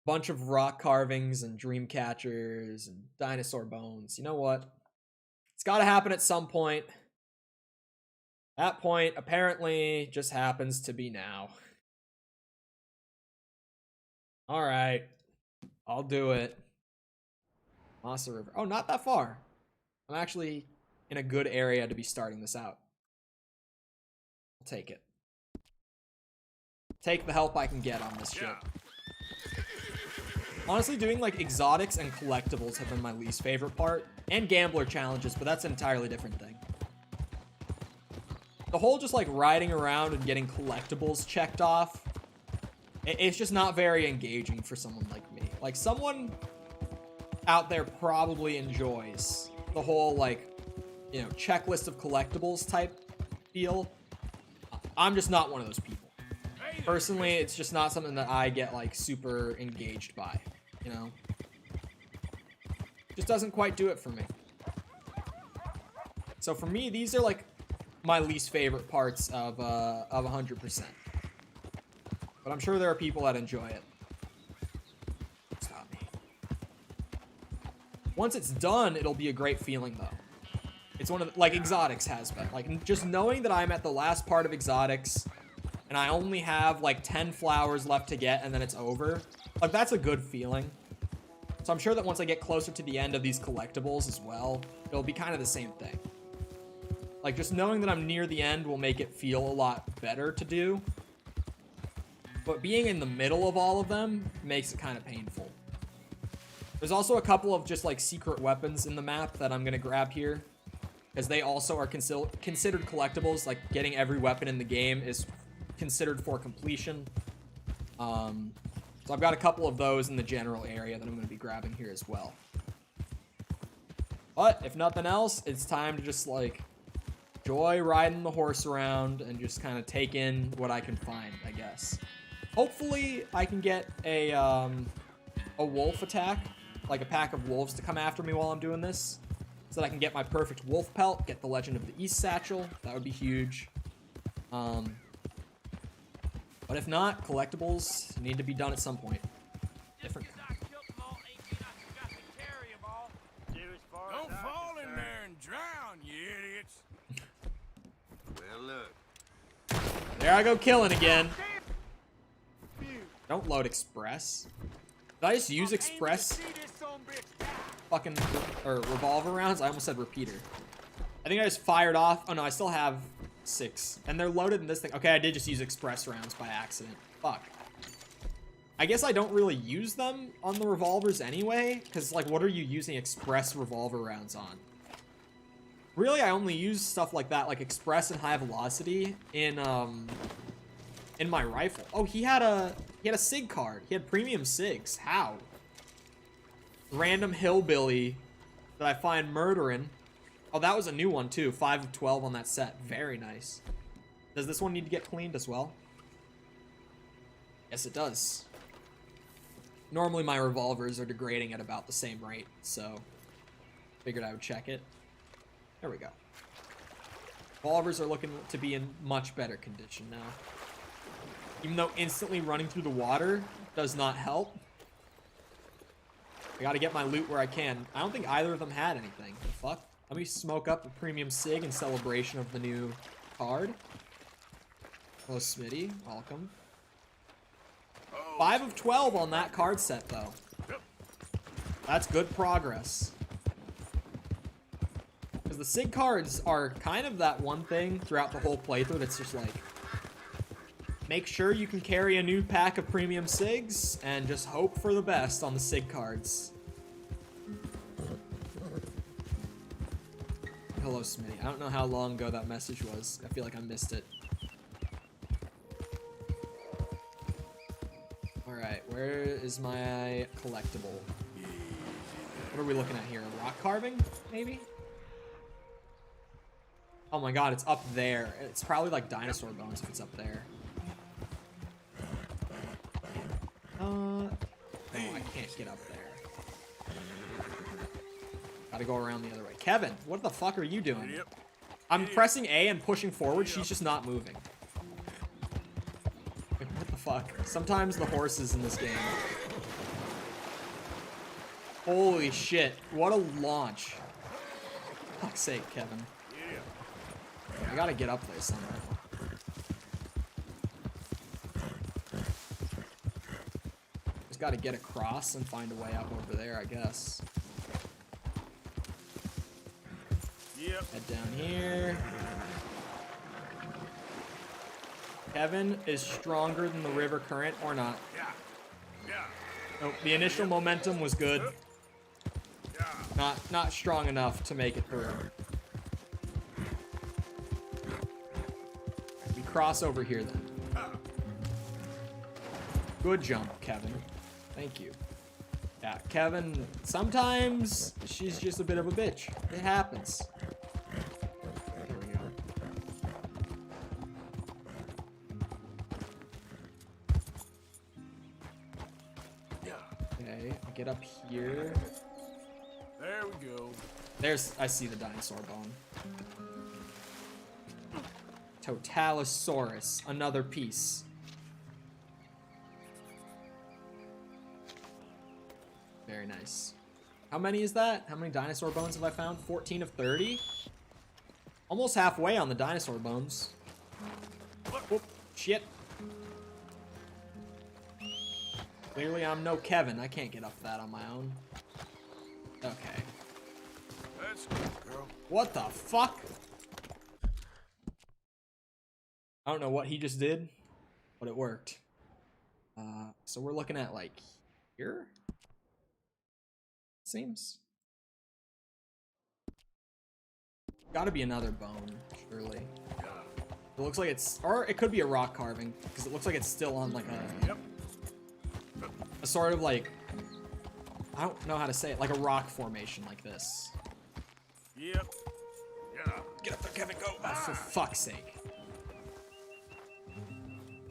Bunch of rock carvings and dream catchers and dinosaur bones. You know what? It's got to happen at some point. That point apparently just happens to be now. All right. I'll do it. Massa River. Oh, not that far. I'm actually in a good area to be starting this out. I'll take it. Take the help I can get on this shit. Honestly, doing like exotics and collectibles have been my least favorite part. And gambler challenges, but that's an entirely different thing. The whole just like riding around and getting collectibles checked off, it's just not very engaging for someone like me. Like someone out there probably enjoys the whole like, you know, checklist of collectibles type feel. I'm just not one of those people. Personally, it's just not something that I get like super engaged by, you know? Just doesn't quite do it for me. So for me, these are like my least favorite parts of 100%. But I'm sure there are people that enjoy it. Stop me. Once it's done, it'll be a great feeling though. It's one of the, like exotics has been. Like just knowing that I'm at the last part of exotics and I only have like 10 flowers left to get and then it's over. Like that's a good feeling. So I'm sure that once I get closer to the end of these collectibles as well, it'll be kind of the same thing. Like just knowing that I'm near the end will make it feel a lot better to do. But being in the middle of all of them makes it kind of painful. There's also a couple of just like secret weapons in the map that I'm going to grab here, because they also are considered collectibles. Like getting every weapon in the game is considered for completion. So I've got a couple of those in the general area that I'm going to be grabbing here as well. But if nothing else, it's time to just like enjoy riding the horse around and just kind of take in what I can find, I guess. Hopefully I can get a wolf attack, like a pack of wolves to come after me while I'm doing this, so that I can get my perfect wolf pelt, get the Legend of the East satchel. That would be huge. But if not, collectibles need to be done at some point. Different. Don't fall in there and drown, you idiots. Well, look. There I go killing again. Don't load express. Did I just use express fucking revolver rounds? I almost said repeater. I think I just fired off. Oh no, I still have 6. And they're loaded in this thing. Okay, I did just use express rounds by accident. Fuck. I guess I don't really use them on the revolvers anyway, because like what are you using express revolver rounds on? Really, I only use stuff like that, like express and high velocity in my rifle. Oh, he had a SIG card. He had premium SIGs. How? Random hillbilly that I find murdering. Oh, that was a new one too. 5 of 12 on that set. Very nice. Does this one need to get cleaned as well? Yes, it does. Normally my revolvers are degrading at about the same rate, so figured I would check it. There we go. Revolvers are looking to be in much better condition now. Even though instantly running through the water does not help. I gotta get my loot where I can. I don't think either of them had anything. The fuck? Let me smoke up a premium SIG in celebration of the new card. Hello, Smitty. Welcome. 5 of 12 on that card set, though. That's good progress. Because the SIG cards are kind of that one thing throughout the whole playthrough that's just like, make sure you can carry a new pack of premium SIGs and just hope for the best on the SIG cards. Hello, Smitty. I don't know how long ago that message was. I feel like I missed it. Alright, where is my collectible? What are we looking at here? A rock carving, maybe? Oh my god, it's up there. It's probably like dinosaur bones if it's up there. No, I can't get up there. Gotta go around the other way. Kevin, what the fuck are you doing? I'm pressing A and pushing forward. She's just not moving. Like, what the fuck? Sometimes the horses in this game. Holy shit. What a launch. Fuck's sake, Kevin. I gotta get up there somehow. Just gotta get across and find a way up over there, I guess. Head down here. Kevin is stronger than the river current, or not. Nope, the initial momentum was good. Not strong enough to make it through. We cross over here then. Good jump, Kevin. Thank you. Yeah, Kevin, sometimes she's just a bit of a bitch. It happens. Here we go. Okay, I get up here. There we go. I see the dinosaur bone. Totalosaurus, another piece. Very nice. How many is that? How many dinosaur bones have I found? 14 of 30? Almost halfway on the dinosaur bones. Whoop, shit. Clearly I'm no Kevin. I can't get up that on my own. Okay. Let's go, girl. What the fuck? I don't know what he just did, but it worked. So we're looking at like here? Seems. Gotta be another bone, surely. It looks like it's, or it could be a rock carving, because it looks like it's still on like a sort of like, I don't know how to say it, like a rock formation like this. Yep. Yeah. Get up there, Kevin, go! Oh, for fuck's sake.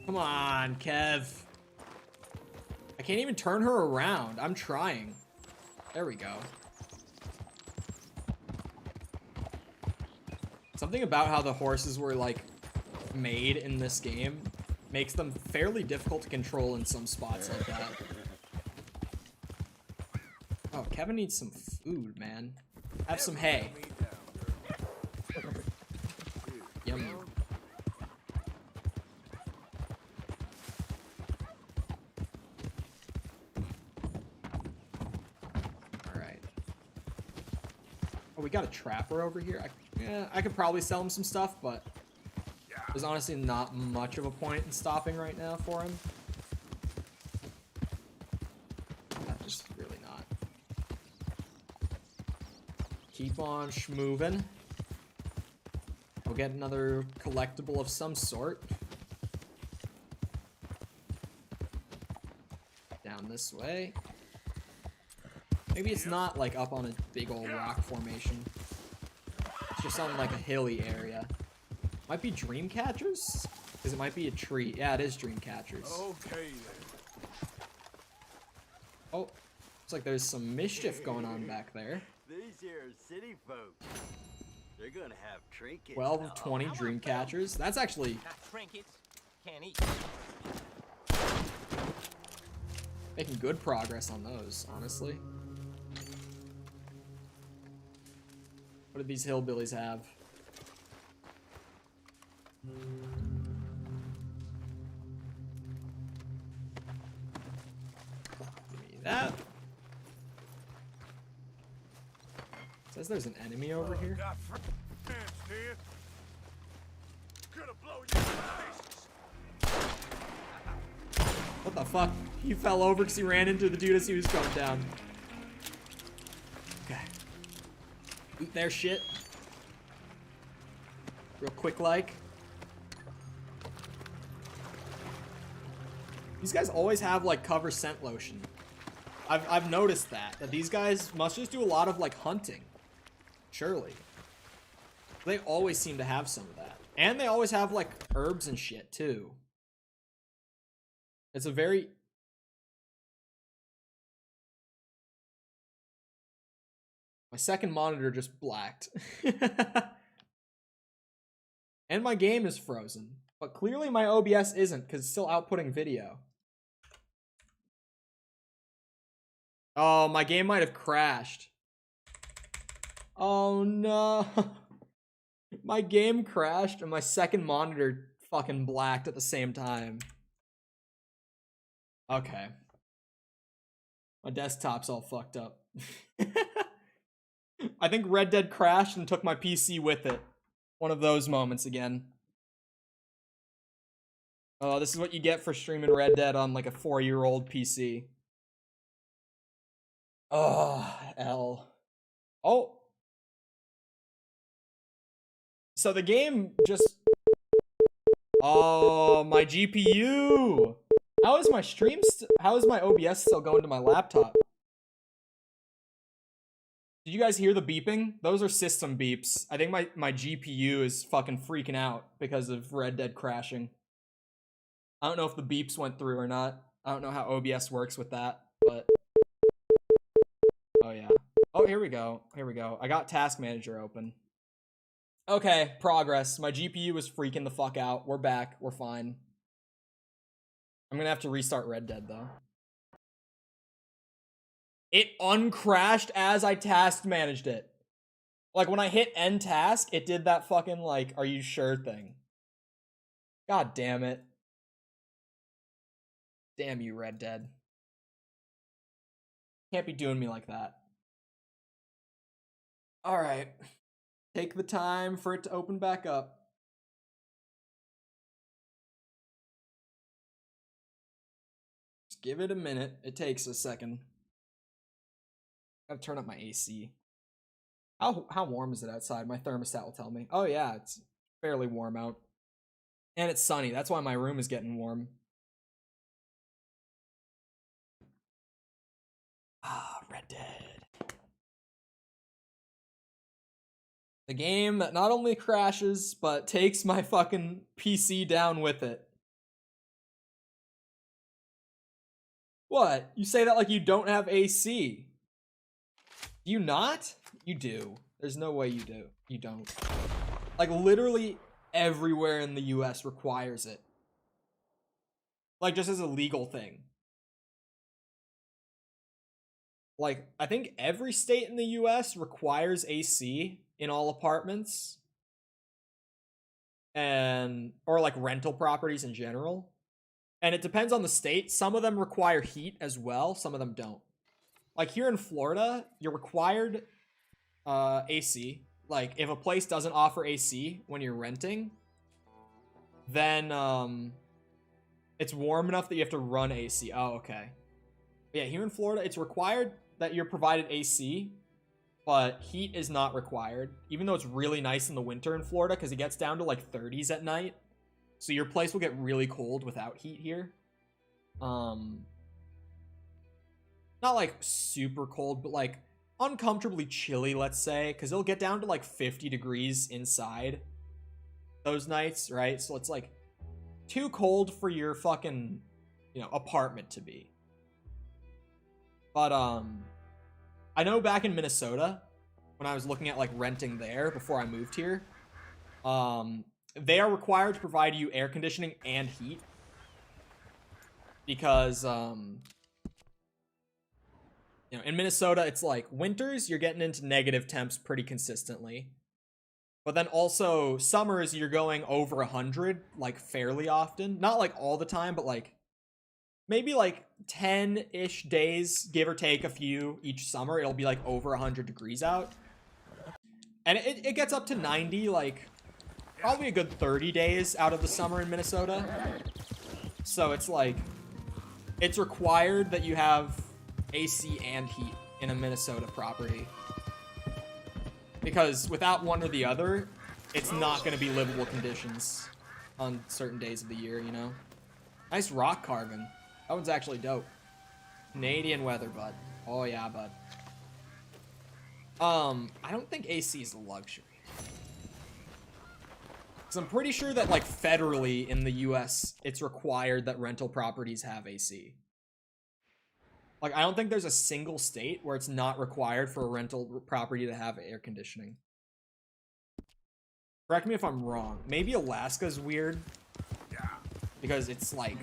Come on, Kev. I can't even turn her around. I'm trying. There we go. Something about how the horses were like made in this game makes them fairly difficult to control in some spots like that. Oh, Kevin needs some food, man. Have some hay. Yum. Oh, we got a trapper over here. I could probably sell him some stuff, but there's honestly not much of a point in stopping right now for him. Just really not. Keep on schmoving. We'll get another collectible of some sort. Down this way. Maybe it's not like up on a big old rock formation. It's just on like a hilly area. Might be dream catchers? Because it might be a tree. Yeah, it is dream catchers. Okay then. Oh, looks like there's some mischief going on back there. These here city folks. They're gonna have trinkets. 12 of 20 dream catchers. That's actually Trinkets can't eat. making good progress on those, honestly. What do these hillbillies have? Give me that. Says there's an enemy over here. What the fuck? He fell over because he ran into the dude as he was coming down. Okay. Loot their shit. Real quick like. These guys always have like cover scent lotion. I've noticed that these guys must just do a lot of like hunting. Surely. They always seem to have some of that. And they always have like herbs and shit too. It's a very... My second monitor just blacked. And my game is frozen. But clearly my OBS isn't because it's still outputting video. Oh, my game might have crashed. Oh no. My game crashed and my second monitor fucking blacked at the same time. Okay. My desktop's all fucked up. I think Red Dead crashed and took my PC with it. One of those moments again. Oh, this is what you get for streaming Red Dead on like a 4-year-old PC. Oh, L. Oh. So the game just... Oh, my GPU! How is my stream how is my OBS still going to my laptop? Did you guys hear the beeping? Those are system beeps. I think my GPU is fucking freaking out because of Red Dead crashing. I don't know if the beeps went through or not. I don't know how OBS works with that, but... Oh, yeah. Oh, here we go. Here we go. I got Task Manager open. Okay, progress. My GPU is freaking the fuck out. We're back. We're fine. I'm gonna have to restart Red Dead, though. It uncrashed as I task managed it. Like, when I hit end task, it did that fucking, like, are you sure thing. God damn it. Damn you, Red Dead. Can't be doing me like that. Alright. Take the time for it to open back up. Just give it a minute. It takes a second. Gotta turn up my AC. How warm is it outside? My thermostat will tell me. Oh yeah, it's fairly warm out. And it's sunny. That's why my room is getting warm. Ah, Red Dead. The game that not only crashes, but takes my fucking PC down with it. What? You say that like you don't have AC. Do you not? You do. There's no way you do. You don't. Like, literally everywhere in the US requires it. Like, just as a legal thing. Like, I think every state in the US requires AC in all apartments. Or like rental properties in general. And it depends on the state. Some of them require heat as well. Some of them don't. Like here in Florida, you're required AC. Like if a place doesn't offer AC when you're renting, then it's warm enough that you have to run AC. Oh, okay. Yeah, here in Florida, it's required that you're provided AC, but heat is not required. Even though it's really nice in the winter in Florida because it gets down to like 30s at night. So your place will get really cold without heat here. Not like super cold, but like uncomfortably chilly, let's say, because it'll get down to like 50 degrees inside those nights, right? So it's like too cold for your fucking, you know, apartment to be. But I know back in Minnesota, when I was looking at like renting there before I moved here, they are required to provide you air conditioning and heat because you know, in Minnesota, it's like winters, you're getting into negative temps pretty consistently. But then also summers, you're going over 100 like fairly often. Not like all the time, but like maybe like 10-ish days, give or take a few each summer. It'll be like over 100 degrees out. And it gets up to 90, like probably a good 30 days out of the summer in Minnesota. So it's like, it's required that you have AC and heat in a Minnesota property. Because without one or the other, it's not going to be livable conditions on certain days of the year, you know? Nice rock carving. That one's actually dope. Canadian weather, bud. Oh, yeah, bud. I don't think AC is a luxury. Because I'm pretty sure that, like, federally in the US, it's required that rental properties have AC. Like, I don't think there's a single state where it's not required for a rental property to have air conditioning. Correct me if I'm wrong. Maybe Alaska's weird. Because it's, like,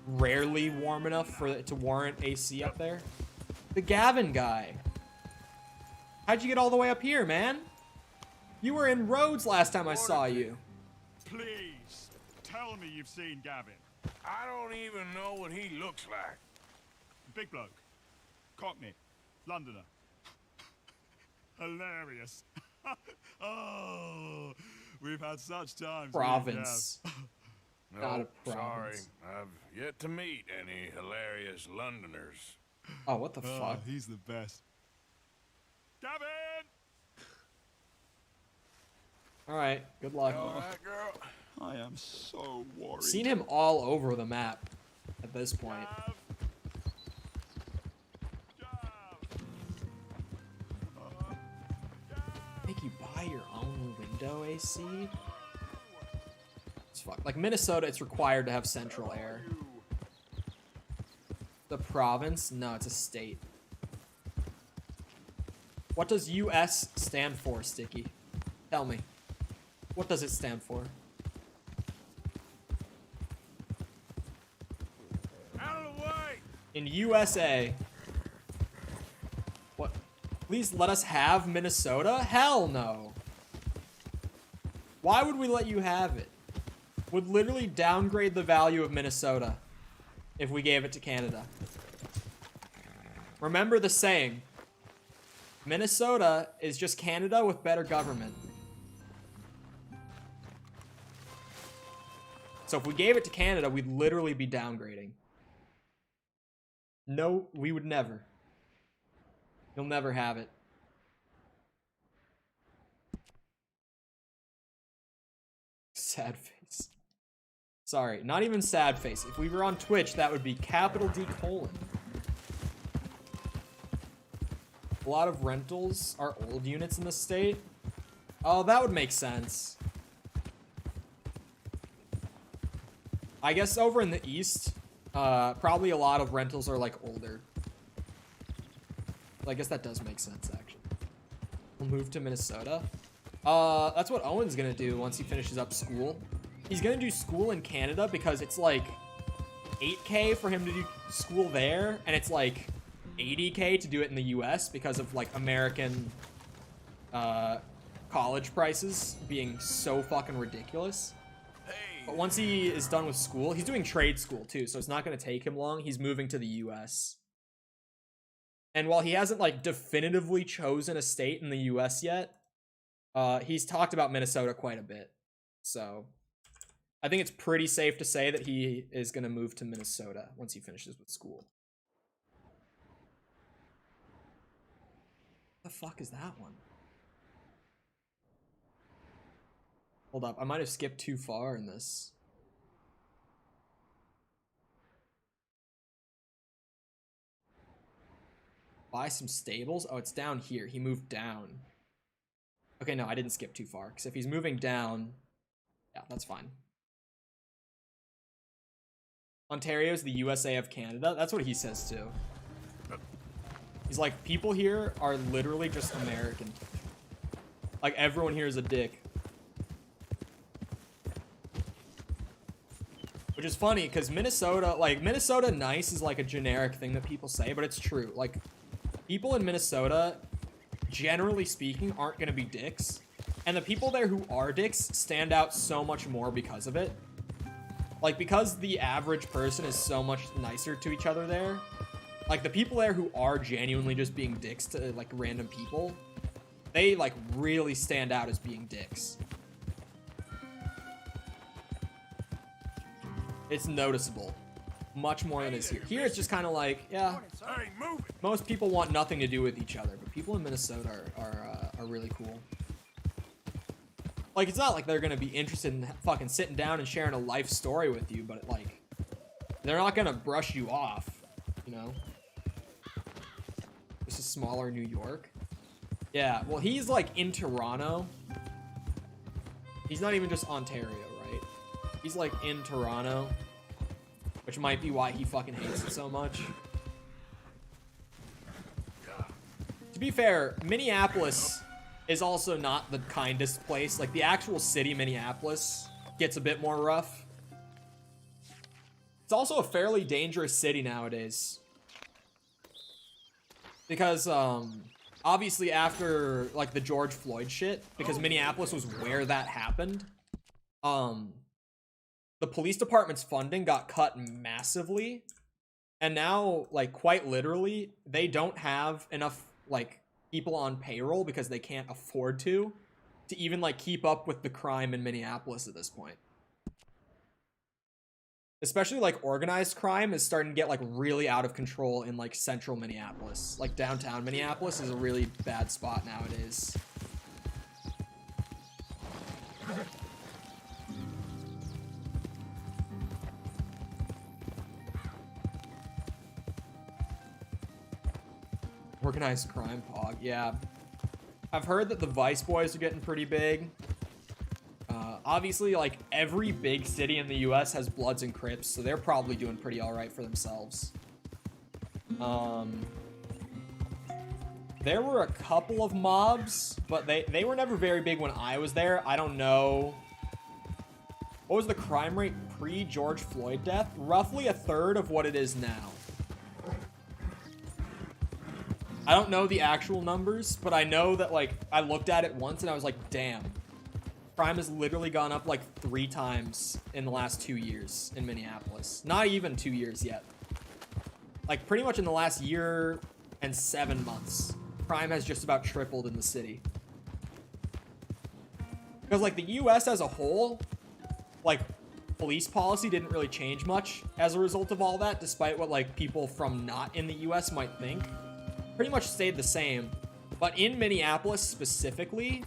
rarely warm enough for it to warrant AC up there. The Gavin guy. How'd you get all the way up here, man? You were in Rhodes last time I saw you. Please, tell me you've seen Gavin. I don't even know what he looks like. Big bloke. Cockney. Londoner. Hilarious. Oh, we've had such times. Province. No, Not a sorry. province. I've yet to meet any hilarious Londoners. Oh, what the fuck? He's the best. Gavin! Alright, good luck. All right, girl. I am so worried. Seen him all over the map at this point. Make you buy your own window AC? It's fuck. Like Minnesota, it's required to have central air. The province? No, it's a state. What does US stand for, Sticky? Tell me. What does it stand for? Out of the way! In USA. What? Please let us have Minnesota? Hell no. Why would we let you have it? Would literally downgrade the value of Minnesota if we gave it to Canada. Remember the saying. Minnesota is just Canada with better government. So if we gave it to Canada, we'd literally be downgrading. No, we would never. You'll never have it. Sad face. Sorry, not even sad face. If we were on Twitch, that would be capital D colon. A lot of rentals are old units in the state. Oh, that would make sense. I guess over in the east, probably a lot of rentals are like older. I guess that does make sense, actually. We'll move to Minnesota. That's what Owen's gonna do once he finishes up school. He's gonna do school in Canada because it's like 8K for him to do school there, and it's like 80K to do it in the US because of like American college prices being so fucking ridiculous. But once he is done with school, he's doing trade school too, so it's not going to take him long. He's moving to the US. And while he hasn't like definitively chosen a state in the US yet, he's talked about Minnesota quite a bit. So I think it's pretty safe to say that he is going to move to Minnesota once he finishes with school. What the fuck is that one? Hold up, I might have skipped too far in this. Buy some stables? Oh, it's down here. He moved down. Okay, no, I didn't skip too far, because if he's moving down, yeah, that's fine. Ontario's the USA of Canada? That's what he says too. He's like, people here are literally just American. Like, everyone here is a dick. Which is funny, because Minnesota, like, Minnesota nice is like a generic thing that people say, but it's true. Like, people in Minnesota, generally speaking, aren't going to be dicks. And the people there who are dicks stand out so much more because of it. Like, because the average person is so much nicer to each other there. Like, the people there who are genuinely just being dicks to, like, random people, they, like, really stand out as being dicks. It's noticeable. Much more than is here. Here, it's just kind of like, yeah, most people want nothing to do with each other, but people in Minnesota are really cool. Like, it's not like they're gonna be interested in fucking sitting down and sharing a life story with you, but like, they're not gonna brush you off, you know? This is smaller New York. Yeah, well, he's like in Toronto. He's not even just Ontario, right? He's like in Toronto, which might be why he fucking hates it so much. To be fair, Minneapolis is also not the kindest place. Like, the actual city, Minneapolis, gets a bit more rough. It's also a fairly dangerous city nowadays. Because, obviously after, like, the George Floyd shit, because Minneapolis was where that happened, the police department's funding got cut massively. And now, like, quite literally, they don't have enough, like, people on payroll because they can't afford to even, like, keep up with the crime in Minneapolis at this point. Especially, like, organized crime is starting to get, like, really out of control in, like, central Minneapolis. Like, downtown Minneapolis is a really bad spot nowadays. Organized crime, Pog. Yeah. I've heard that the Vice Boys are getting pretty big. Obviously, like, every big city in the US has Bloods and Crips, so they're probably doing pretty alright for themselves. There were a couple of mobs, but they were never very big when I was there. I don't know. What was the crime rate pre-George Floyd death? Roughly 1/3 of what it is now. I don't know the actual numbers, but I know that, like, I looked at it once and I was like, damn. Crime has literally gone up like 3 times in the last 2 years in Minneapolis. Not even 2 years yet. Like, pretty much in the last year and 7 months, crime has just about tripled in the city. Because, like, the US as a whole, like, police policy didn't really change much as a result of all that, despite what, like, people from not in the US might think. Pretty much stayed the same. But in Minneapolis specifically,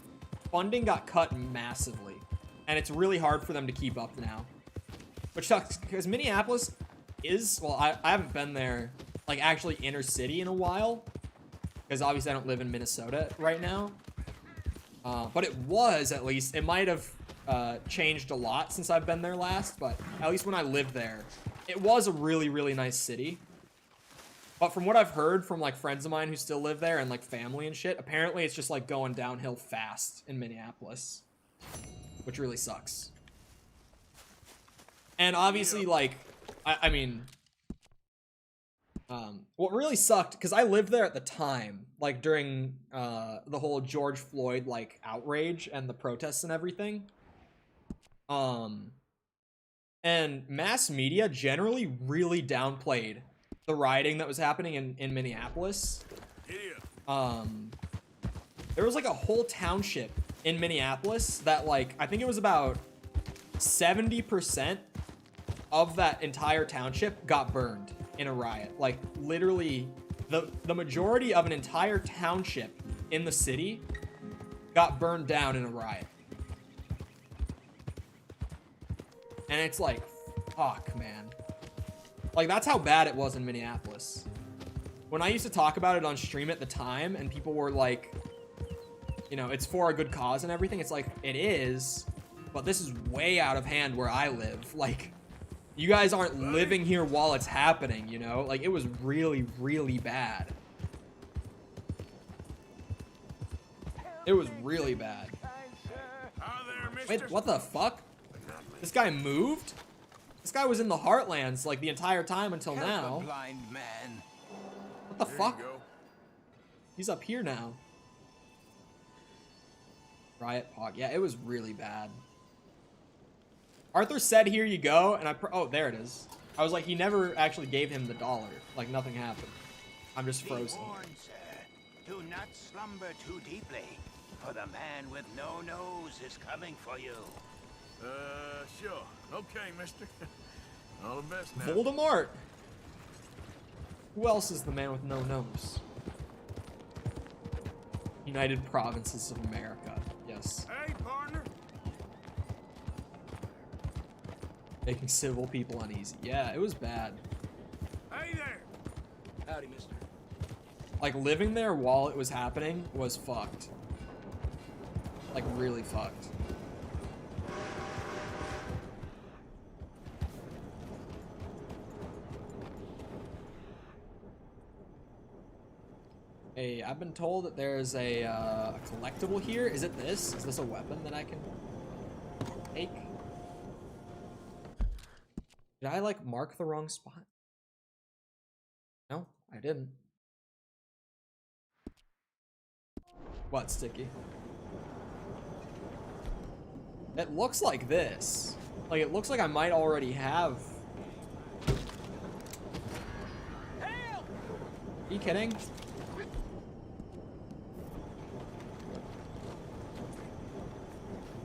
funding got cut massively. And it's really hard for them to keep up now. Which sucks, because Minneapolis is, well, I haven't been there, like, actually inner city in a while. Because obviously I don't live in Minnesota right now. But it was, at least, it might have changed a lot since I've been there last. But at least when I lived there, it was a really, really nice city. But from what I've heard from, like, friends of mine who still live there and, like, family and shit, apparently it's just, like, going downhill fast in Minneapolis. Which really sucks. And obviously, like, I mean, what really sucked, because I lived there at the time, like, during the whole George Floyd, like, outrage and the protests and everything. And mass media generally really downplayed the rioting that was happening in Minneapolis. There was, like, a whole township in Minneapolis that, like, I think it was about 70% of that entire township got burned in a riot. Like, literally, the majority of an entire township in the city got burned down in a riot. And it's like, fuck, man. Like, that's how bad it was in Minneapolis. When I used to talk about it on stream at the time, and people were like, you know, it's for a good cause and everything, it's like, it is, but this is way out of hand where I live. Like, you guys aren't living here while it's happening, you know? Like, it was really, really bad. It was really bad. Wait, what the fuck? This guy moved? This guy was in the Heartlands, like, the entire time until now. Blind man. What the fuck? He's up here now. Riot Pog. Yeah, it was really bad. Arthur said, here you go, and oh, there it is. I was like, he never actually gave him the $1. Like, nothing happened. I'm just frozen. Be warned, sir. Do not slumber too deeply, for the man with no nose is coming for you. Sure. Okay, mister. All the best now. Voldemort! Who else is the man with no nose? United Provinces of America. Yes. Hey, partner. Making civil people uneasy. Yeah, it was bad. Hey there. Howdy, mister. Like, living there while it was happening was fucked. Like, really fucked. Hey, I've been told that there's a collectible here. Is it this? Is this a weapon that I can take? Did I, like, mark the wrong spot? No, I didn't. What, Sticky? It looks like this. Like, it looks like I might already have... Help! Are you kidding?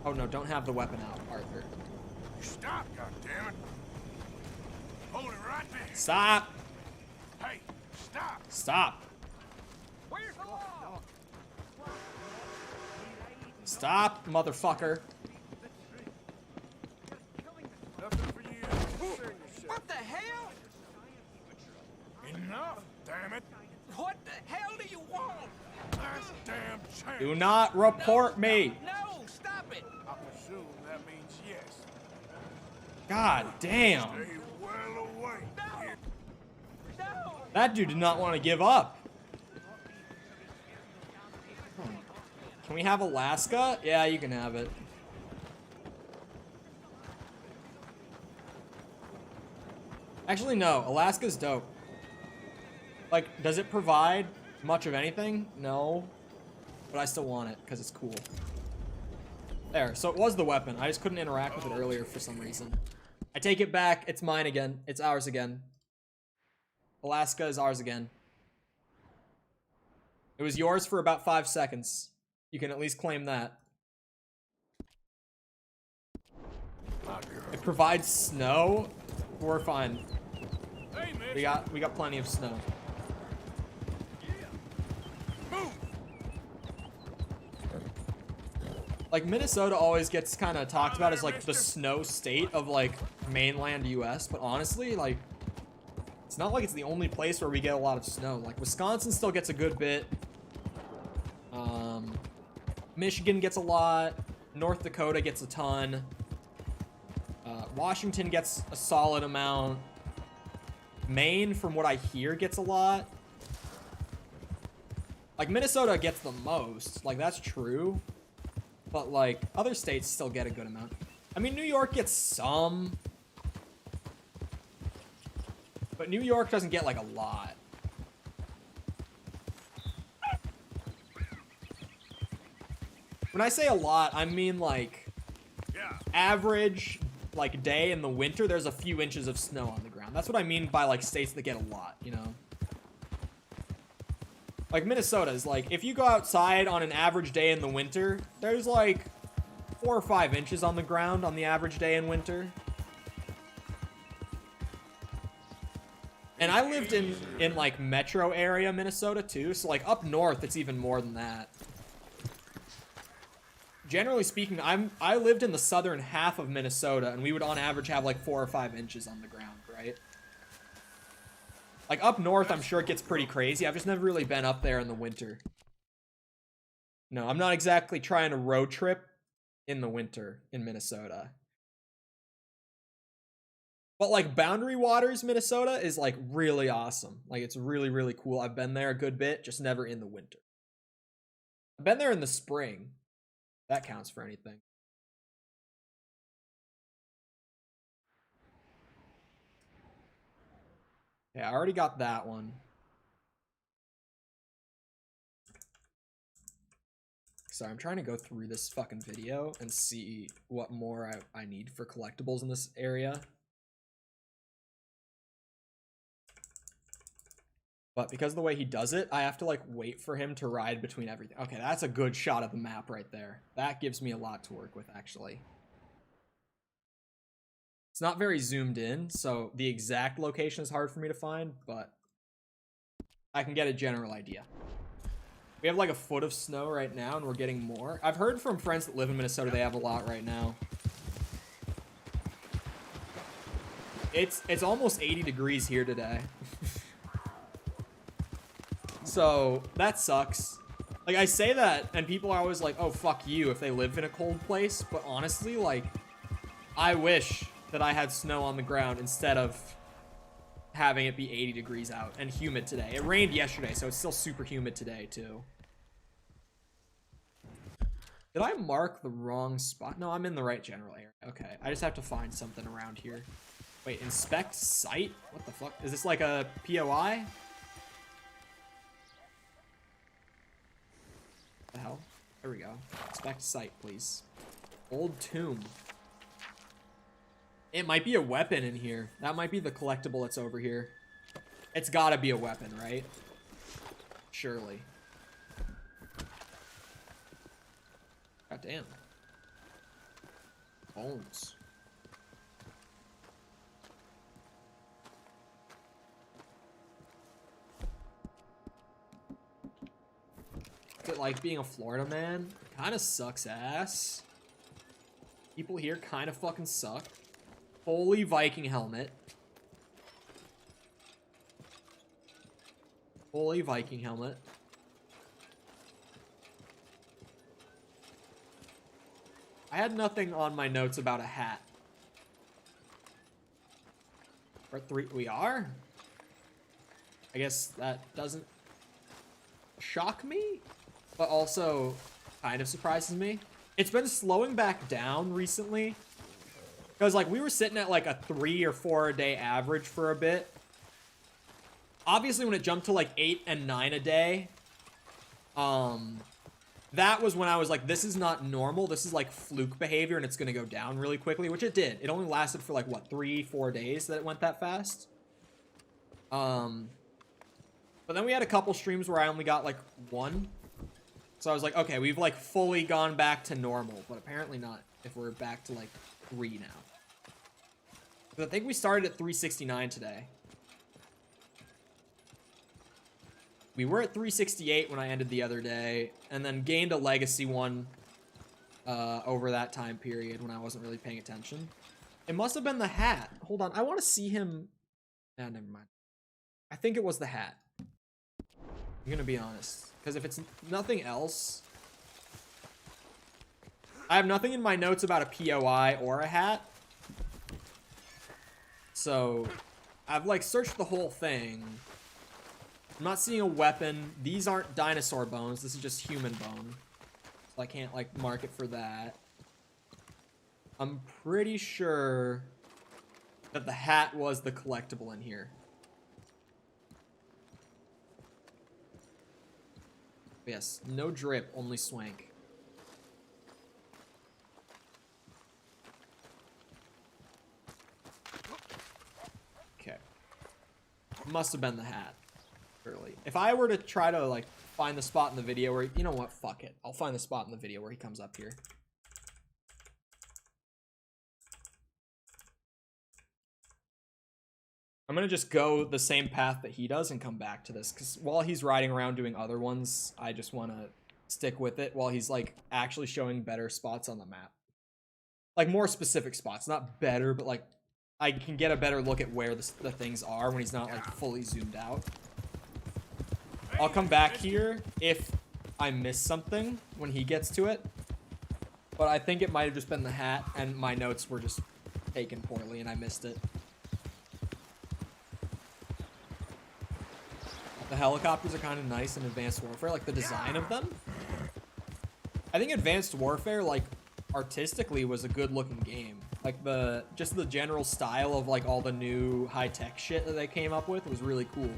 Oh no, don't have the weapon out, Arthur. Stop, goddammit! Hold it right there. Stop! Hey, stop! Stop! Where's the law? Stop, motherfucker! Nothing for you. What the hell? Enough, damn it! What the hell do you want? Last damn chance. Do not report me! No, stop it! I presume that means yes. God damn! Stay well away. No! That dude did not want to give up. Can we have Alaska? Yeah, you can have it. Actually, no. Alaska's dope. Like, does it provide much of anything? No. But I still want it, because it's cool. There. So it was the weapon. I just couldn't interact with it earlier for some reason. I take it back. It's mine again. It's ours again. Alaska is ours again. It was yours for about 5 seconds. You can at least claim that. It provides snow. We're fine. Hey, man. We got plenty of snow. Like, Minnesota always gets kind of talked about as like the snow state of like mainland US, but honestly, like, it's not like it's the only place where we get a lot of snow. Like, Wisconsin still gets a good bit. Michigan gets a lot. North Dakota gets a ton. Washington gets a solid amount. Maine, from what I hear, gets a lot. Like, Minnesota gets the most. Like, that's true. But, like, other states still get a good amount. I mean, New York gets some. But New York doesn't get, like, a lot. When I say a lot, I mean, like, average, like, day in the winter, there's a few inches of snow on the ground. That's what I mean by, like, states that get a lot, you know? Like, Minnesota's, like, if you go outside on an average day in the winter, there's, like, 4 or 5 inches on the ground on the average day in winter. And I lived in like, metro area Minnesota, too, so, like, up north, it's even more than that. Generally speaking, I lived in the southern half of Minnesota, and we would on average have like 4 or 5 inches on the ground, right? Like up north, I'm sure it gets pretty crazy. I've just never really been up there in the winter. No, I'm not exactly trying to road trip in the winter in Minnesota. But like Boundary Waters, Minnesota is like really awesome. Like it's really, really cool. I've been there a good bit, just never in the winter. I've been there in the spring. That counts for anything. Yeah, I already got that one. Sorry, I'm trying to go through this fucking video and see what more I need for collectibles in this area. But because of the way he does it, I have to, like, wait for him to ride between everything. Okay, that's a good shot of the map right there. That gives me a lot to work with, actually. It's not very zoomed in, so the exact location is hard for me to find, but I can get a general idea. We have, like, a foot of snow right now, and we're getting more. I've heard from friends that live in Minnesota they have a lot right now. It's almost 80 degrees here today. So that sucks. Like, I say that and people are always like, oh, fuck you if they live in a cold place. But honestly, like, I wish that I had snow on the ground instead of having it be 80 degrees out and humid today. It rained yesterday, so it's still super humid today too. Did I mark the wrong spot? No, I'm in the right general area. Okay, I just have to find something around here. Wait, inspect site? What the fuck? Is this like a POI? What the hell? There we go. Inspect site, please. Old tomb. It might be a weapon in here. That might be the collectible that's over here. It's gotta be a weapon, right? Surely. God damn. Bones. Is it like being a Florida man? Kind of sucks ass. People here kind of fucking suck. Holy Viking helmet. Holy Viking helmet. I had nothing on my notes about a hat. Or three, we are? I guess that doesn't shock me, but also kind of surprises me. It's been slowing back down recently. Because, like, we were sitting at, like, a 3 or 4 a day average for a bit. Obviously, when it jumped to, like, 8 and 9 a day, that was when I was like, this is not normal. This is, like, fluke behavior, and it's going to go down really quickly, which it did. It only lasted for, like, what, 3-4 days that it went that fast? But then we had a couple streams where I only got, like, 1. So I was like, okay, we've, like, fully gone back to normal, but apparently not if we're back to, like, 3 now. I think we started at 369 today. We were at 368 when I ended the other day, and then gained a legacy one over that time period when I wasn't really paying attention. It must have been the hat. Hold on, I want to see him. Nah, never mind. I think it was the hat. I'm gonna be honest, because if it's nothing else, I have nothing in my notes about a POI or a hat. So I've like searched the whole thing. I'm not seeing a weapon. These aren't dinosaur bones. This is just human bone. So I can't like mark it for that. I'm pretty sure that the hat was the collectible in here. Yes, no drip, only swank. Okay. Must have been the hat. Early. If I were to try to like find the spot in the video where, you know what, fuck it. I'll find the spot in the video where he comes up here. I'm gonna just go the same path that he does and come back to this, because while he's riding around doing other ones, I just want to stick with it while he's like actually showing better spots on the map. Like more specific spots, not better, but like I can get a better look at where the things are when he's not like fully zoomed out. I'll come back here if I miss something when he gets to it, but I think it might have just been the hat and my notes were just taken poorly and I missed it. The helicopters are kind of nice in Advanced Warfare, like the design of them. I think Advanced Warfare, like artistically, was a good looking game. Like just the general style of like all the new high-tech shit that they came up with was really cool.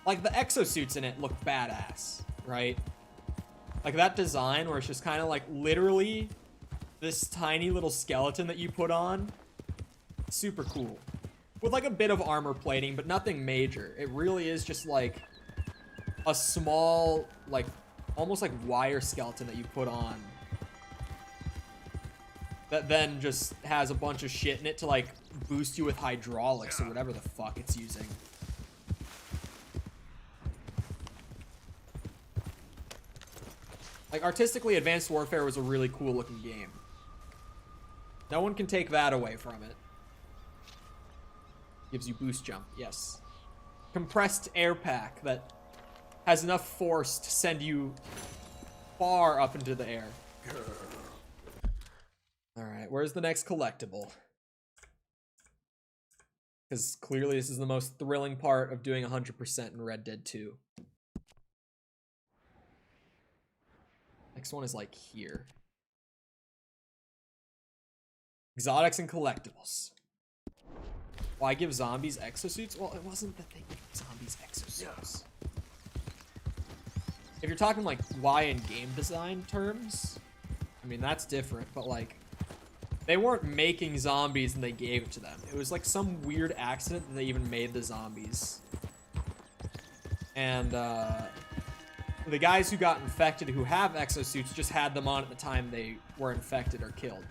Like the exosuits in it look badass, right? Like that design where it's just kind of like literally this tiny little skeleton that you put on. Super cool. With like a bit of armor plating, but nothing major. It really is just like a small, like almost like wire skeleton that you put on. That then just has a bunch of shit in it to like boost you with hydraulics or whatever the fuck it's using. Like artistically, Advanced Warfare was a really cool looking game. No one can take that away from it. Gives you boost jump, yes. Compressed air pack that has enough force to send you far up into the air. Alright, where's the next collectible? Because clearly this is the most thrilling part of doing 100% in Red Dead 2. Next one is like here. Exotics and collectibles. Why give zombies exosuits? Well, it wasn't that they gave zombies exosuits. If you're talking like why in game design terms, I mean, that's different, but like, they weren't making zombies and they gave it to them. It was like some weird accident that they even made the zombies. And the guys who got infected who have exosuits just had them on at the time they were infected or killed.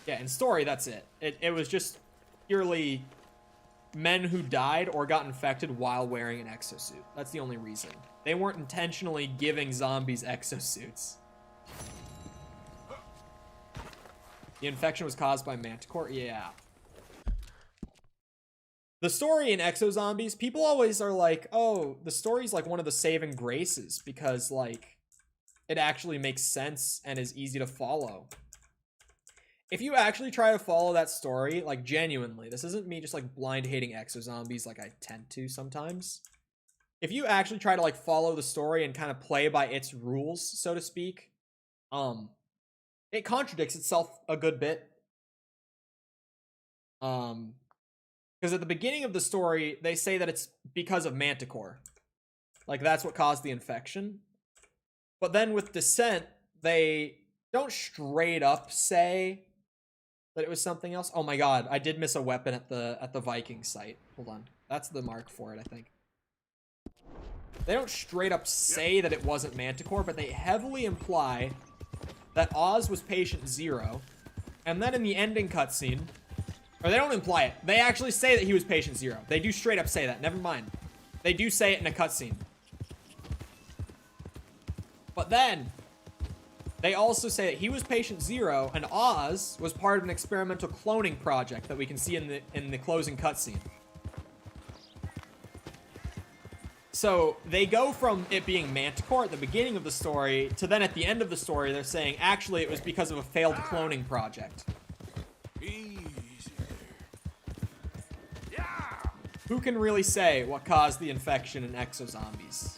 Yeah, in story, that's it. It was just purely men who died or got infected while wearing an exosuit. That's the only reason. They weren't intentionally giving zombies exosuits. The infection was caused by Manticore? Yeah. The story in Exo Zombies, people always are like, oh, the story's like one of the saving graces because like it actually makes sense and is easy to follow. If you actually try to follow that story, like genuinely, this isn't me just like blind hating Exo Zombies like I tend to sometimes. If you actually try to like follow the story and kind of play by its rules, so to speak, it contradicts itself a good bit. Because at the beginning of the story, they say that it's because of Manticore. Like that's what caused the infection. But then with Descent, they don't straight up say that it was something else. Oh my god, I did miss a weapon at the Viking site. Hold on. That's the mark for it, I think. They don't straight up say that it wasn't Manticore, but they heavily imply that Oz was patient 0. And then in the ending cutscene, or they don't imply it, they actually say that he was patient 0. They do straight up say that, never mind. They do say it in a cutscene. But then they also say that he was patient 0 and Oz was part of an experimental cloning project that we can see in the closing cutscene. So they go from it being Manticore at the beginning of the story to then at the end of the story they're saying actually it was because of a failed cloning project. Who can really say what caused the infection in Exo Zombies?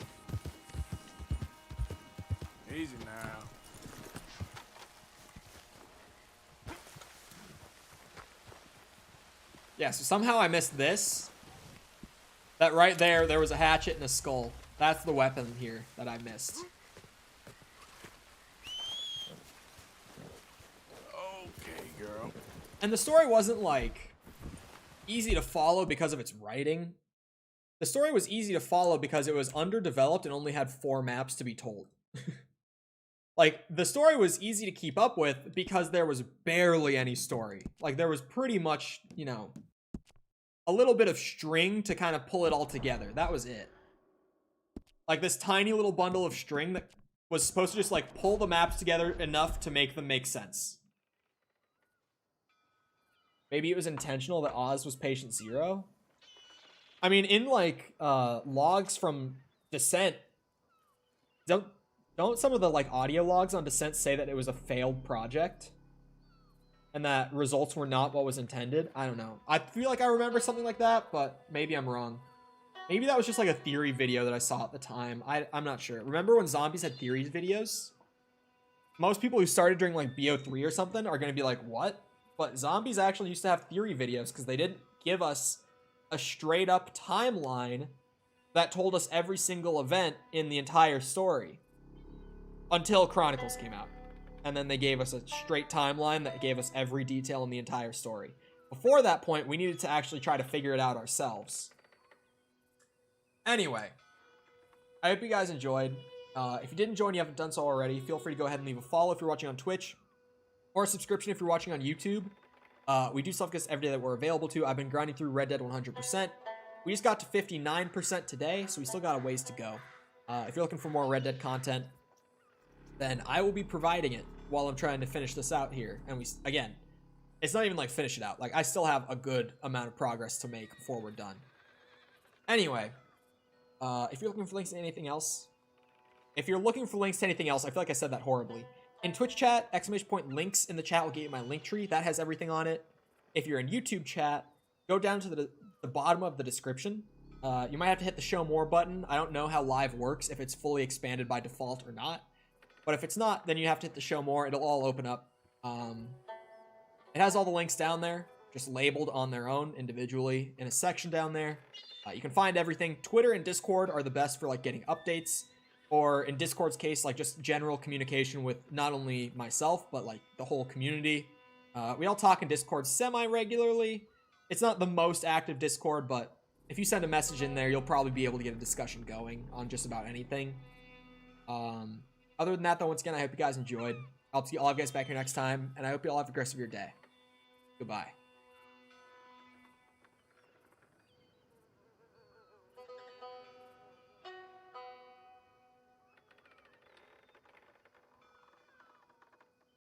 Easy now. Yeah, so somehow I missed this. That right there was a hatchet and a skull. That's the weapon here that I missed. Okay, girl. And the story wasn't like easy to follow because of its writing. The story was easy to follow because it was underdeveloped and only had 4 maps to be told. Like, the story was easy to keep up with because there was barely any story. Like, there was pretty much, you know, a little bit of string to kind of pull it all together. That was it. Like, this tiny little bundle of string that was supposed to just, like, pull the maps together enough to make them make sense. Maybe it was intentional that Oz was patient 0? I mean, in, like, logs from Descent, don't some of the, like, audio logs on Descent say that it was a failed project? And that results were not what was intended? I don't know. I feel like I remember something like that, but maybe I'm wrong. Maybe that was just, like, a theory video that I saw at the time. I'm not sure. Remember when zombies had theory videos? Most people who started during, like, BO3 or something are going to be like, what? But zombies actually used to have theory videos because they didn't give us a straight-up timeline that told us every single event in the entire story. Until Chronicles came out. And then they gave us a straight timeline that gave us every detail in the entire story. Before that point, we needed to actually try to figure it out ourselves. Anyway, I hope you guys enjoyed. If you did enjoy and you haven't done so already, feel free to go ahead and leave a follow if you're watching on Twitch. Or a subscription if you're watching on YouTube. We do stuff every day that we're available to. I've been grinding through Red Dead 100%. We just got to 59% today, so we still got a ways to go. If you're looking for more Red Dead content, then I will be providing it while I'm trying to finish this out here. And again, it's not even like finish it out. Like, I still have a good amount of progress to make before we're done. Anyway, if you're looking for links to anything else, I feel like I said that horribly. In Twitch chat, !links in the chat will get you my link tree. That has everything on it. If you're in YouTube chat, go down to the bottom of the description. You might have to hit the show more button. I don't know how live works, if it's fully expanded by default or not. But if it's not, then you have to hit the show more. It'll all open up. It has all the links down there, just labeled on their own individually in a section down there. You can find everything. Twitter and Discord are the best for like getting updates, or in Discord's case, like just general communication with not only myself, but like the whole community. We all talk in Discord semi-regularly. It's not the most active Discord, but if you send a message in there, you'll probably be able to get a discussion going on just about anything. Other than that, though, once again, I hope you guys enjoyed. I'll see all of you guys back here next time, and I hope you all have a great rest of your day. Goodbye.